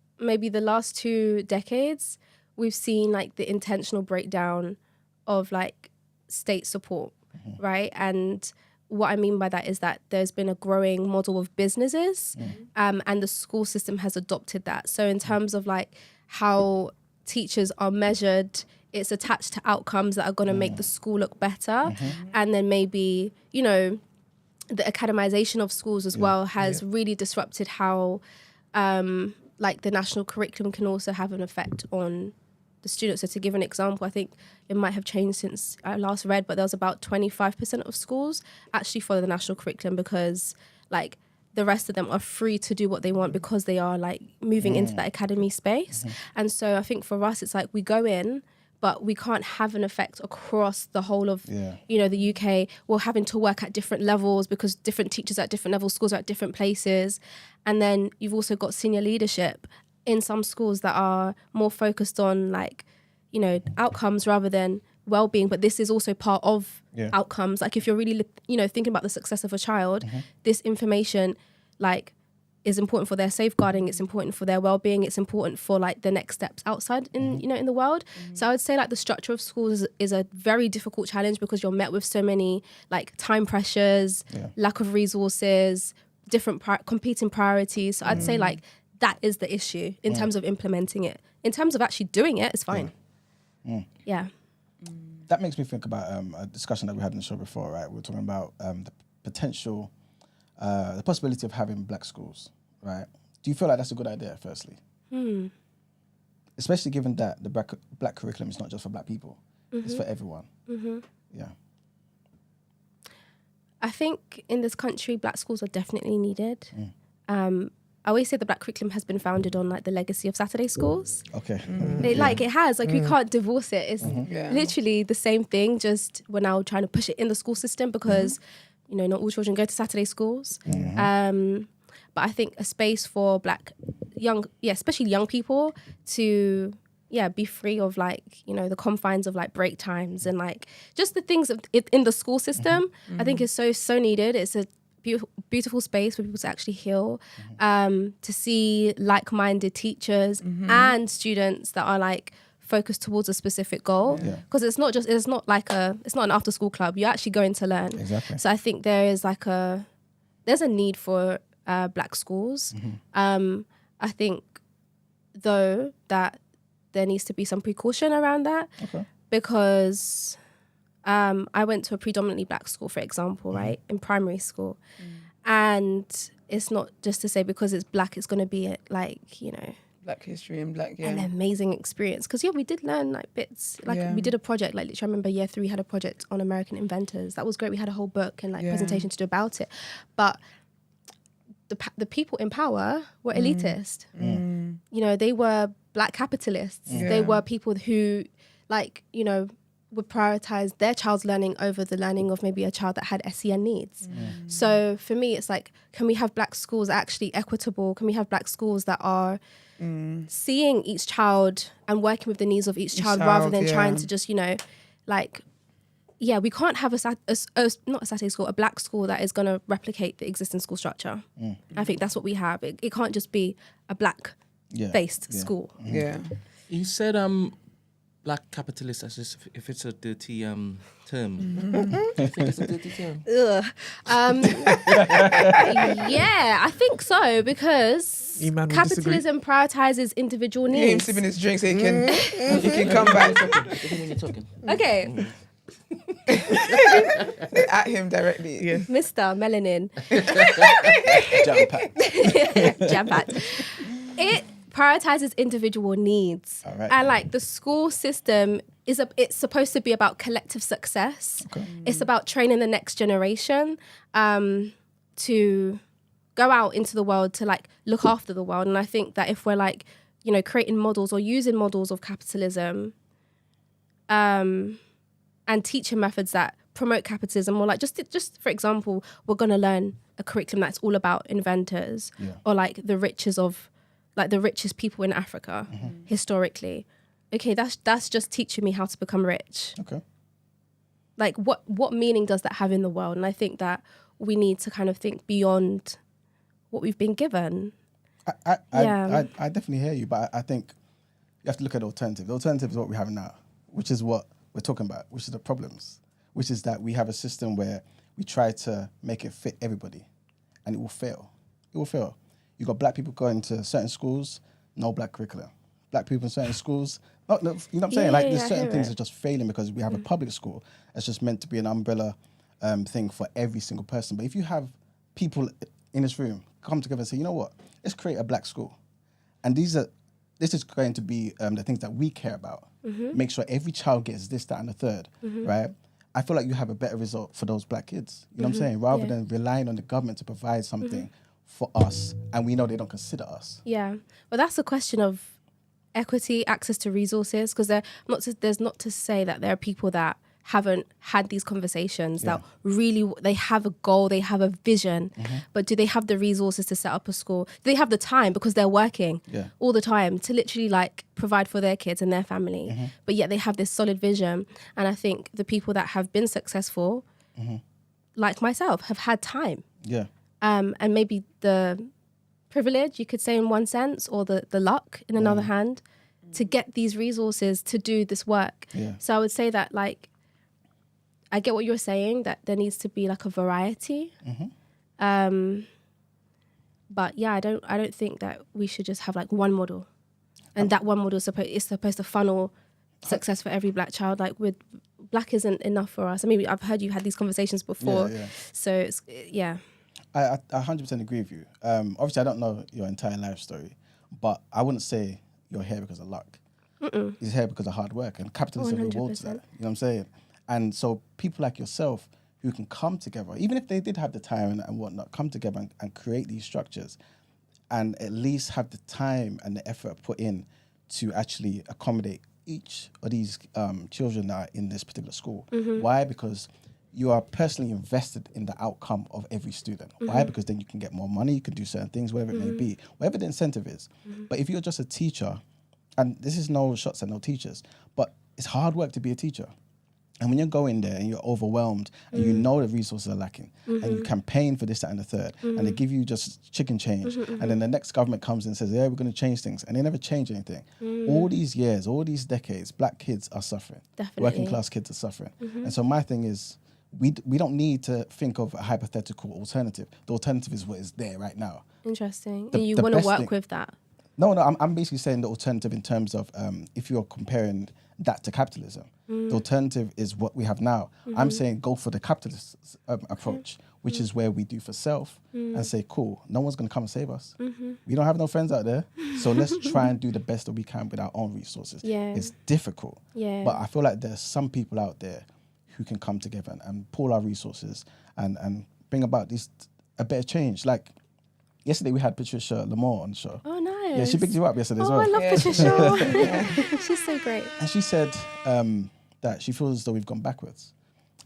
2 decades, we've seen like the intentional breakdown of like state support, right? And what I mean by that is that there's been a growing model of businesses, and the school system has adopted that. So in terms of like how teachers are measured, it's attached to outcomes that are going to make the school look better. And then maybe, you know, the academization of schools as well has really disrupted how like the national curriculum can also have an effect on the students. So to give an example, I think it might have changed since I last read, but there was about 25% of schools actually follow the national curriculum, because like the rest of them are free to do what they want because they are like moving into that academy space. And so I think for us, it's like we go in, but we can't have an effect across the whole of, you know, the UK. We're having to work at different levels because different teachers are at different levels, schools are at different places. And then you've also got senior leadership in some schools that are more focused on like, you know, outcomes rather than well-being. But this is also part of outcomes. Like if you're really, you know, thinking about the success of a child, this information like is important for their safeguarding, it's important for their well-being, it's important for like the next steps outside in, you know, in the world. So I would say like the structure of schools is a very difficult challenge, because you're met with so many like time pressures, lack of resources, different competing priorities. So I'd say like that is the issue in terms of implementing it. In terms of actually doing it, it's fine. That makes me think about a discussion that we had in the show before, right? We were talking about the potential, the possibility of having black schools, right? Do you feel like that's a good idea, firstly? Especially given that the black curriculum is not just for black people, it's for everyone. I think in this country, black schools are definitely needed. I always say the black curriculum has been founded on like the legacy of Saturday schools. Okay. It has, like we can't divorce it. It's Yeah. literally the same thing, just we're now trying to push it in the school system because, you know, not all children go to Saturday schools. But I think a space for especially young people to, be free of like, you know, the confines of like break times and like just the things in the school system, I think is so needed. It's a beautiful space for people to actually heal, to see like-minded teachers and students that are like focused towards a specific goal. Because it's not an after-school club. You're actually going to learn. Exactly. So I think there's a need for black schools. I think though that there needs to be some precaution around that because I went to a predominantly black school, for example, right, in primary school. And it's not just to say because it's black, it's going to be like, you know, Black history and black, an amazing experience. Because, we did learn like bits. Like we did a project, like literally I remember year 3 had a project on American inventors. That was great. We had a whole book and like presentation to do about it. But the people in power were elitist. You know, they were black capitalists. They were people who like, you know, would prioritize their child's learning over the learning of maybe a child that had SEN needs. So for me, it's like, can we have black schools actually equitable? Can we have black schools that are seeing each child and working with the needs of each child rather than trying to just, you know, like, we can't have not a Saturday school, a black school that is going to replicate the existing school structure. I think that's what we have. It can't just be a black-based school. You said black capitalist as if it's a dirty term. I think it's a dirty term. I think so because capitalism prioritizes individual He ain't needs. sipping his drink so he can come back. When you're talking. Okay, At him directly. Mr. Melanin. Jam-packed. It prioritizes individual needs. All right. And like the school system it's supposed to be about collective success. It's about training the next generation to go out into the world to like look after the world. And I think that if we're like, you know, creating models or using models of capitalism and teaching methods that promote capitalism, or like just for example, we're going to learn a curriculum that's all about inventors or like the richest people in Africa historically. Okay, that's just teaching me how to become rich. Okay. Like what meaning does that have in the world? And I think that we need to kind of think beyond what we've been given. I definitely hear you, but I think you have to look at the alternative. The alternative is what we have now, which is what we're talking about, which is the problems, which is that we have a system where we try to make it fit everybody, and it will fail. It will fail. You got black people going to certain schools, no black curriculum. Black people in certain schools, you know what I'm saying? Like there's certain things that are just failing because we have a public school that's just meant to be an umbrella thing for every single person. But if you have people in this room come together and say, you know what, let's create a black school, and this is going to be the things that we care about. Make sure every child gets this, that, and the third, right? I feel like you have a better result for those black kids. You know what I'm saying? Rather than relying on the government to provide something for us, and we know they don't consider us. Yeah, well, that's a question of equity, access to resources, because there's not to say that there are people that haven't had these conversations that really, they have a goal, they have a vision, but do they have the resources to set up a school? Do they have the time, because they're working all the time to literally like provide for their kids and their family, but yet they have this solid vision. And I think the people that have been successful, like myself, have had time. And maybe the privilege, you could say in one sense, or the luck in another hand, to get these resources to do this work. So I would say that like, I get what you're saying, that there needs to be like a variety. But yeah, I don't think that we should just have like one model, and that one model is supposed to funnel success for every black child. Like with black isn't enough for us. I mean, I've heard you had these conversations before. So it's, I 100% agree with you. Obviously, I don't know your entire life story, but I wouldn't say you're here because of luck. You're here because of hard work, and capitalism rewards that. You know what I'm saying? And so people like yourself who who can come together, even if they did have the time and whatnot, come together and create these structures and at least have the time and the effort put in to actually accommodate each of these children that are in this particular school. Why? Because you are personally invested in the outcome of every student. Why? Because then you can get more money, you can do certain things, whatever it may be, whatever the incentive is. But if you're just a teacher, and this is no shots at no teachers, but it's hard work to be a teacher. And when you're going there and you're overwhelmed and you know the resources are lacking and you campaign for this, that, and the third, and they give you just chicken change, and then the next government comes and says, yeah, we're going to change things, and they never change anything. All these years, all these decades, black kids are suffering. Definitely. Working class kids are suffering. And so my thing is, we don't need to think of a hypothetical alternative. The alternative is what is there right now. Interesting. The- And you the want to best work thing- with that. No, I'm basically saying the alternative in terms of if you're comparing that to capitalism. The alternative is what we have now. I'm saying go for the capitalist approach, which is where we do for self and say, cool, no one's going to come and save us. We don't have no friends out there. So let's try and do the best that we can with our own resources. Yeah. It's difficult. Yeah. But I feel like there's some people out there who can come together and pool our resources and bring about a better change. Like yesterday we had Patricia Lamore on the show. Oh, nice. Yeah, she picked you up yesterday as well. Oh, I love Patricia. She's so great. And she said that she feels as though we've gone backwards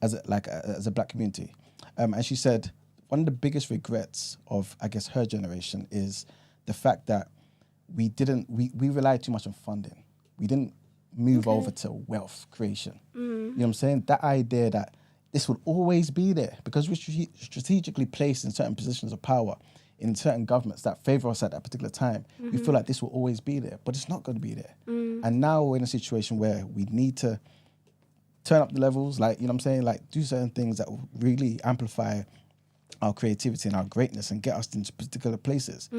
as a black community. And she said one of the biggest regrets of, I guess, her generation is the fact that we relied too much on funding. We didn't move over to wealth creation. You know what I'm saying? That idea that this will always be there because we're strategically placed in certain positions of power in certain governments that favor us at that particular time. We feel like this will always be there, but it's not going to be there. And now we're in a situation where we need to turn up the levels, like, you know what I'm saying? Like, do certain things that will really amplify our creativity and our greatness and get us into particular places.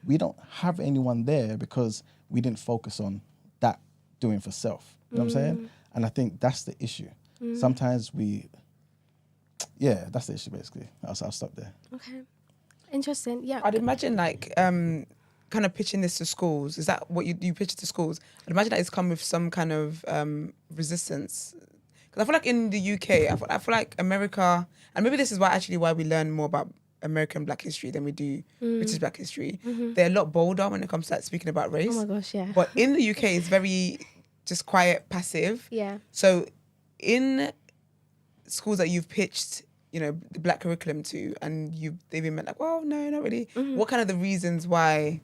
We don't have anyone there because we didn't focus on that doing for self. You know what I'm saying? And I think that's the issue. Sometimes that's the issue basically. I'll stop there. Okay. Interesting. Yeah. I'd imagine like kind of pitching this to schools. Is that what you pitch to schools? I'd imagine that it's come with some kind of resistance. Because I feel like in the UK, I feel like America, and maybe this is why we learn more about American Black history than we do British Black history. They're a lot bolder when it comes to like, speaking about race. Oh my gosh, yeah. But in the UK, it's very just quiet, passive. Yeah. So in schools that you've pitched, you know, the Black curriculum to, and they've been like, well, no, not really. What kind of the reasons why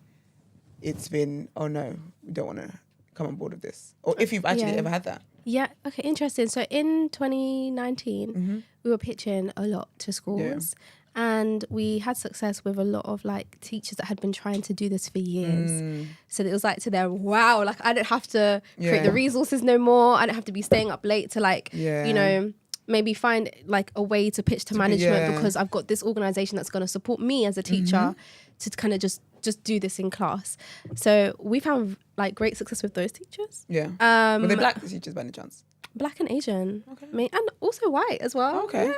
it's been, oh no, we don't want to come on board with this? Or if you've actually ever had that? Yeah, okay, interesting. So in 2019, we were pitching a lot to schools and we had success with a lot of like teachers that had been trying to do this for years. So it was like to them, wow, like I don't have to create the resources no more. I don't have to be staying up late to like, you know, maybe find like a way to pitch to management because I've got this organization that's going to support me as a teacher to kind of just do this in class. So we found like great success with those teachers. Yeah. Were they Black teachers by any chance? Black and Asian. Okay. And also white as well. Okay. Yeah.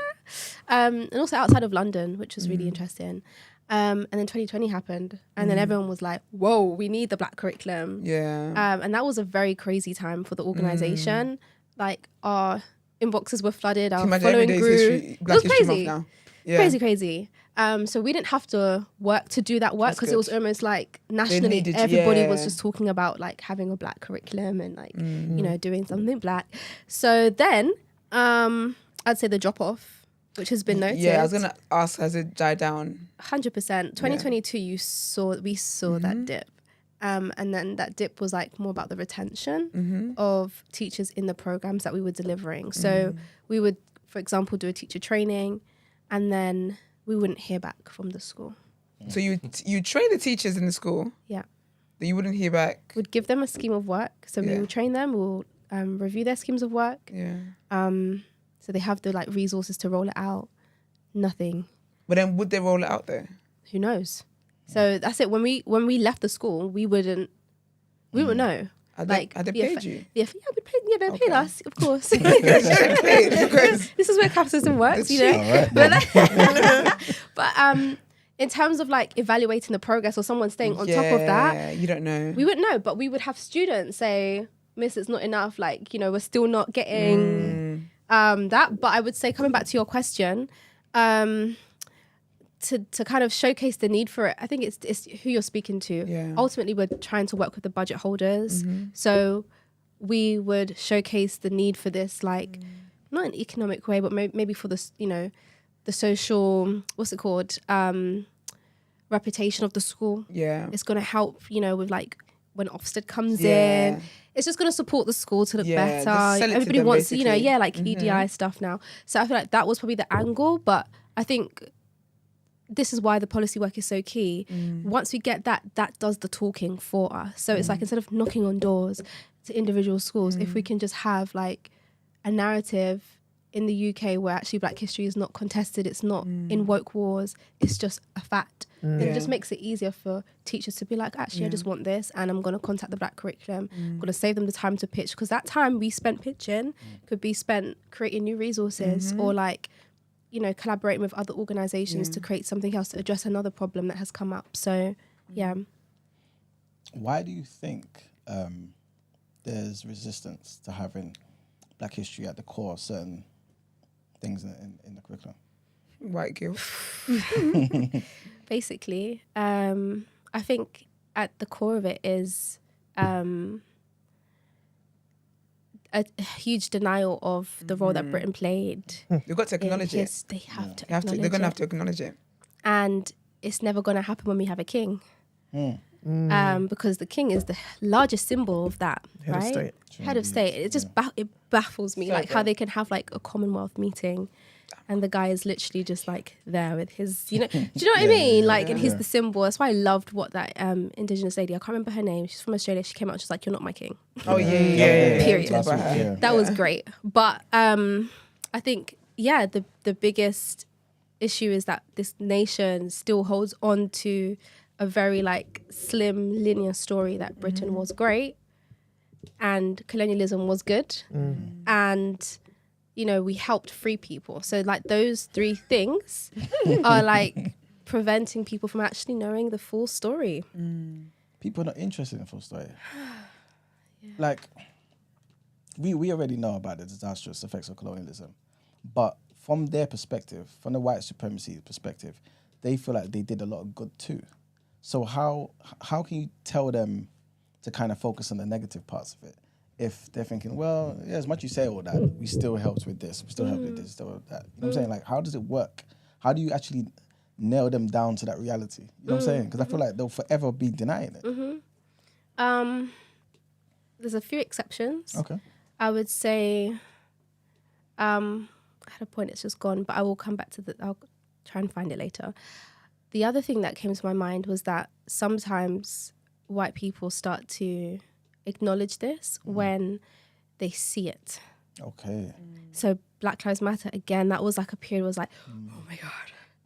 And also outside of London, which was really interesting. And then 2020 happened. And then everyone was like, whoa, we need the Black curriculum. Yeah. And that was a very crazy time for the organization. Like our inboxes were flooded, our following grew. Black it was History crazy. Month now. Crazy. So we didn't have to work to do that work because it was almost like nationally needed- everybody was just talking about like having a Black curriculum and like you know doing something Black. So then I'd say the drop off, which has been noticed. Yeah, I was gonna ask, has it died down? 100%. 2022, we saw that dip. And then that dip was like more about the retention of teachers in the programs that we were delivering. So we would, for example, do a teacher training and then we wouldn't hear back from the school. So you train the teachers in the school? Yeah. That you wouldn't hear back? We'd give them a scheme of work. So we will train them, we'll review their schemes of work. Yeah. So they have the like resources to roll it out. Nothing. But then would they roll it out there? Who knows? So that's it. When we left the school, we wouldn't know. Had they paid you? Yeah, we paid. Yeah, they paid us, of course. Because This is where capitalism works, you know. Right. But in terms of like evaluating the progress or someone staying on top of that, you don't know. we wouldn't know. But we would have students say, "Miss, it's not enough. Like, you know, we're still not getting But I would say, coming back to your question, to kind of showcase the need for it, I think it's who you're speaking to. Yeah. Ultimately, we're trying to work with the budget holders. So we would showcase the need for this, like, not in an economic way, but maybe for this, the social, what's it called? Reputation of the school. Yeah. It's going to help, with like when Ofsted comes in. It's just going to support the school to look Yeah, just better. sell it to Everybody them, wants, basically. like EDI stuff now. So I feel like that was probably the angle, but I think this is why the policy work is so key. Once we get that does the talking for us. So it's like, instead of knocking on doors to individual schools, if we can just have like a narrative in the UK where actually Black history is not contested, it's not in woke wars, it's just a fact. Then it just makes it easier for teachers to be like, actually, I just want this, and I'm going to contact the Black curriculum. I'm going to save them the time to pitch, because that time we spent pitching could be spent creating new resources or like, collaborating with other organisations to create something else to address another problem that has come up. So, yeah. Why do you think there's resistance to having Black history at the core of certain things in the curriculum? White guilt. Basically, I think at the core of it is a huge denial of the role that Britain played. You've got to acknowledge it. Yes, they have to. They're going to have to acknowledge it. And it's never going to happen when we have a king. Because the king is the largest symbol of that, Head of state. Head of state. It just it baffles me, like how they can have like a Commonwealth meeting, and the guy is literally just like there with his, do you know what I mean? Like, and he's the symbol. That's why I loved what that Indigenous lady, I can't remember her name. She's from Australia. She came out, she's like, "You're not my king." Oh yeah. Period. Yeah. That was great. But I think the biggest issue is that this nation still holds on to a very like slim linear story that Britain was great and colonialism was good and we helped free people. So like those three things are like preventing people from actually knowing the full story. People are not interested in the full story. Like, we already know about the disastrous effects of colonialism, but from their perspective, from the white supremacy perspective, they feel like they did a lot of good too. So how can you tell them to kind of focus on the negative parts of it if they're thinking, well, yeah, as much as you say all that, we still helped with this, we still helped with this, still with that. You know what I'm saying? Like, how does it work? How do you actually nail them down to that reality? You know what I'm saying? Because I feel like they'll forever be denying it. There's a few exceptions. Okay. I would say, I had a point, it's just gone, but I will come back to I'll try and find it later. The other thing that came to my mind was that sometimes white people start to acknowledge this when they see it. Okay. So Black Lives Matter, again, that was like a period was like, oh my God.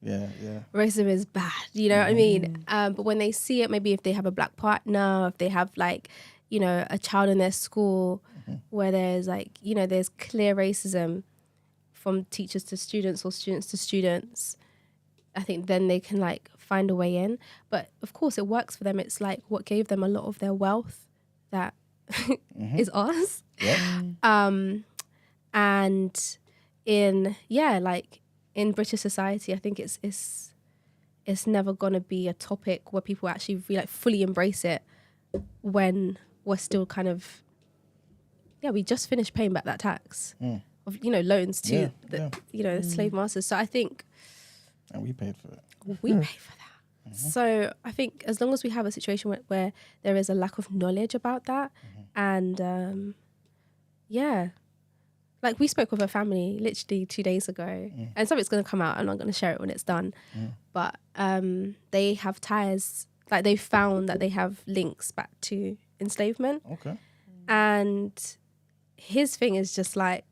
Yeah. Racism is bad, you know what I mean? But when they see it, maybe if they have a Black partner, if they have like, a child in their school where there's like, there's clear racism from teachers to students or students to students, I think then they can like find a way in. But of course it works for them. It's like what gave them a lot of their wealth that is ours. Yeah. And in British society, I think it's never gonna be a topic where people actually like fully embrace it when we're still kind of we just finished paying back that tax of loans to the slave masters. So I think and we paid for it. we pay for that. So I think as long as we have a situation where there is a lack of knowledge about that and like we spoke with a family literally 2 days ago and something's going to come out and I'm going to share it when it's done. But they have ties, like they've found that they have links back to enslavement. Okay. And his thing is just like,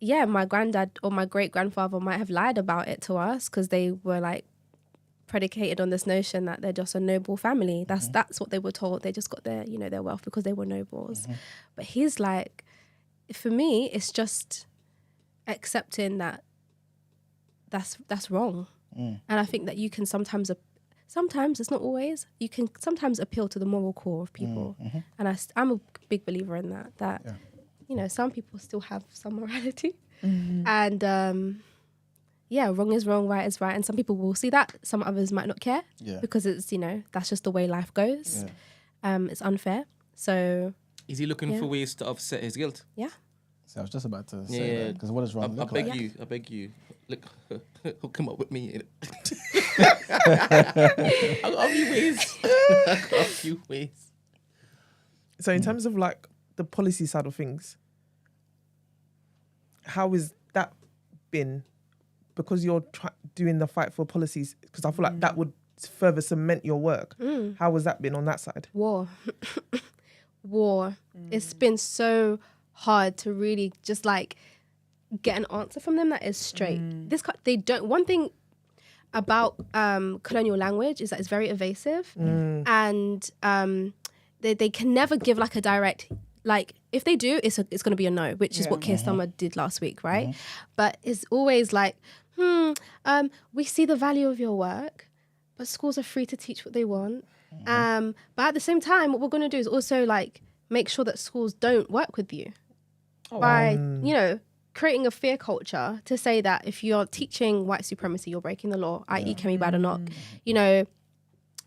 my granddad or my great-grandfather might have lied about it to us because they were like predicated on this notion that they're just a noble family. That's what they were told. They just got their, their wealth because they were nobles. But he's like, for me, it's just accepting that that's wrong. And I think that you can sometimes, it's not always, you can sometimes appeal to the moral core of people. And I'm a big believer in that some people still have some morality. And wrong is wrong, right is right. And some people will see that. Some others might not care because it's, that's just the way life goes. It's unfair. So... Is he looking for ways to offset his guilt? Yeah. So I was just about to say that, because what does wrong look like? I beg you. Look, hook him up with me. I've got a few ways. So in terms of like the policy side of things, how has that been? Because you're doing the fight for policies, because I feel like that would further cement your work. How has that been on that side? War. It's been so hard to really just like get an answer from them that is straight. They don't. One thing about colonial language is that it's very evasive, and they can never give like a direct, like if they do, it's going to be a no, which is what Keir Starmer did last week, right? But it's always like, we see the value of your work, but schools are free to teach what they want. But at the same time, what we're going to do is also like make sure that schools don't work with you by, creating a fear culture to say that if you're teaching white supremacy, you're breaking the law, i.e. Kemi Badenoch,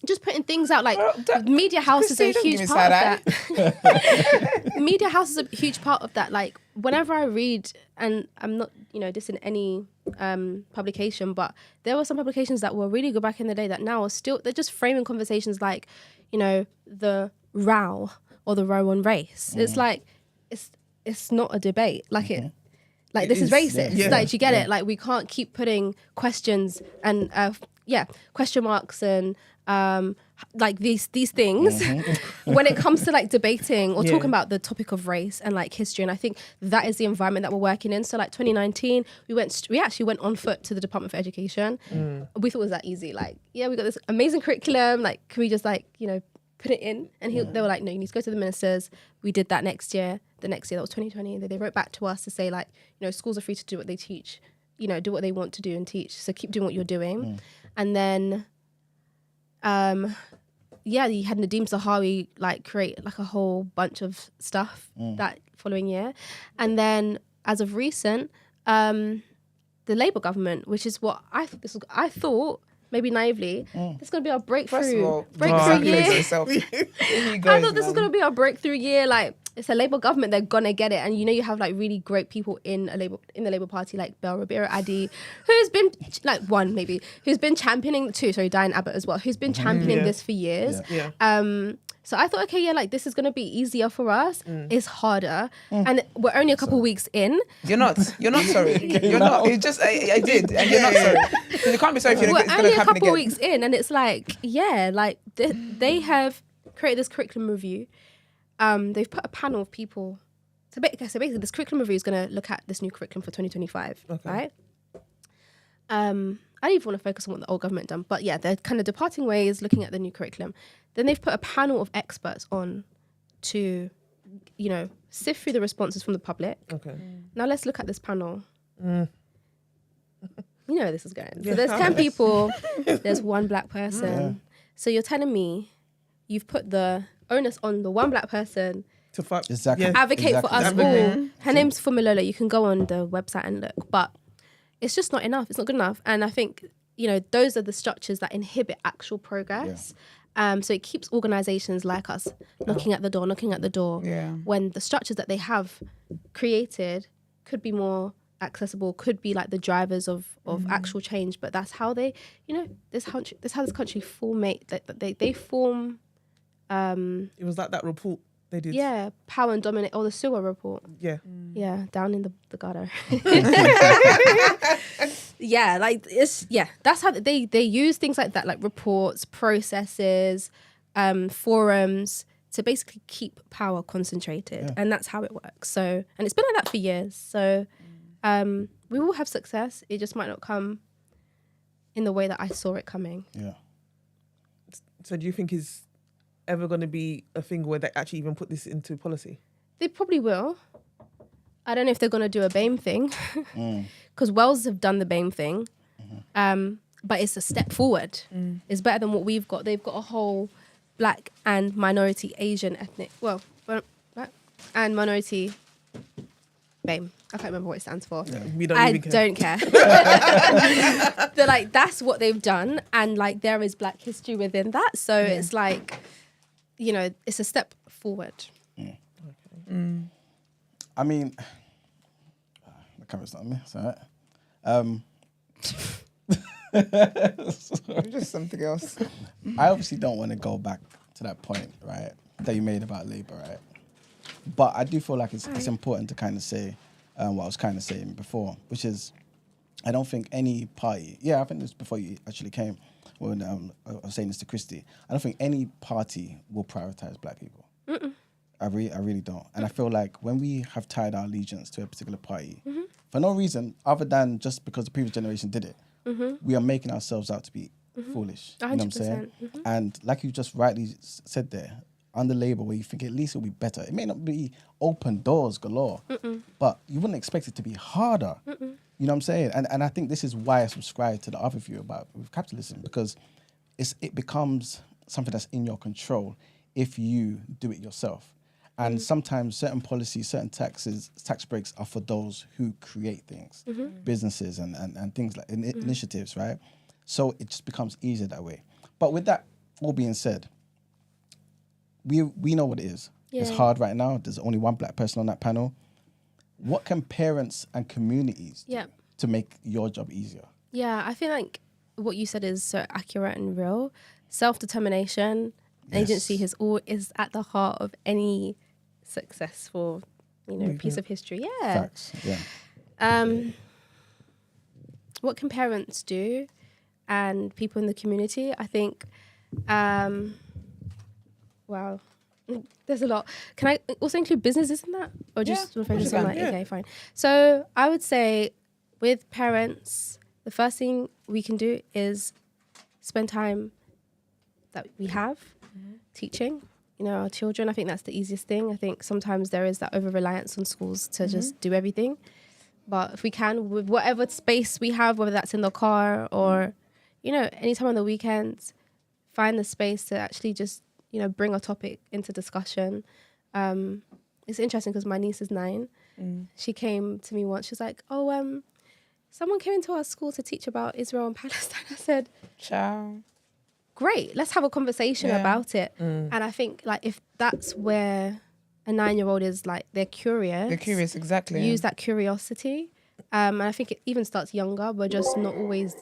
just putting things out like media houses are a huge part of that. Media houses are a huge part of that. Like whenever I read, and I'm not, dissing any publication, but there were some publications that were really good back in the day that now are still, they're just framing conversations like, the row or the row on race. It's like, it's not a debate. Like this is racist. Yeah. Like, do you get it? Like we can't keep putting questions and question marks and like these things when it comes to like debating or talking about the topic of race and like history. And I think that is the environment that we're working in. So like 2019, we actually went on foot to the Department for Education. We thought it was that easy. Like, we got this amazing curriculum. Like, can we just like, put it in? And they were like, no, you need to go to the ministers. We did that next year. The next year, that was 2020. They wrote back to us to say like, schools are free to do what they teach, do what they want to do and teach. So keep doing what you're doing. And then, you had Nadeem Zahawi like create like a whole bunch of stuff that following year. And then as of recent, the Labour government, which is what I thought maybe naively, this is going to be our breakthrough year. I thought this was going to be our breakthrough year. Like, it's a Labour government, they're going to get it. And you have like really great people in the Labour Party, like Bell Rabira Adi, who's been like who's been championing Diane Abbott as well, who's been championing this for years. So I thought, okay, like this is going to be easier for us. It's harder. And we're only a couple weeks in. You're not sorry. You're not. You just, I did. And you're not sorry. You can't be sorry if you're going to happen again. We're only a couple weeks in and it's like, like they have created this curriculum review. They've put a panel of people. So basically this curriculum review is going to look at this new curriculum for 2025, right? I don't even want to focus on what the old government done, but they're kind of departing ways, looking at the new curriculum. Then they've put a panel of experts on to, sift through the responses from the public. Okay. Now let's look at this panel. You know where this is going. So there's 10 people, there's one black person. So you're telling me you've put the onus on the one black person to fight, advocate for us all. Her name's Fumilola. You can go on the website and look, but it's just not enough. It's not good enough. And I think, those are the structures that inhibit actual progress. So it keeps organizations like us knocking at the door when the structures that they have created could be more accessible, could be like the drivers of actual change. But that's how they, this how this country formate, they form. It was like that report they did. Yeah, Power and Dominate, or the sewer report. Yeah. Yeah, down in the gutter. That's how they use things like that, like reports, processes, forums, to basically keep power concentrated. And that's how it works. So, and it's been like that for years. So we will have success. It just might not come in the way that I saw it coming. Yeah. So do you think is ever going to be a thing where they actually even put this into policy? They probably will. I don't know if they're going to do a BAME thing, because Wales have done the BAME thing, but it's a step forward. It's better than what we've got. They've got a whole black and minority Asian ethnic, black and minority BAME. I can't remember what it stands for. We don't I even care. don't care. They're like, that's what they've done. And like, there is Black history within that. So it's like, you know, it's a step forward. I mean, the camera's not on me, it's all right. Just something else. I obviously don't want to go back to that point, right, that you made about Labour, right? But I do feel like it's important to kind of say what I was kind of saying before, which is I don't think any party, I think this before you actually came, when I was saying this to Christy, I don't think any party will prioritise Black people. I really don't. And I feel like when we have tied our allegiance to a particular party, for no reason other than just because the previous generation did it, we are making ourselves out to be foolish. 100%. You know what I'm saying? And like you just rightly said there, under Labour, where you think at least it'll be better. It may not be open doors galore, but you wouldn't expect it to be harder. You know what I'm saying? And I think this is why I subscribe to the other view about with capitalism, because it becomes something that's in your control if you do it yourself. And sometimes certain policies, certain tax breaks are for those who create things, businesses and things like initiatives, right? So it just becomes easier that way. But with that all being said, we know what it is. It's hard right now. There's only one Black person on that panel. What can parents and communities do to make your job easier? Yeah, I feel like what you said is so accurate and real. Self-determination, agency is at the heart of any successful, piece of history. Yeah. Facts. Yeah. What can parents do and people in the community? I think, wow, there's a lot. Can I also include businesses in that? Or just focus on okay, fine. So I would say with parents, the first thing we can do is spend time that we have teaching, our children. I think that's the easiest thing. I think sometimes there is that over-reliance on schools to just do everything. But if we can, with whatever space we have, whether that's in the car or, anytime on the weekends, find the space to actually just, bring a topic into discussion. It's interesting because my niece is 9. She came to me once. She was like, someone came into our school to teach about Israel and Palestine. I said, ciao. Great, let's have a conversation about it. And I think if that's where a 9-year-old is, they're curious. They're curious, exactly. Use that curiosity. And I think it even starts younger. We're just not always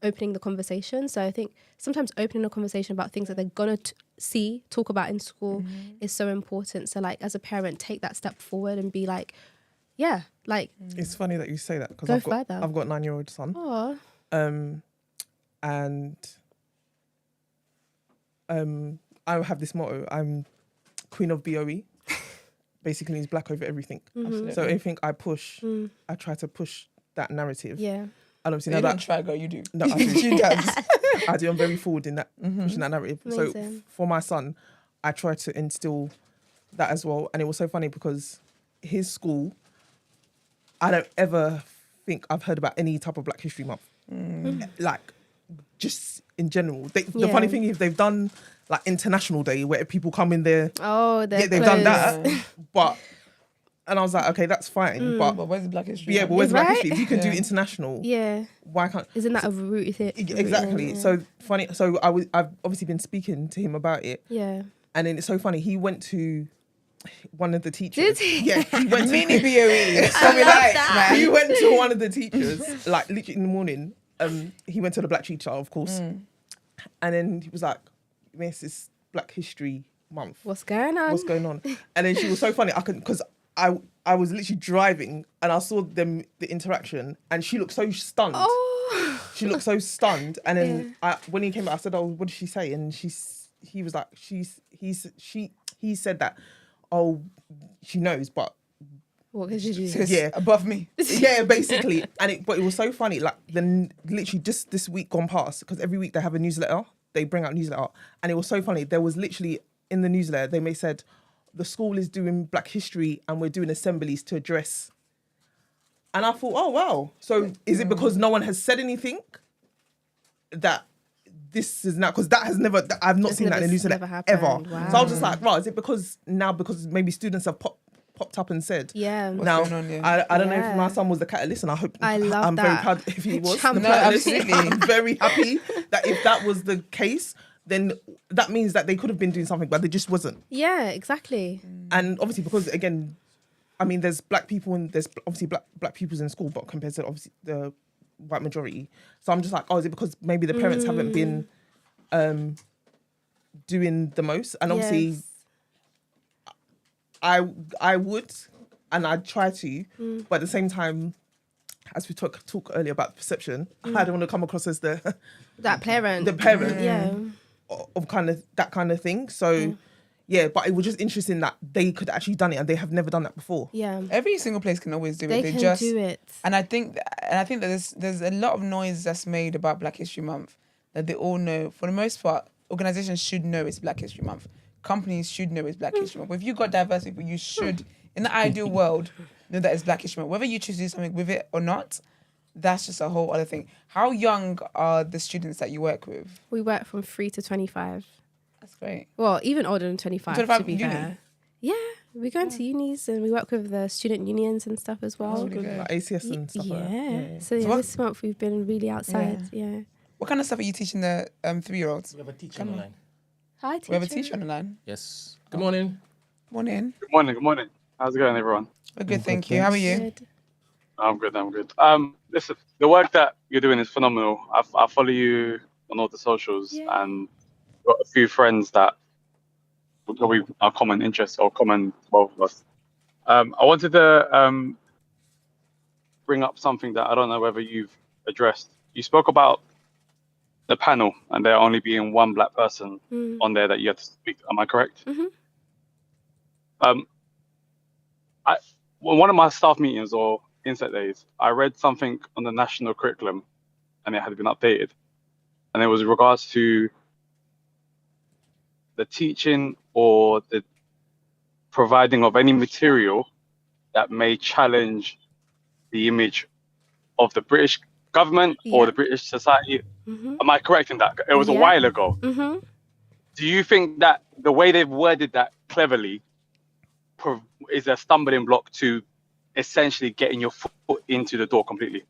opening the conversation. So I think sometimes opening a conversation about things that they're going to talk about in school is so important. So as a parent, take that step forward and be It's funny that you say that because I've got a 9-year-old son. Oh. And I have this motto: I'm queen of BOE. Basically, means Black over everything. So anything I push, I try to push that narrative. Yeah. And obviously, You don't try, girl. You do. No, I do. She does. I do. I'm very forward in that pushing that narrative. Amazing. So for my son, I try to instill that as well. And it was so funny because his school, I don't ever think I've heard about any type of Black History Month. Just in general. The funny thing is they've done International Day where people come in there. Oh, they've done that. And I was like, okay, that's fine. But where's the Black History? Yeah, but where's the Black Right? History? If you can do international, why can't? Isn't that a root hit? Exactly. So funny. So I've obviously been speaking to him about it. Yeah. And then it's so funny. He went to one of the teachers. Did he? Yeah, he went to Mini BOE. So we like, man. He went to one of the teachers, literally in the morning. He went to the Black teacher, of course. And then he was like, Miss, it's Black History Month. What's going on? What's going on? And then she was so funny. Because I was literally driving and I saw the interaction and she looked so stunned. Oh. She looked so stunned. And then when he came back, I said, what did she say? And he was like, he said that, she knows, but What could you do? Sis, above me. yeah, basically. But it was so funny. Then literally just this week gone past, because every week they have a newsletter. They bring out newsletter. And it was so funny. There was literally in the newsletter, they said, the school is doing Black history and we're doing assemblies to address. And I thought, oh, wow. So is it because no one has said anything that this is now? Because that has never, I've not seen that in the newsletter ever. Wow. So I was just like, right, is it because maybe students have popped up and said. Yeah. What's Now, going on, yeah. I don't know if Yeah. my son was the catalyst, and I love I'm very that. proud if he was. Champion. No, absolutely. I'm very happy that if that was the case, then that means that they could have been doing something, but they just wasn't. Yeah, exactly. And obviously, because again, I mean, there's black people and there's obviously black pupils in school, but compared to obviously the white majority. So I'm just like, oh, is it because maybe the parents haven't been doing the most? And obviously, Yes. I would, and I'd try to, but at the same time, as we talk earlier about perception, I don't want to come across as the Parent. the parent Yeah. of kind of that kind of thing. So yeah, but it was just interesting that they could actually done it, and they have never done that before. Yeah. Every single place can always do They it. They can just do it. And I think that there's a lot of noise that's made about Black History Month that they all know. For the most part, organizations should know it's Black History Month. Companies should know it's Black History Month. If you've got diverse people, you should, in the ideal world, know that it's Black History Month. Whether you choose to do something with it or not, that's just a whole other thing. How young are the students that you work with? We work from 3 to 25. That's great. Well, even older than 25, 25 to be uni? fair. Yeah, we go into unis and we work with the student unions and stuff as well. really good. Like ACS and stuff like that. Yeah. So So yeah, what- this month we've been really outside. Yeah. What kind of stuff are you teaching the 3-year-olds? We have a teacher on the line. Hi, teacher. We have a teacher on the line. Yes. Good morning. Morning. Good morning. Good morning. How's it going, everyone? We're good, thank you. How are you? Good. I'm good. I'm good. Listen, the work that you're doing is phenomenal. I follow you on all the socials, Yeah. and got a few friends that would probably our common interests or common both of us. I wanted to bring up something that I don't know whether you've addressed. You spoke about the panel and there only being one black person on there that you had to speak. Am I correct? Mhm. One of my staff meetings or inset days, I read something on the national curriculum, and it had been updated, and it was in regards to the teaching or the providing of any material that may challenge the image of the British government or Yeah. the British society. Mhm. Am I correct in that? It was a Yeah. while ago. Mhm. Do you think that the way they've worded that cleverly is a stumbling block to essentially getting your foot into the door completely?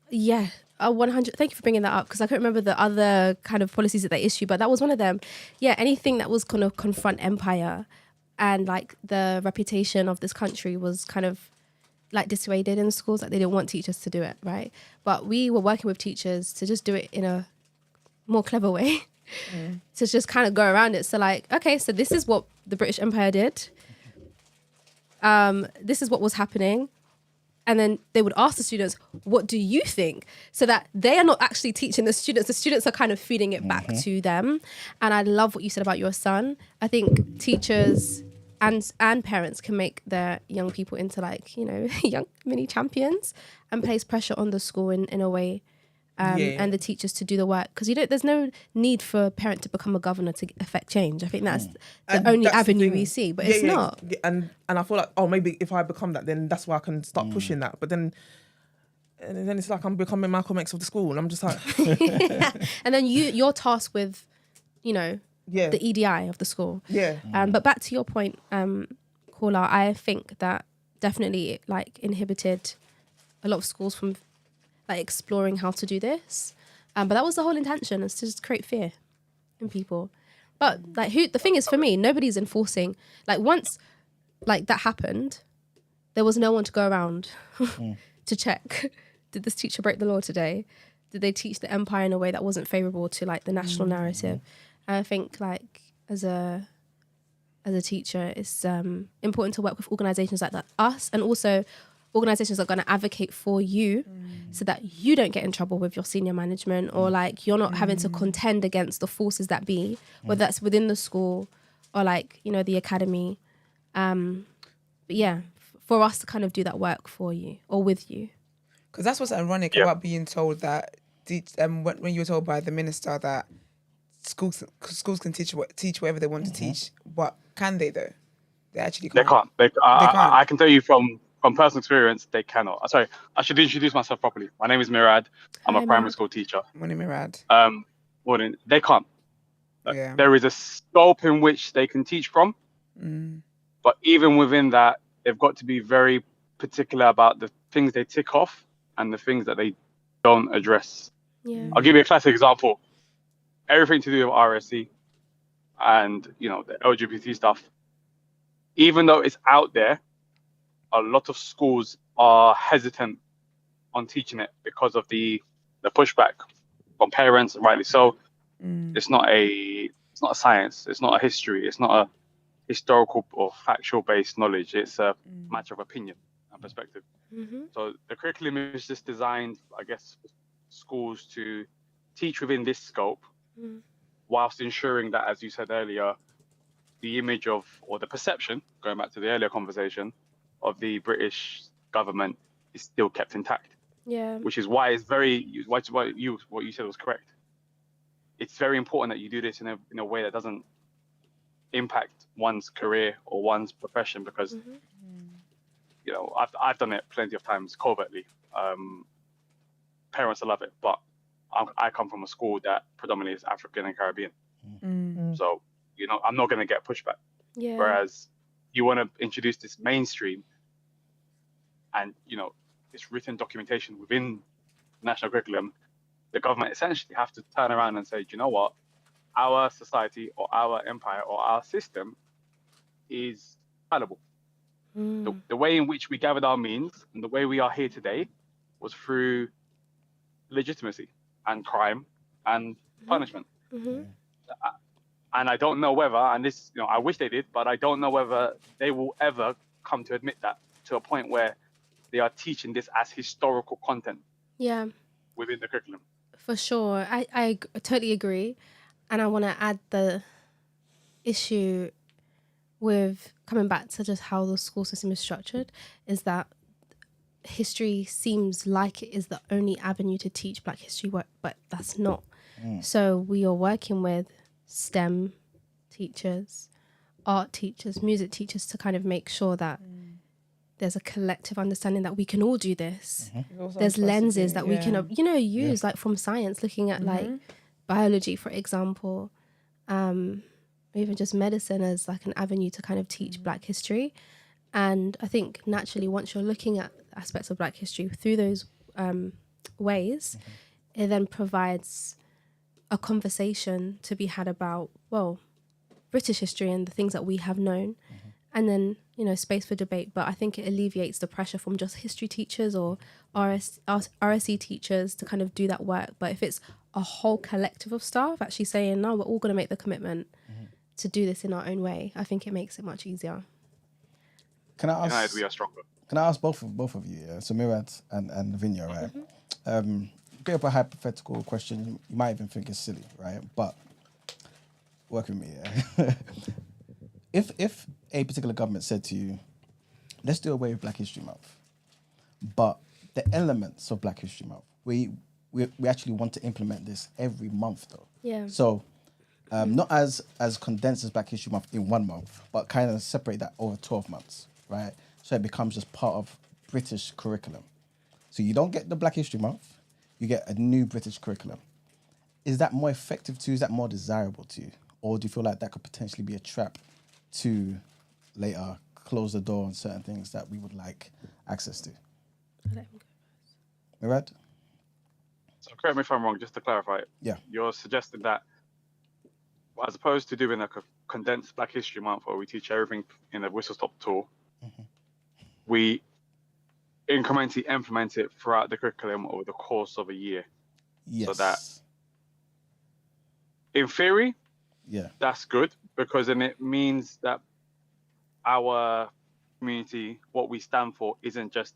Yeah. 100. Thank you for bringing that up because I couldn't remember the other kind of policies that they issue, but that was one of them. Yeah, anything that was going to confront empire and like the reputation of this country was kind of like dissuaded in schools. Like they didn't want teachers to do it, right? But we were working with teachers to just do it in a more clever way, to just kind of go around it. So like, okay, so this is what the British Empire did. This is what was happening. And then they would ask the students, what do you think? So that they are not actually teaching the students. The students are kind of feeding it back to them. And I love what you said about your son. I think teachers and parents can make their young people into like, you know, young mini champions and place pressure on the school in a way. And the teachers to do the work. Because there's no need for a parent to become a governor to affect change. I think that's the And only that's the avenue thing. we see. But Yeah, it's yeah, not. yeah. And I feel like, oh, maybe if I become that, then that's why I can start pushing that. But then it's like I'm becoming Malcolm X of the school. And I'm just like, And then you're tasked with, you know, yeah, the EDI of the school. yeah. But back to your point, Caller, I think that definitely it, like inhibited a lot of schools from like exploring how to do this. But that was the whole intention, is to just create fear in people. But like the thing is for me, nobody's enforcing. Like once like that happened, there was no one to go around to check. Did this teacher break the law today? Did they teach the empire in a way that wasn't favourable to like the national narrative? And I think like as a teacher, it's important to work with organisations like that, us, and also organisations that are going to advocate for you so that you don't get in trouble with your senior management or like you're not having to contend against the forces that be, whether that's within the school or like, you know, the academy. But yeah, for us to kind of do that work for you or with you. Because that's what's ironic about being told that when you were told by the minister that schools can teach whatever they want to teach, but can they though? They actually can't. They can't. can't. I can tell you from personal experience, they cannot. Sorry, I should introduce myself properly. My name is Mirad. I'm Hi, a primary Mirad. school teacher. Morning, Mirad. They can't. Yeah. There is a scope in which they can teach from, but even within that, they've got to be very particular about the things they tick off and the things that they don't address. Yeah. I'll give you a classic example. Everything to do with RSC and, you know, the LGBT stuff. Even though it's out there, a lot of schools are hesitant on teaching it because of the pushback from parents, rightly so. It's not a science. It's not a history. It's not a historical or factual based knowledge. It's a matter of opinion and perspective. So the curriculum is just designed, I guess, for schools to teach within this scope, whilst ensuring that, as you said earlier, the image of, or the perception, going back to the earlier conversation, of the British government is still kept intact. Yeah. Which is why it's very, what you said was correct. It's very important that you do this in a way that doesn't impact one's career or one's profession, because you know, I've done it plenty of times covertly. Parents love it, but I come from a school that predominantly is African and Caribbean, so you know, I'm not going to get pushback. Yeah. Whereas you want to introduce this mainstream, and you know, this written documentation within the national curriculum, the government essentially have to turn around and say, do you know what, our society or our empire or our system is fallible. The way in which we gathered our means and the way we are here today was through legitimacy and crime and punishment. And I don't know whether, and this, you know, I wish they did, but I don't know whether they will ever come to admit that to a point where they are teaching this as historical content. Yeah. Within the curriculum. For sure. I totally agree. And I want to add the issue with coming back to just how the school system is structured, is that history seems like it is the only avenue to teach Black history work, but that's not. So we are working with STEM teachers, art teachers, music teachers to kind of make sure that there's a collective understanding that we can all do this. There's lenses that we can, you know, use like from science, looking at like biology, for example, even just medicine as like an avenue to kind of teach Black history. And I think naturally, once you're looking at aspects of Black history through those ways, it then provides a conversation to be had about, well, British history and the things that we have known. And then, you know, space for debate. But I think it alleviates the pressure from just history teachers or RSE teachers to kind of do that work. But if it's a whole collective of staff actually saying, no, we're all going to make the commitment to do this in our own way, I think it makes it much easier. Can I ask? We are stronger. Can I ask both of you, so Mirad and Lavinya, right? Bit of a hypothetical question. You might even think it's silly, right? But work with me, yeah. If a particular government said to you, let's do away with Black History Month, but the elements of Black History Month, we actually want to implement this every month, though. Yeah. So not as condensed as Black History Month in 1 month, but kind of separate that over 12 months, right? So it becomes just part of British curriculum. So you don't get the Black History Month, you get a new British curriculum. Is that more effective to you? Is that more desirable to you? Or do you feel like that could potentially be a trap to later close the door on certain things that we would like access to? Mirad? So correct me if I'm wrong, just to clarify. Yeah. You're suggesting that as opposed to doing like a condensed Black History Month where we teach everything in a whistle-stop tour, we incrementally implement it throughout the curriculum over the course of a year. Yes. So that, in theory, that's good, because then it means that our community, what we stand for, isn't just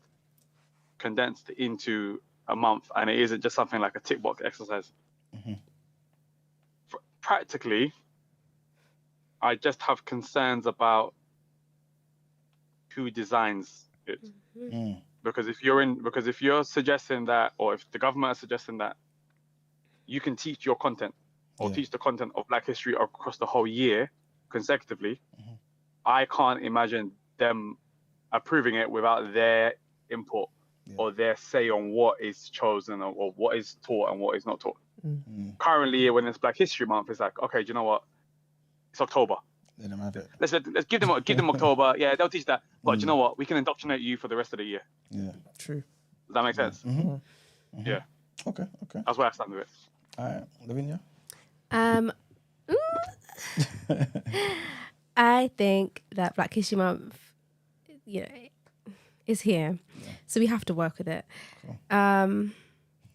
condensed into a month, and it isn't just something like a tick box exercise. Practically, I just have concerns about who designs it. Because if you're suggesting that, or if the government is suggesting that you can teach your content or teach the content of Black history across the whole year consecutively, I can't imagine them approving it without their input or their say on what is chosen or what is taught and what is not taught. Currently, when it's Black History Month, it's like, okay, do you know what? It's October. Let them have it. Let's give them October. Yeah, they'll teach that. But you know what? We can indoctrinate you for the rest of the year. Yeah. True. Does that make sense? Yeah. Okay. That's where I stand with it. All right, Lavinya. I think that Black History Month, is here, so we have to work with it. Cool.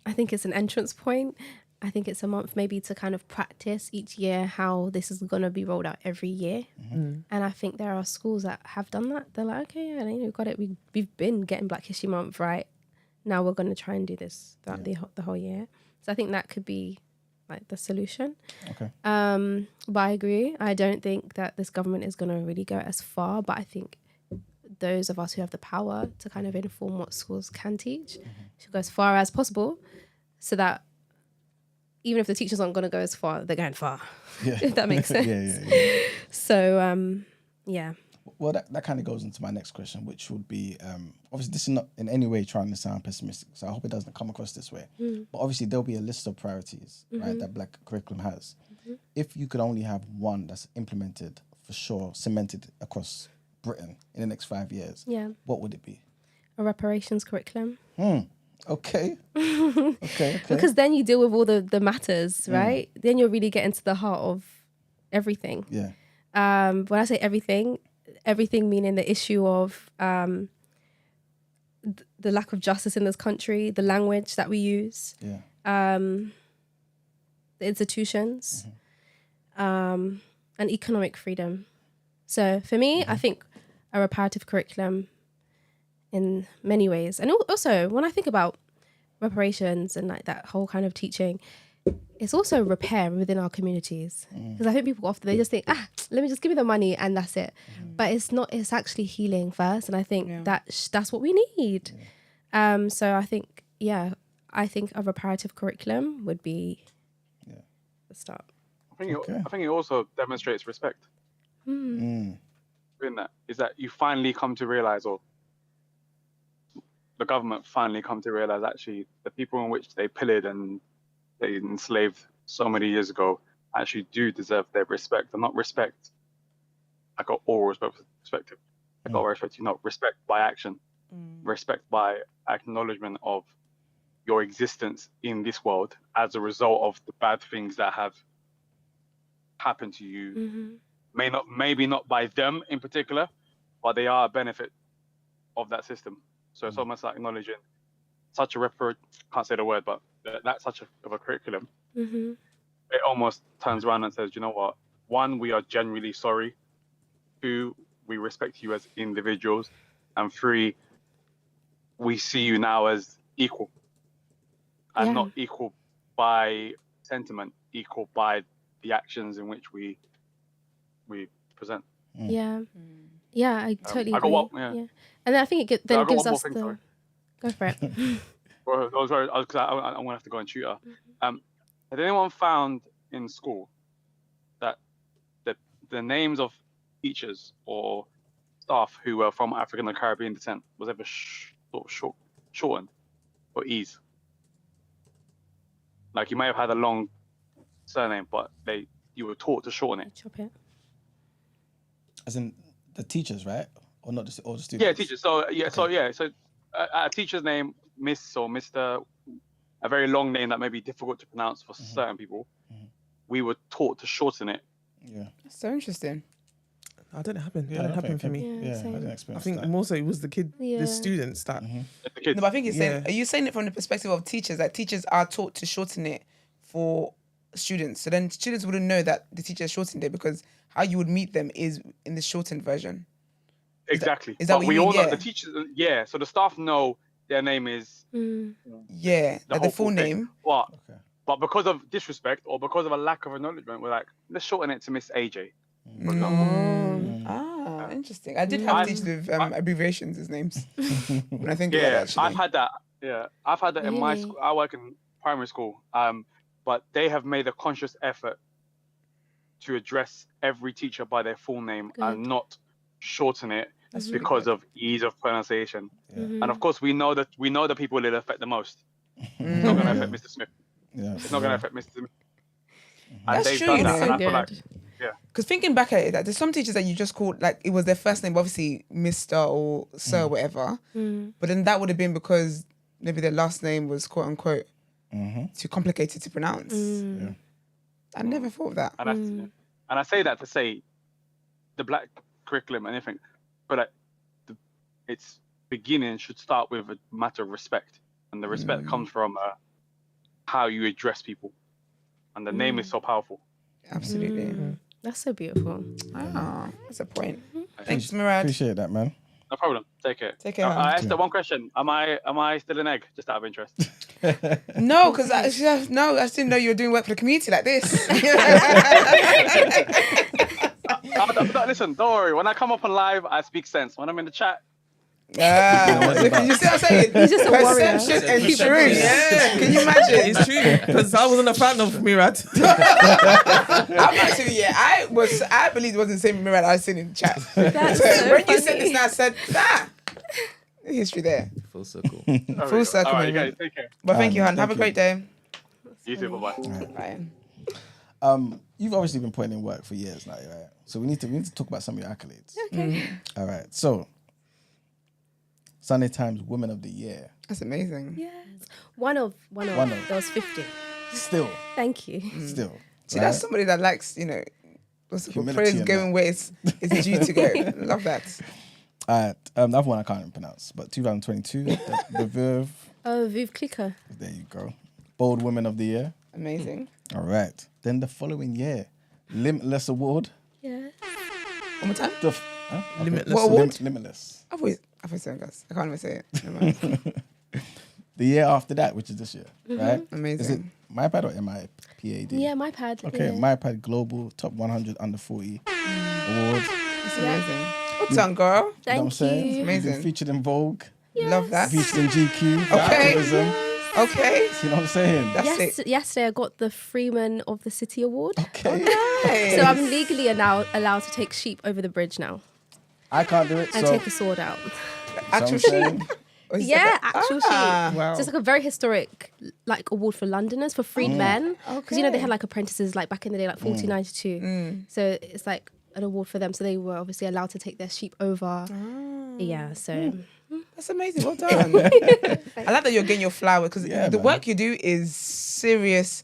I think it's an entrance point. I think it's a month maybe to kind of practice each year how this is going to be rolled out every year. And I think there are schools that have done that. They're like, okay, yeah, we've got it. We've been getting Black History Month right. Now we're going to try and do this throughout the whole year. So I think that could be like the solution. Okay. But I agree. I don't think that this government is going to really go as far, but I think those of us who have the power to kind of inform what schools can teach should go as far as possible, so that even if the teachers aren't going to go as far, they're going far. Yeah. If that makes sense. Yeah. So, yeah. Well, that kind of goes into my next question, which would be, obviously this is not in any way trying to sound pessimistic, so I hope it doesn't come across this way. But obviously there'll be a list of priorities, right, that Black curriculum has. If you could only have one that's implemented for sure, cemented across Britain in the next 5 years, what would it be? A reparations curriculum. Okay. Okay. Because then you deal with all the matters, right? Then you're really getting to the heart of everything. Yeah. When I say everything meaning the issue of the lack of justice in this country, the language that we use, the institutions, and economic freedom. So for me, I think a reparative curriculum in many ways. And also, when I think about reparations and like that whole kind of teaching, it's also repair within our communities. Because I think people often, they just think, let me just give you the money and that's it. But it's not, it's actually healing first. And I think that's what we need. So I think, I think a reparative curriculum would be the start. I think it also demonstrates respect. In that is that you finally come to realize, or the government finally come to realize, actually the people in which they pillaged and they enslaved so many years ago actually do deserve their respect, and not respect like an oral perspective. I got respect, not respect by action, respect by acknowledgement of your existence in this world as a result of the bad things that have happened to you. Maybe not by them in particular, but they are a benefit of that system. So it's almost like acknowledging such a can't say the word, but that's such of a curriculum. It almost turns around and says, you know what? One, we are genuinely sorry. Two, we respect you as individuals. And three, we see you now as equal. And not equal by sentiment, equal by the actions in which we present. I totally I agree. got And I think it then gives us thing, the... Go for it. Well, I'm gonna have to go and tutor. Has anyone found in school that the names of teachers or staff who were from African or Caribbean descent was ever shortened or ease? Like you may have had a long surname, but you were taught to shorten it. Chop it. As in the teachers, right? Or not just all the students? Yeah, teachers. So a teacher's name, Miss or Mr., a very long name that may be difficult to pronounce for certain people. We were taught to shorten it. Yeah. That's so interesting. That didn't happen. That didn't happen for me. Yeah, I same. didn't I experience think that. more so it was the students that. The kids. No, but I think you're saying, are you saying it from the perspective of teachers? That teachers are taught to shorten it for students. So then students wouldn't know that the teacher shortened it, because how you would meet them is in the shortened version. Exactly. Is that but what we you mean? all know the teachers? Yeah. So the staff know their name is Yeah, the full name. But because of disrespect or because of a lack of acknowledgement, we're like, let's shorten it to Miss AJ. For example. Interesting. I did have teachers with abbreviations as names. When I think about it, actually. I've had that. Yeah, I've had that in my school. I work in primary school. But they have made a conscious effort to address every teacher by their full name and not shorten it because of ease of pronunciation. And of course, we know the people it affect the most. It's not going to affect Mr. Smith. Yeah. It's not going to affect Mr. Smith. And That's they've true, done you that. know. And I feel like, Yeah. Because thinking back at it, like, there's some teachers that you just called, like, it was their first name, obviously Mr. or Sir, or whatever. But then that would have been because maybe their last name was quote unquote too complicated to pronounce. Yeah. I never thought of that. And I say that to say the black curriculum and everything, but like, its beginning should start with a matter of respect, and the respect comes from how you address people, and the name is so powerful. Absolutely. That's so beautiful. Ah, that's a point. Thanks, Murad. Appreciate that, man. No problem. Take care. Take care, man. I asked one question. Am I still an egg? Just out of interest. No, because I just didn't know you were doing work for the community like this. Listen, don't worry. When I come up on live, I speak sense. When I'm in the chat, You see what I'm saying? He's just a warrior. Perception and truth. Yeah. Can you imagine? It's true, because I wasn't a fan of Murad. I'm actually, I believe it wasn't the same Murad I was seeing in the chat. That's So so when you funny. said this, I said, history there. Full circle. Full circle. All right, you man. guys, take care. But thank you, Han. Have a you. great day. You too. Bye-bye. Bye. You've obviously been putting in work for years now, right? So we need to talk about some of your accolades. Okay. All right. So Sunday Times Women of the Year. That's amazing. Yes. One of. There was 50. Still. Thank you. Still. See, right? that's somebody that likes, what's it called? Humility Praise and going where it's due to go. Love that. All right. Another one I can't even pronounce, but 2022, the Verve. Oh, Vive Clicker. There you go. Bold Women of the Year. Amazing. All right. Then the following year, Limitless Award. Yeah. One more time. Limitless. What award? Limitless. I've always said guys. I can't even say it. Never mind. The year after that, which is this year, right? Amazing. Is it MyPad or MIPAD? Yeah, my pad. Okay, Yeah. MyPad Global Top 100 Under 40 Award. That's amazing. Well done, girl. You know what I'm Thank saying? you. Amazing. Been featured in Vogue, Love that. featured in GQ, for Okay. activism. Okay. You know what I'm saying? That's it. Yesterday I got the Freeman of the City Award. Okay. Nice. So I'm legally allowed to take sheep over the bridge now I can't do it, and so take a sword out. Actual so I'm sheep. Or is Yeah, that- actual Ah. sheep. Wow. So it's like a very historic award for Londoners, for freed men. Because they had apprentices like back in the day, like 1492. So it's like an award for them. So they were obviously allowed to take their sheep over. Yeah, so That's amazing. Well done. I like that you're getting your flower because Yeah, the man. work you do is serious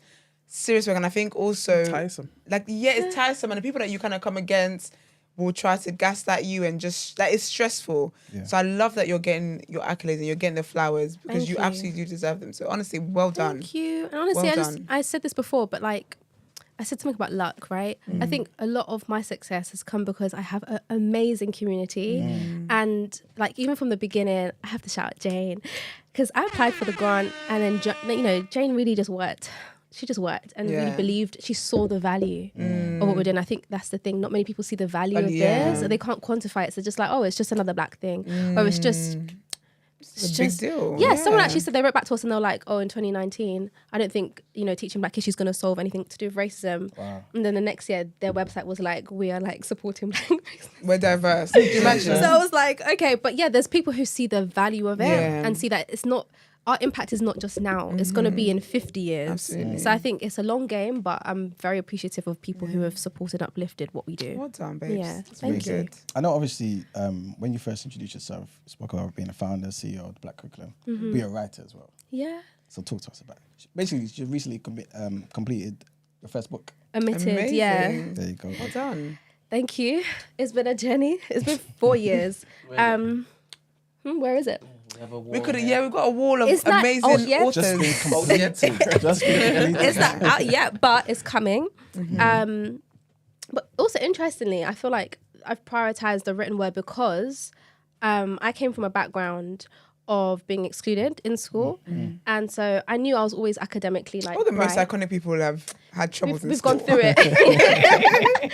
work. And I think also Tiresome. it's tiresome, and the people that you kind of come against will try to gaslight you and just it's stressful. Yeah. So I love that you're getting your accolades and you're getting the flowers because Thank you you. absolutely do deserve them. So honestly, well done. thank you. And honestly, Well done. I said this before, but I said something about luck, right? I think a lot of my success has come because I have an amazing community. And even from the beginning, I have to shout out Jane because I applied for the grant and then, Jane really just worked. She just worked and really Yeah. believed. She saw the value of what we're doing. I think that's the thing. Not many people see the value of Yeah. this. They can't quantify it. So just it's just another black thing. Or it's just... It's a big deal. Yeah, someone actually said, they wrote back to us and they were like, in 2019, I don't think, teaching black issues is going to solve anything to do with racism. Wow. And then the next year, their website was like, we are supporting black racism. We're diverse. Can you imagine? So I was like, okay, but yeah, there's people who see the value of it Yeah. and see that it's not, our impact is not just now, it's going to be in 50 years. Absolutely. So I think it's a long game, but I'm very appreciative of people who have supported and uplifted what we do. Well done, babes. Yeah, That's thank really you. good. I know obviously when you first introduced yourself, you spoke about being a founder, CEO of the Black Curriculum, be a writer as well. Yeah. So talk to us about it. Basically, you recently completed your first book. Admitted, yeah. Amazing. There you go. Well done. Thank you. It's been a journey. It's been 4 years. Where is it? We could have, we've got a wall of It's not- amazing oh, yeah. authors. Just been completed. Just been completed. It's not out yet, but it's coming. But also interestingly, I feel like I've prioritized the written word because I came from a background of being excluded in school, and so I knew I was always academically All the most bright. iconic people have had troubles in We've school. gone through it.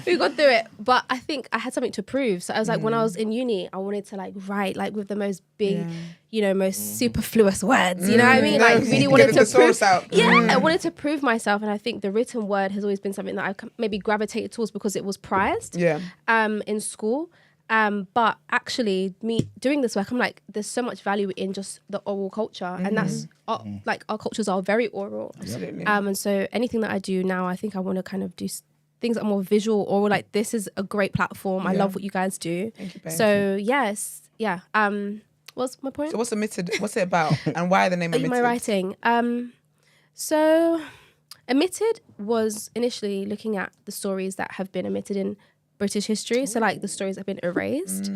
We've gone through it, but I think I had something to prove. So I was like, when I was in uni, I wanted to write with the most big, most superfluous words. You know what I mean? Really Get wanted the to prove. source out. Yeah, I wanted to prove myself, and I think the written word has always been something that I maybe gravitated towards because it was prized. Yeah. In school. But actually, me doing this work, I'm like, there's so much value in just the oral culture, and that's our cultures are very oral. Absolutely. And so anything that I do now, I think I want to kind of do things that are more visual or like this is a great platform. I love what you guys do. Thank you, babe. So yes, yeah. What's my point? So what's Omitted? What's it about? And why the name Omitted? My writing. So Omitted was initially looking at the stories that have been omitted in British history. So like the stories that have been erased.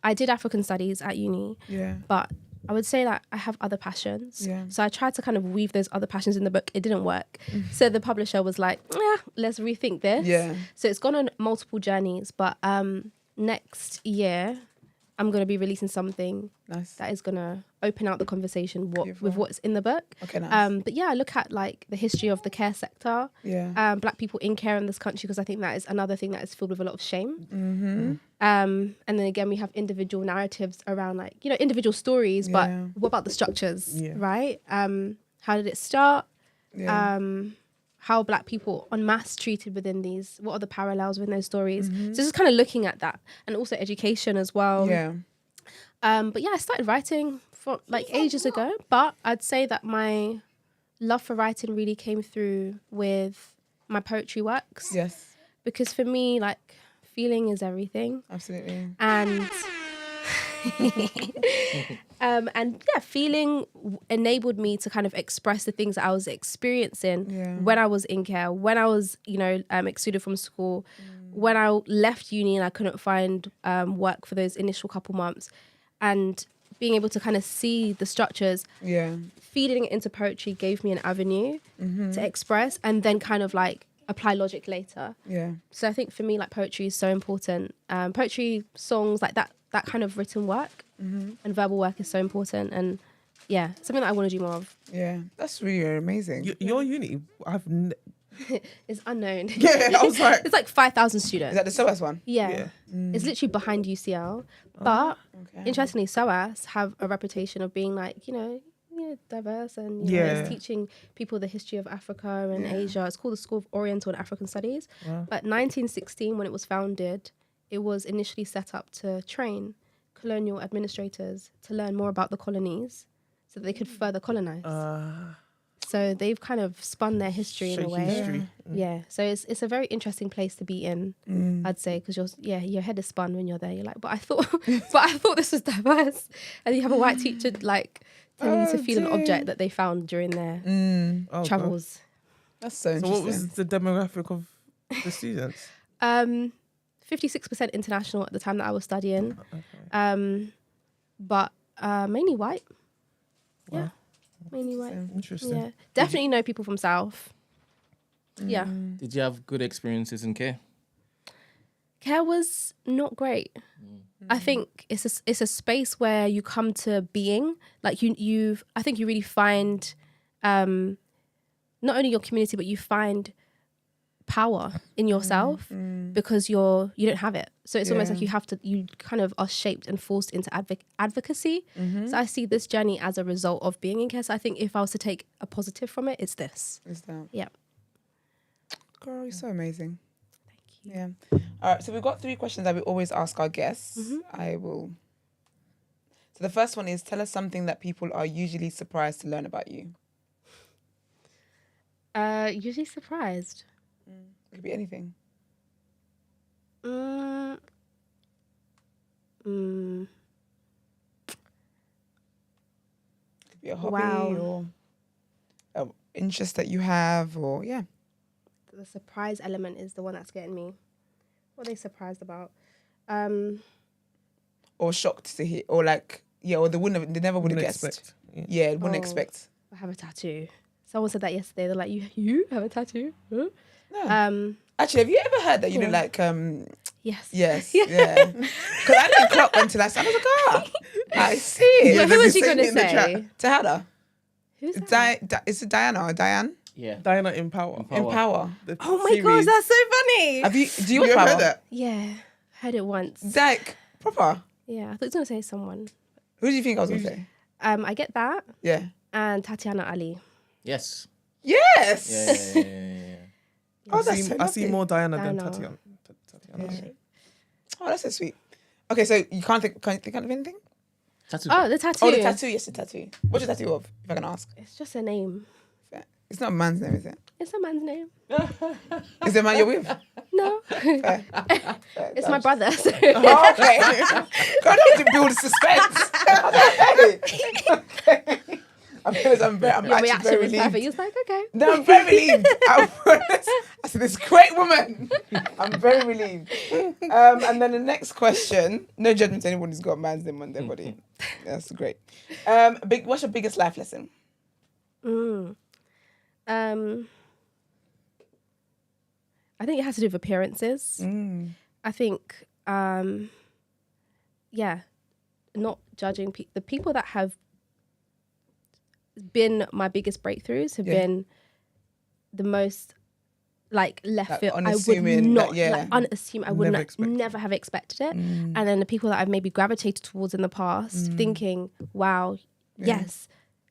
I did African studies at uni. Yeah. But I would say that I have other passions. Yeah. So I tried to kind of weave those other passions in the book. It didn't work. So the publisher was like, let's rethink this. Yeah. So it's gone on multiple journeys. But next year, I'm going to be releasing something Nice. that is going to open out the conversation Beautiful. with what's in the book. Okay, nice. But yeah, I look at like the history of the care sector, Yeah. Black people in care in this country, because I think that is another thing that is filled with a lot of shame. Mm-hmm. And then again, we have individual narratives around like, you know, individual stories, but Yeah. what about the structures, Yeah. right? How did it start? Yeah. How Black people en masse treated within these, what are the parallels within those stories? Mm-hmm. So just kind of looking at that, and also education as well. Yeah. But yeah, I started writing for like ages ago, but I'd say that my love for writing really came through with my poetry works. Yes. Because for me, like, feeling is everything. Absolutely. And and yeah, feeling enabled me to kind of express the things that I was experiencing when I was in care, when I was, you know, excluded from school, when I left uni and I couldn't find work for those initial couple months, and being able to kind of see the structures, feeding it into poetry gave me an avenue to express and then kind of like apply logic later. Yeah. So I think for me, like, poetry is so important. Poetry, songs, like that kind of written work and verbal work is so important. And yeah, something that I want to do more of. Yeah. That's really amazing. Your uni, It's unknown. I was like, It's like 5,000 students. Is that the SOAS one? Yeah. It's literally behind UCL. But Okay. interestingly, SOAS have a reputation of being like, you know, diverse and you know, it's teaching people the history of Africa and Asia. It's called the School of Oriental and African Studies. But 1916, when it was founded, it was initially set up to train colonial administrators to learn more about the colonies so that they could further colonize. So they've kind of spun their history in a way. History. Yeah. So it's a very interesting place to be in, I'd say, because your head is spun when you're there. You're like, but I thought this was diverse. And you have a white teacher like telling you to feel an object that they found during their travels. That's so So interesting. what was the demographic of the students? 56% international at the time that I was studying. But mainly white. Yeah. Mainly white. Interesting. Yeah. Definitely know people from South. Yeah. Did you have good experiences in care? Care was not great. I think it's a space where you come to being. Like I think you really find not only your community, but you find power in yourself because you don't have it. So it's almost like you kind of are shaped and forced into advocacy. So I see this journey as a result of being in care. So I think if I was to take a positive from it, it's this. Is that? Yeah. Girl, you're so amazing. Thank you. Yeah. All right. So we've got 3 questions that we always ask our guests. So the first one is, tell us something that people are usually surprised to learn about you. Usually surprised. It could be anything. It could be a hobby or an interest that you have, or The surprise element is the one that's getting me. What are they surprised about? or shocked to hear, or like or they never would have guessed. Expect. Yeah, wouldn't Oh. expect. I have a tattoo. Someone said that yesterday. They're like, you have a tattoo? Huh? No. Actually, have you ever heard that you look like Yes. Yes, yeah. Because I didn't clock until I was like, I see it. But who was you going to say? Tahada. Who's that? Is it Diana or Diane? Yeah. Diana in Power. In Power. The Oh my series. gosh, that's so funny. Do you watch You Power? ever heard that? Yeah, heard it once. Like, proper. Yeah, I thought it was going to say someone. Who do you think I was going to say? I get that. Yeah. And Tatiana Ali. Yes. Yes! Yeah. Oh, that's so I see lovely. more Diana than Diana. Tatiana. Yeah. Oh, that's so sweet. Okay, so you can't think of anything? Tattoo. Oh, the tattoo. Oh, the tattoo. Yes, the tattoo. What's your tattoo of, if I can ask? It's just a name. It's not a man's name, is it? It's a man's name. Is it a man you're with? No. Fair. It's my brother. So. Oh, okay. God, have to build suspense. Okay. I'm Your actually reaction very was perfect. relieved. He was like, okay. No, I'm very relieved. I said, this great woman. I'm very relieved. And then the next question, no judgment to anyone who's got a man's name on their body. That's great. What's your biggest life lesson? I think it has to do with appearances. I think, not judging the people that have been my biggest breakthroughs have been the most like left field. I would not unassuming. I would never have expected it. And then the people that I've maybe gravitated towards in the past, thinking, "Wow, yes,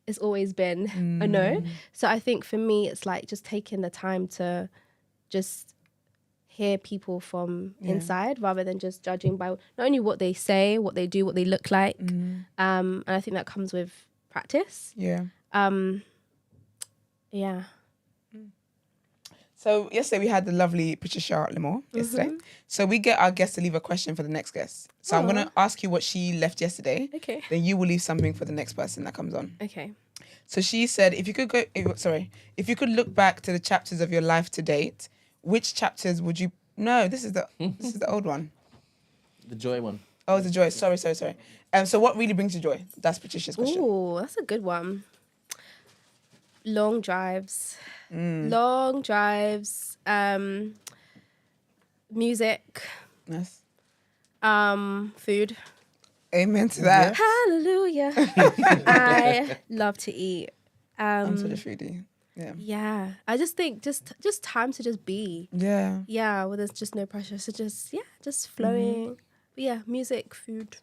it's always been a no." So I think for me, it's like just taking the time to just hear people from inside rather than just judging by not only what they say, what they do, what they look like. And I think that comes with practice. So yesterday we had the lovely Patricia Limor yesterday. So we get our guests to leave a question for the next guest. So I'm going to ask you what she left yesterday. Okay. Then you will leave something for the next person that comes on. Okay. So she said, if you could look back to the chapters of your life to date, which chapters would you? No, this is the old one. The joy one. Oh, it's the joy. Sorry. So what really brings you joy? That's Patricia's question. Ooh, that's a good one. Long drives. Long drives. Music. Yes. Food. Amen to that. Hallelujah. I love to eat. I'm such a foodie. Yeah. Yeah. I just think just time to just be. Yeah. Yeah, well there's just no pressure. So just flowing. But yeah, music, food,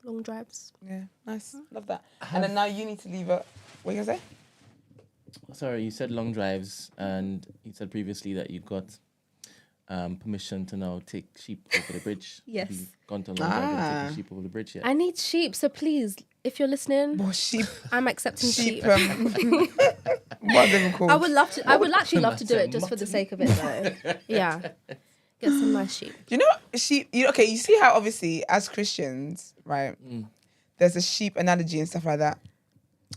long drives. Yeah. Nice. Love that. And then now you need to leave a what are you gonna say? Sorry, you said long drives, and you said previously that you got permission to now take sheep over the bridge. Yes. Have you gone to a long drive and taken sheep over the bridge yet? I need sheep, so please, if you're listening, Sheep. I'm accepting sheep. What are they called? I would actually love to do it just for the sake of it though. Yeah. Get some nice sheep. You know, sheep. You see how obviously as Christians, right? There's a sheep analogy and stuff like that.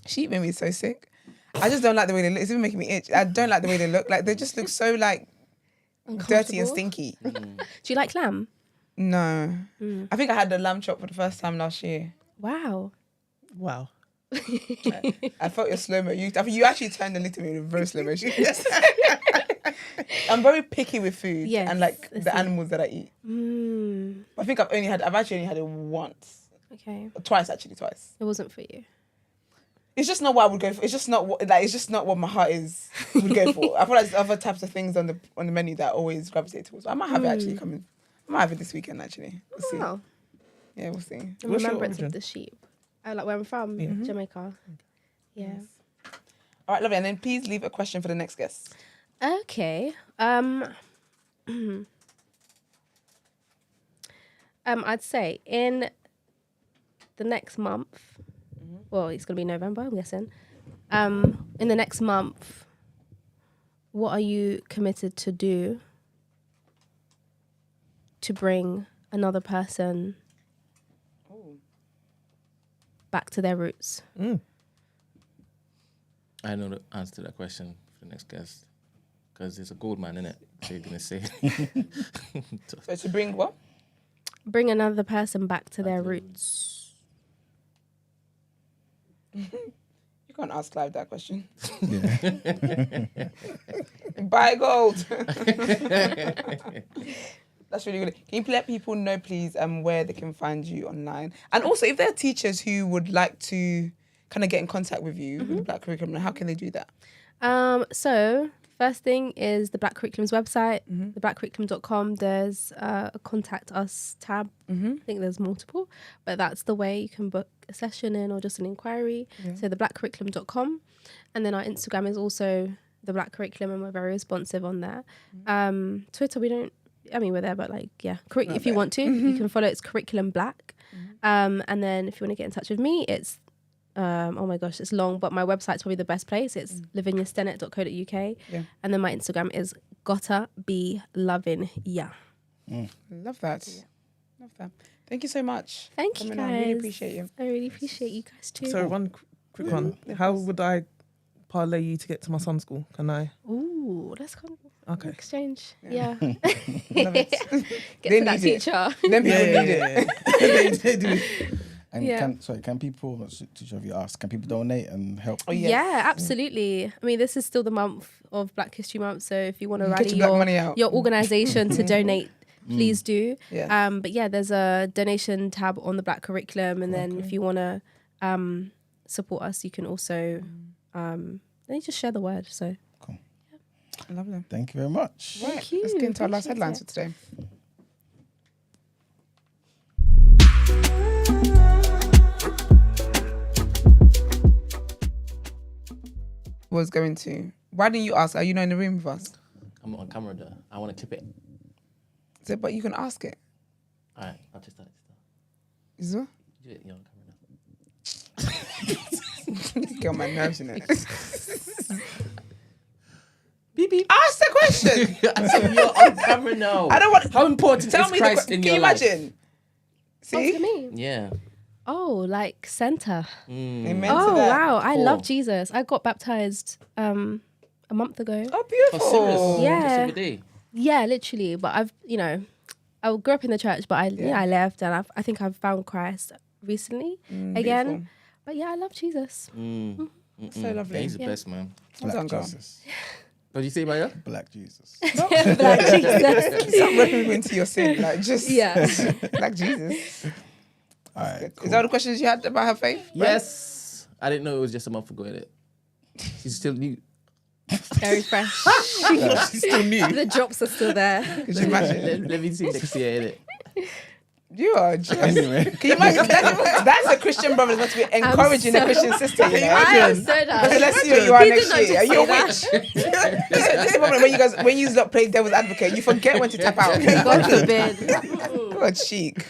Sheep made me so sick. I just don't like the way they look. It's even making me itch. I don't like the way they look. Like they just look so like dirty and stinky. Do you like lamb? No. I think I had the lamb chop for the first time last year. Wow. I felt your slow mo. You actually turned and looked at me in very slow motion. I'm very picky with food and like the animals that I eat. I think I've actually only had it once. Okay. Twice. It wasn't for you. It's just not what I would go for. It's just not what my heart would go for. I feel like there's other types of things on the menu that I always gravitate towards. I might have it actually coming. I might have it this weekend actually. We'll see. Wow. Yeah, we'll see. The remembrance of the sheep. I like where I'm from, Jamaica. Yeah. All right, lovely. And then please leave a question for the next guest. Okay. I'd say in the next month, well, it's going to be November, I'm guessing. In the next month, what are you committed to do to bring another person back to their roots? I know the answer to that question for the next guest. Because it's a gold man, innit? So you're going to say. So to bring what? Bring another person back to their roots. You can't ask Clive that question. Yeah. Buy gold. That's really good. Can you let people know, please, where they can find you online? And also, if there are teachers who would like to kind of get in contact with you with the Black Curriculum, how can they do that? So first thing is the Black Curriculum's website, theblackcurriculum.com. There's a contact us tab. I think there's multiple, but that's the way you can book a session in or just an inquiry. So theblackcurriculum.com. And then our Instagram is also the Black Curriculum, and we're very responsive on there. Twitter, we're there, but if you want to, you can follow. It's Curriculum Black. And then if you want to get in touch with me, it's Oh my gosh, it's long, but my website's probably the best place. It's lavinyastennett.co.uk. Yeah. And then my Instagram is gotta be loving ya. Love that. Love that. Thank you so much. Thank you for guys. coming on. Really appreciate you. I really appreciate you guys too. So one quick one. How would I parlay you to get to my son's school? Can I? Ooh, let's come Okay. exchange. Yeah. Love it. Get They to that need it. teacher. Them people need it. They do. And Yeah. can people, to you ask, can people donate and help? Oh, yes. Yeah, absolutely. I mean, this is still the month of Black History Month, so if you want to Get rally your black money out. your organisation to donate, please do. Yeah. But yeah, there's a donation tab on the Black curriculum, and then if you want to support us, you can also then you just share the word. So Lovely. Thank you very much. Right. Thank you. Let's get into our last Appreciate headlines it. for today. Was going to. Why didn't you ask? Are you not in the room with us? I'm on camera though. I want to clip it. So, but you can ask it. All right, I'll just start. Is it? Do it. You're on camera now. Get on my nerves in it. Beep beep. Ask the question. I said you're on camera now. I don't want. How important Tell is me Christ the. in Can your you life? imagine? Oh, for See? me. Yeah. Oh, like Center. Amen to Oh that. wow, I Cool. love Jesus. I got baptized a month ago. Oh, Oh, beautiful. serious? Yeah. Just every day. Yeah, literally. But I grew up in the church, but I left, and I think I've found Christ recently again. Beautiful. But yeah, I love Jesus. So lovely. Yeah, he's the best man. Well Black done, girl. Jesus. What did you say, Maya? Black Jesus. Like Jesus. Stop running into your sin. Like, just. Yeah. Like Jesus. All right. Is that all the questions you had about her faith? Yes. I didn't know it was just a month ago, innit? She's still new. Very fresh. She's still new. The drops are still there. Could you imagine? Let me see next year, innit? You are just. Anyway. Can you imagine? That's a Christian brother that's supposed to be encouraging a so- Christian sister. You know? I am so Okay, done. let's see what you are He did next not year. just Are you a say witch? This is the problem when you lot play devil's advocate, you forget when to tap out. God forbid. God, chic.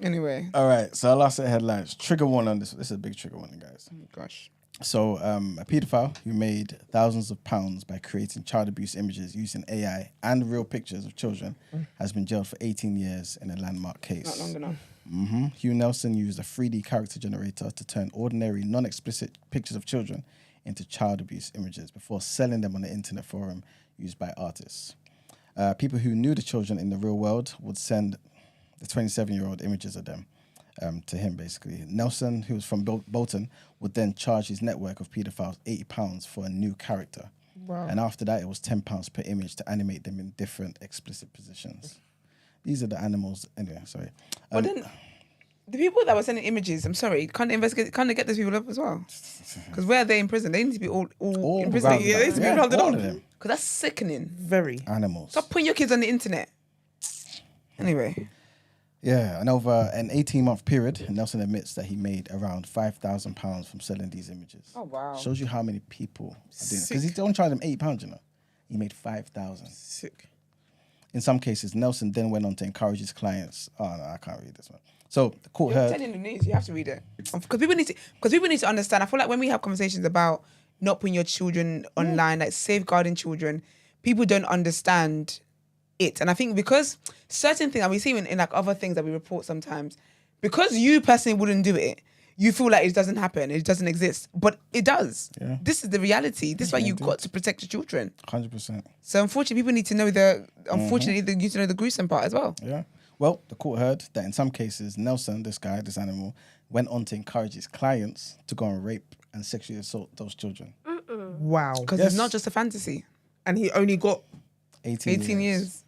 Anyway, All right. So our last set of headlines. Trigger one on this. This is a big trigger one, guys. gosh. So a paedophile who made thousands of pounds by creating child abuse images using AI and real pictures of children has been jailed for 18 years in a landmark case. Not long enough. Hugh Nelson used a 3D character generator to turn ordinary, non-explicit pictures of children into child abuse images before selling them on the internet forum used by artists. People who knew the children in the real world would send the 27-year-old images of them to him, basically. Nelson, who was from Bolton, would then charge his network of paedophiles £80 for a new character. Wow. And after that, it was £10 per image to animate them in different explicit positions. These are the animals. Anyway, sorry. But then, the people that were sending images, I'm sorry, can't they investigate? Can't they get those people up as well? Because where are they in prison? They need to be all in prison. rounded Yeah, up. they need to be Yeah, rounded all up. of them. Because that's sickening. Very. Animals. Stop putting your kids on the internet. Anyway, Yeah, and over an 18-month period, Nelson admits that he made around £5,000 from selling these images. Oh, wow. Shows you how many people are doing it. Because he don't charge them £8, you know. He made 5,000. Sick. In some cases, Nelson then went on to encourage his clients. Oh no, I can't read this one. So the court you're heard. telling the news. You have to read it because people need to understand. I feel like when we have conversations about not putting your children online, like safeguarding children, people don't understand it. And I think because certain things, and we see in like other things that we report sometimes, because you personally wouldn't do it, you feel like it doesn't happen, it doesn't exist, but it does. Yeah. This is the reality. This is why you've got to protect your children. 100%. So unfortunately, people need to know they need to know the gruesome part as well. Yeah. Well, the court heard that in some cases, Nelson, this animal, went on to encourage his clients to go and rape and sexually assault those children. Wow. Because Yes. it's not just a fantasy. And he only got 18 years.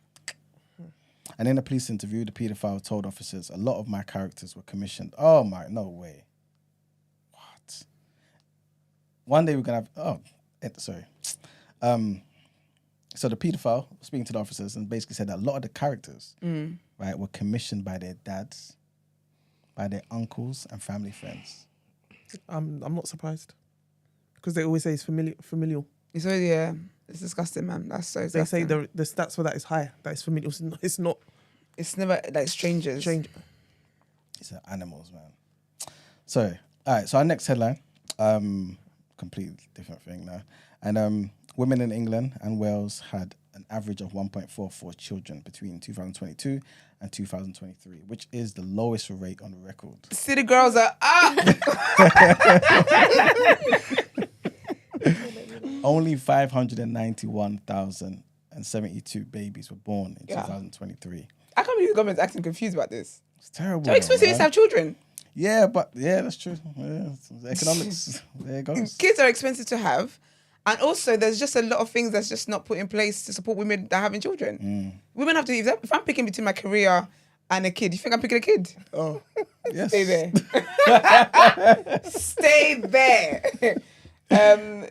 And in a police interview, the paedophile told officers, a lot of my characters were commissioned. Oh my, no way. What? One day we're going to have, sorry. So the paedophile was speaking to the officers and basically said that a lot of the characters, right, were commissioned by their dads, by their uncles and family friends. I'm not surprised. Because they always say it's familial. It's already, it's disgusting, man. That's so They say disgusting. the stats for that is higher. That is familial. It's not It's never like strangers. strange. These are animals, man. So All right, so our next headline, completely different thing now. And women in England and Wales had an average of 1.44 children between 2022 and 2023, which is the lowest rate on record. City girls are up. Only 591,072 babies were born in 2023. I can't believe the government's acting confused about this. It's terrible. So expensive it is to have children. Yeah, but that's true. Yeah, the economics, there it goes. Kids are expensive to have. And also, there's just a lot of things that's just not put in place to support women that are having children. Women have to, if I'm picking between my career and a kid, you think I'm picking a kid? Oh, yes. Stay there. Stay there.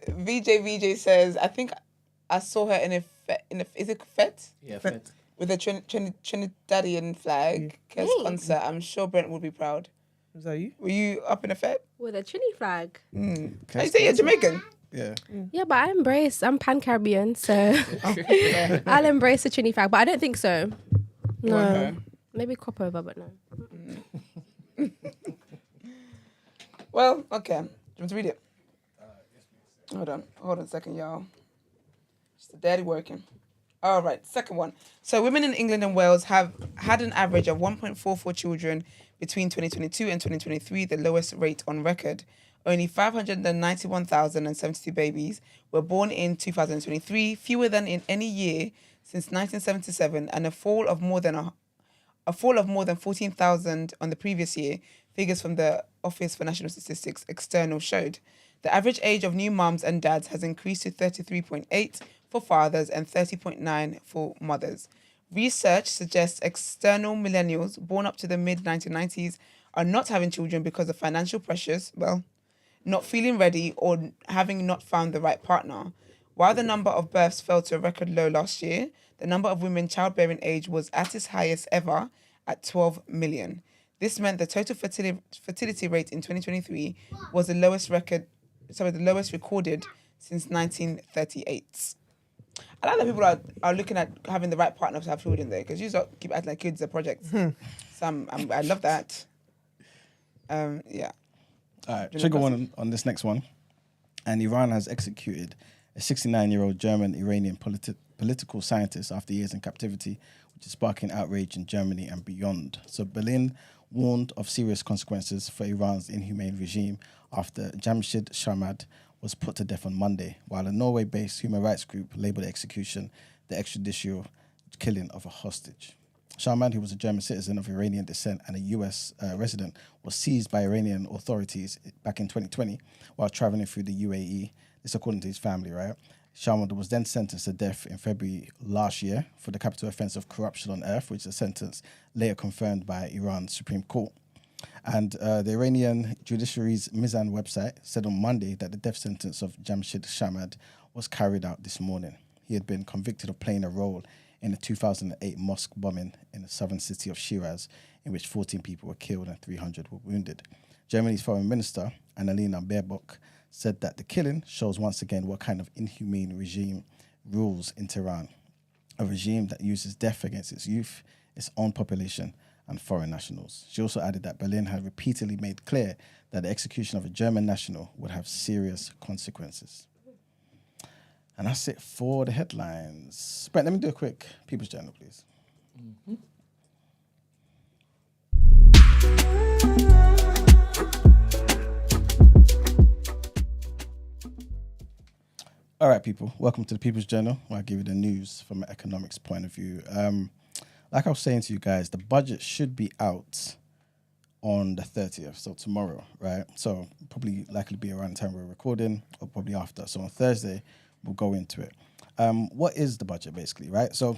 VJ says, I think I saw her in a is it Fet? Yeah, Fet. With a Trinidadian flag. Kes concert. I'm sure Brent would be proud. Was that you? Were you up in a Fet? With a Trini flag. You say you're Jamaican? Yeah. Yeah, but I'm Pan-Caribbean, so I'll embrace the Trini flag, but I don't think so. No. Okay. Maybe crop over, but no. Well, okay. Do you want to read it? Hold on a second, y'all. Just the daddy working. All right, second one. So women in England and Wales have had an average of 1.44 children between 2022 and 2023, the lowest rate on record. Only 591,072 babies were born in 2023, fewer than in any year since 1977, and a fall of more than 14,000 on the previous year. Figures from the Office for National Statistics External showed. The average age of new mums and dads has increased to 33.8 for fathers and 30.9 for mothers. Research suggests external millennials born up to the mid-1990s are not having children because of financial pressures, not feeling ready or having not found the right partner. While the number of births fell to a record low last year, the number of women childbearing age was at its highest ever at 12 million. This meant the total fertility rate in 2023 was the lowest recorded since 1938. I like that people are looking at having the right partner to have children there, because you just keep acting like kids are projects. So I love that. Yeah. All right, trigger one on this next one. And Iran has executed a 69-year-old German-Iranian political scientist after years in captivity, which is sparking outrage in Germany and beyond. So Berlin warned of serious consequences for Iran's inhumane regime after Jamshid Shamad was put to death on Monday, while a Norway-based human rights group labelled the execution the extrajudicial killing of a hostage. Shamad, who was a German citizen of Iranian descent and a US resident, was seized by Iranian authorities back in 2020 while traveling through the UAE. This according to his family, right? Shamad was then sentenced to death in February last year for the capital offence of corruption on earth, which is a sentence later confirmed by Iran's Supreme Court. And the Iranian judiciary's Mizan website said on Monday that the death sentence of Jamshid Shamad was carried out this morning. He had been convicted of playing a role in the 2008 mosque bombing in the southern city of Shiraz, in which 14 people were killed and 300 were wounded. Germany's foreign minister, Annalena Baerbock, said that the killing shows once again what kind of inhumane regime rules in Tehran, a regime that uses death against its youth, its own population, and foreign nationals. She also added that Berlin had repeatedly made clear that the execution of a German national would have serious consequences. And that's it for the headlines. Brent, let me do a quick People's Journal, please. Mm-hmm. All right, people. Welcome to the People's Journal, where I give you the news from an economics point of view. Like I was saying to you guys, the budget should be out on the 30th, so tomorrow, right? So probably likely be around the time we're recording, or probably after. So on Thursday, we'll go into it. What is the budget, basically, right? So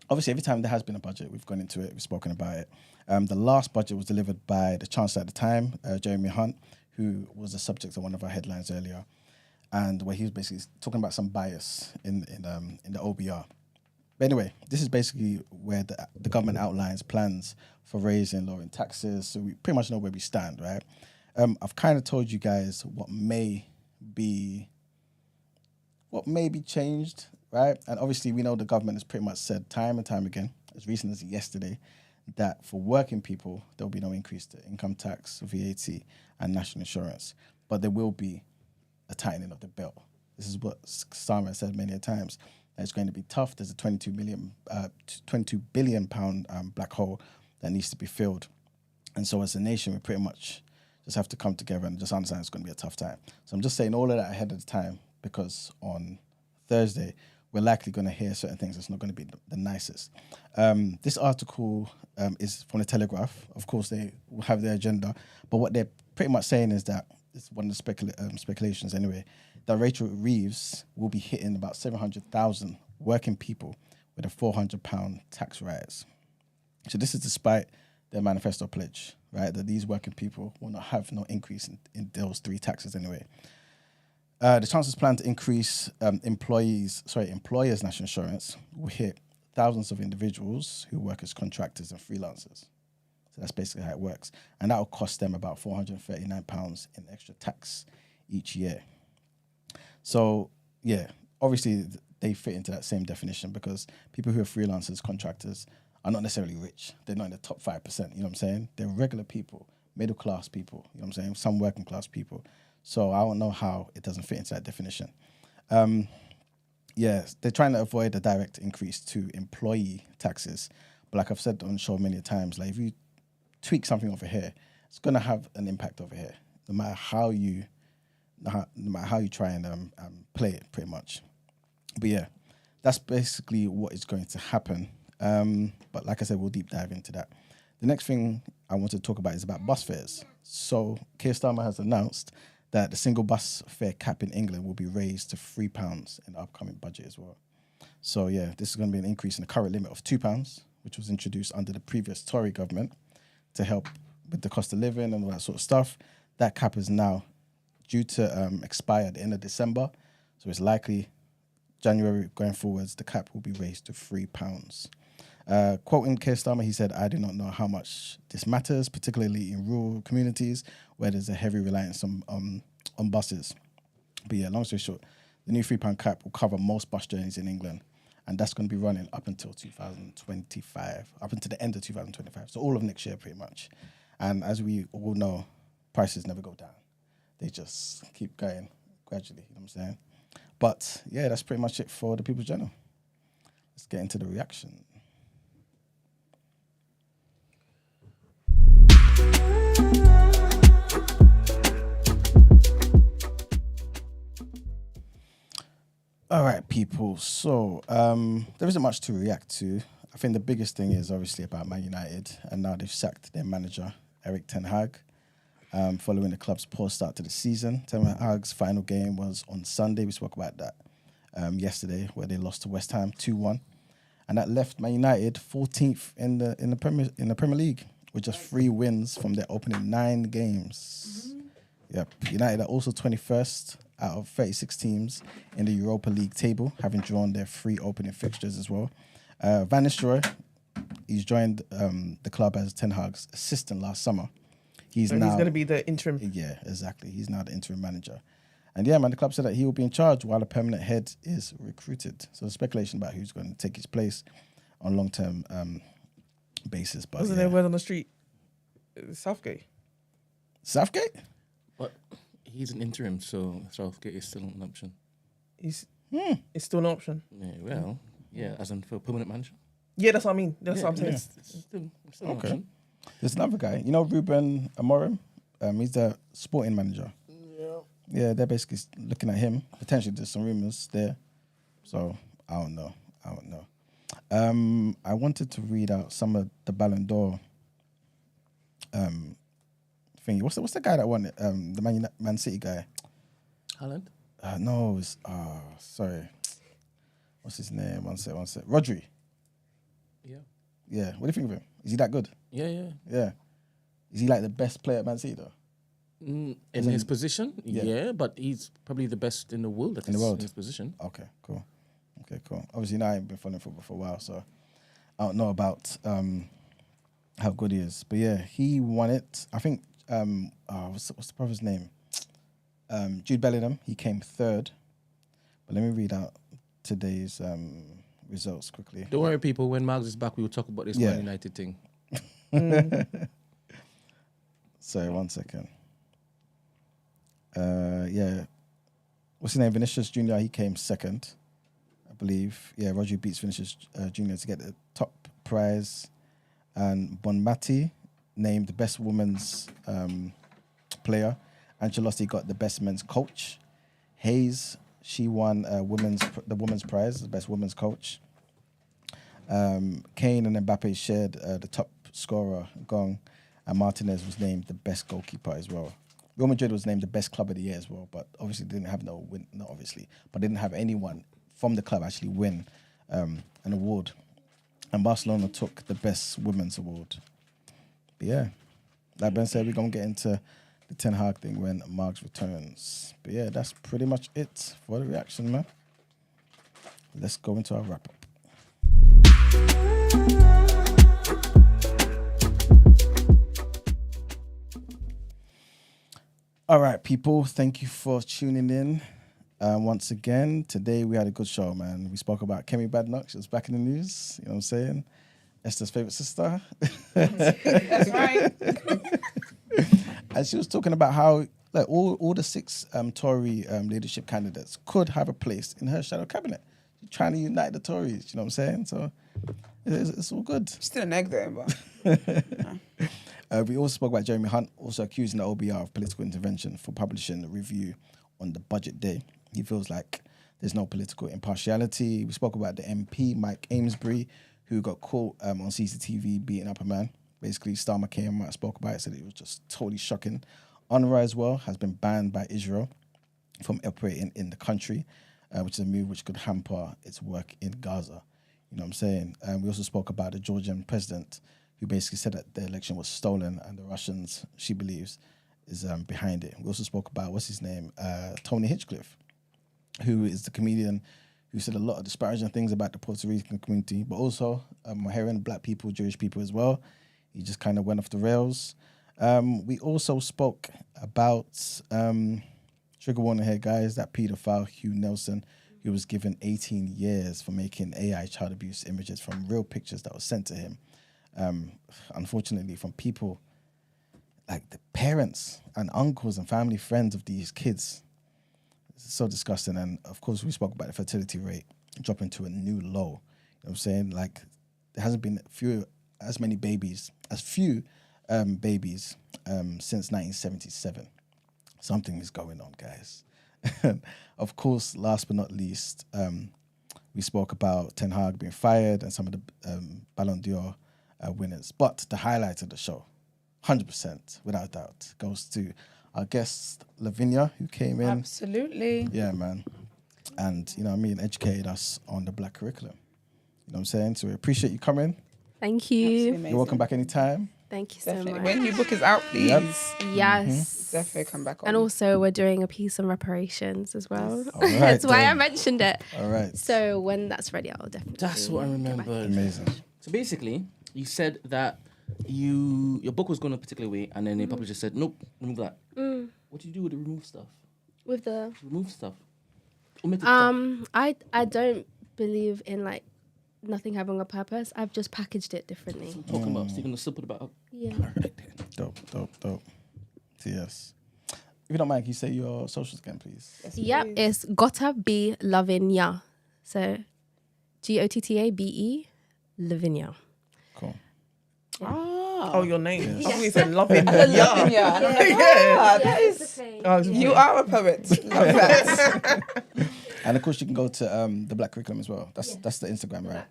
obviously, every time there has been a budget, we've gone into it, we've spoken about it. The last budget was delivered by the Chancellor at the time, Jeremy Hunt, who was the subject of one of our headlines earlier, and where he was basically talking about some bias in the OBR. But anyway, this is basically where the government outlines plans for raising, lowering taxes, so we pretty much know where we stand, right? I've kind of told you guys what may be changed, right? And obviously we know the government has pretty much said time and time again, as recent as yesterday, that for working people, there'll be no increase to income tax, VAT, and national insurance. But there will be a tightening of the belt. This is what Starmer said many a times. That it's going to be tough. There's a 22 billion pound black hole that needs to be filled. And so as a nation, we pretty much just have to come together and just understand it's going to be a tough time. So I'm just saying all of that ahead of the time, because on Thursday, we're likely going to hear certain things that's not going to be the nicest. This article is from the Telegraph. Of course, they will have their agenda, but what they're pretty much saying is that, it's one of the speculations anyway, that Rachel Reeves will be hitting about 700,000 working people with a £400 tax rise. So this is despite their manifesto pledge, right, that these working people will not have no increase in those three taxes anyway. The Chancellor's plan to increase employers' national insurance will hit thousands of individuals who work as contractors and freelancers. So that's basically how it works. And that will cost them about £439 in extra tax each year. So, yeah, obviously they fit into that same definition, because people who are freelancers, contractors, are not necessarily rich. They're not in the top 5%, you know what I'm saying? They're regular people, middle-class people, you know what I'm saying? Some working-class people. So I don't know how it doesn't fit into that definition. Yeah, they're trying to avoid a direct increase to employee taxes. But like I've said on the show many times, like if you tweak something over here, it's going to have an impact over here, no matter how you try and play it, pretty much. But yeah, that's basically what is going to happen. But like I said, we'll deep dive into that. The next thing I want to talk about is about bus fares. So Keir Starmer has announced that the single bus fare cap in England will be raised to £3 in the upcoming budget as well. So yeah, this is going to be an increase in the current limit of £2, which was introduced under the previous Tory government to help with the cost of living and all that sort of stuff. That cap is now due to expire at the end of December. So it's likely January going forwards, the cap will be raised to £3. Quoting Keir Starmer, he said, "I do not know how much this matters, particularly in rural communities where there's a heavy reliance on buses." But yeah, long story short, the new £3 cap will cover most bus journeys in England, and that's going to be running up until 2025, up until the end of 2025. So all of next year, pretty much. And as we all know, prices never go down. They just keep going gradually, you know what I'm saying? But yeah, that's pretty much it for the People's Journal. Let's get into the reaction. All right, people. So there isn't much to react to. I think the biggest thing is obviously about Man United, and now they've sacked their manager, Ten Hag, following the club's poor start to the season. Ten Hag's final game was on Sunday. We spoke about that yesterday, where they lost to West Ham 2-1, and that left Man United 14th in the Premier League with just 3 wins from their opening 9 games. Yep, United are also 21st out of 36 teams in the Europa League table, having drawn their 3 opening fixtures as well. Van Nistelrooy, he's joined the club as Ten Hag's assistant last summer. He's going to be the interim. Yeah, exactly. He's now the interim manager. And yeah, man, the club said that he will be in charge while a permanent head is recruited. So there's speculation about who's going to take his place on long-term basis. But Wasn't there word on the street? Southgate? Southgate? But he's an interim, so Southgate is still an option. It's still an option. Yeah, well, yeah, as in for permanent manager. Yeah, that's what I mean. That's what I'm saying. It's still an option. There's another guy. You know Ruben Amorim? He's the sporting manager. Yeah, they're basically looking at him. Potentially there's some rumours there. So, I don't know. I wanted to read out some of the Ballon d'Or thingy. What's the guy that won it? The Man City guy. Haaland? No, it's... sorry. What's his name? One sec. Rodri. Yeah. What do you think of him? Is he that good? Yeah. Is he like the best player at Man City though? In his position, yeah, but he's probably the best in the world at in his position. Okay, cool. Obviously, now I ain't been following football for a while, so I don't know about how good he is. But yeah, he won it. I think, what's the brother's name? Jude Bellingham, he came 3rd. But let me read out today's results quickly. Don't worry, people. When Margs is back, we will talk about this Man United thing. Sorry, 1 second. Yeah. What's his name? Vinicius Jr., he came second, I believe. Yeah, Roger beats Vinicius Jr. to get the top prize. And Bonmati named the best women's player. Ancelotti got the best men's coach. Hayes, she won the women's prize, the best women's coach. Kane and Mbappe shared the top scorer gong, and Martinez was named the best goalkeeper as well. Real Madrid was named the best club of the year as well, but obviously didn't have didn't have anyone from the club actually win an award. And Barcelona took the best women's award. But yeah, like Ben said, we're going to get into the Ten Hag thing when Marks returns. But yeah, that's pretty much it for the reaction, man. Let's go into our wrap-up. All right, people, thank you for tuning in. Once again, today we had a good show, man. We spoke about Kemi Badenoch. She was back in the news, you know what I'm saying? Esther's favourite sister. That's right. And she was talking about how like all the 6 Tory leadership candidates could have a place in her shadow cabinet. She's trying to unite the Tories, you know what I'm saying? So it's all good. Still an egg there, but... We also spoke about Jeremy Hunt, also accusing the OBR of political intervention for publishing a review on the budget day. He feels like there's no political impartiality. We spoke about the MP Mike Amesbury, who got caught on CCTV beating up a man. Basically, Starmer came out, spoke about it, said it was just totally shocking. UNRWA as well has been banned by Israel from operating in the country, which is a move which could hamper its work in Gaza. You know what I'm saying? We also spoke about the Georgian president, who basically said that the election was stolen and the Russians, she believes, is behind it. We also spoke about, what's his name? Tony Hinchcliffe, who is the comedian who said a lot of disparaging things about the Puerto Rican community, but also Maharian, black people, Jewish people as well. He just kind of went off the rails. We also spoke about, trigger warning here, guys, that paedophile Hugh Nelson, who was given 18 years for making AI child abuse images from real pictures that were sent to him. Unfortunately, from people like the parents and uncles and family friends of these kids. It's so disgusting. And of course, we spoke about the fertility rate dropping to a new low. You know what I'm saying? Like, there hasn't been as many babies since 1977. Something is going on, guys. Of course, last but not least, we spoke about Ten Hag being fired and some of the Ballon d'Or winners. But the highlight of the show, 100%, without doubt, goes to our guest, Lavinya, who came in. Absolutely. Yeah, man. And, you know what I mean, educated us on the black curriculum. You know what I'm saying? So we appreciate you coming. Thank you. You're You're welcome back anytime. Thank you so Definitely. much. When your book is out, please. Yep. Yes. Definitely come back on. And also, we're doing a piece on reparations as well. All right, That's why I then. mentioned it. All right. So when that's ready, I'll definitely. That's what I get back. remember. Amazing. So basically, you said that your book was going a particular way, and then the publisher said, "Nope, remove that." What do you do with the remove stuff? With the Remove stuff. Omitted stuff. I don't believe in like nothing having a purpose. I've just packaged it differently. That's what I'm talking about. So you're gonna still put it back up. Yeah. Dope. Yes. If you don't mind, can you say your socials again, please? Yes, Yep, please. it's gotta be Lavinya. So GOTTABE Lavinya. Cool. Oh, your name. Yes. I thought you said loving. Yeah. Yeah. That is, you are a poet. Love that. And of course, you can go to the Black Curriculum as well. That's the Instagram, right?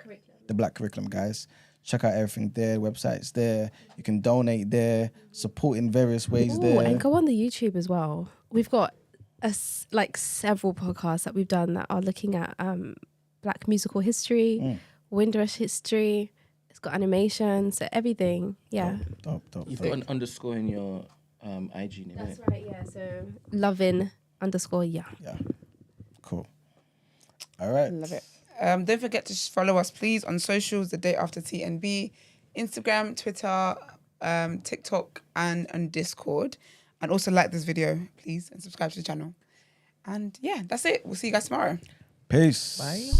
The Black Curriculum, guys. Check out everything there. Website's there. You can donate there. Support in various ways there. And go on the YouTube as well. We've got several podcasts that we've done that are looking at Black musical history, Windrush history. It's got animation, so everything. Yeah. Dope. You've got an underscore in your IG name. That's Right? right, yeah. So lovin_, yeah. Yeah. Cool. All right. Love it. Don't forget to follow us, please, on socials, The Day After TNB, Instagram, Twitter, TikTok, and Discord. And also like this video, please, and subscribe to the channel. And yeah, that's it. We'll see you guys tomorrow. Peace. Bye.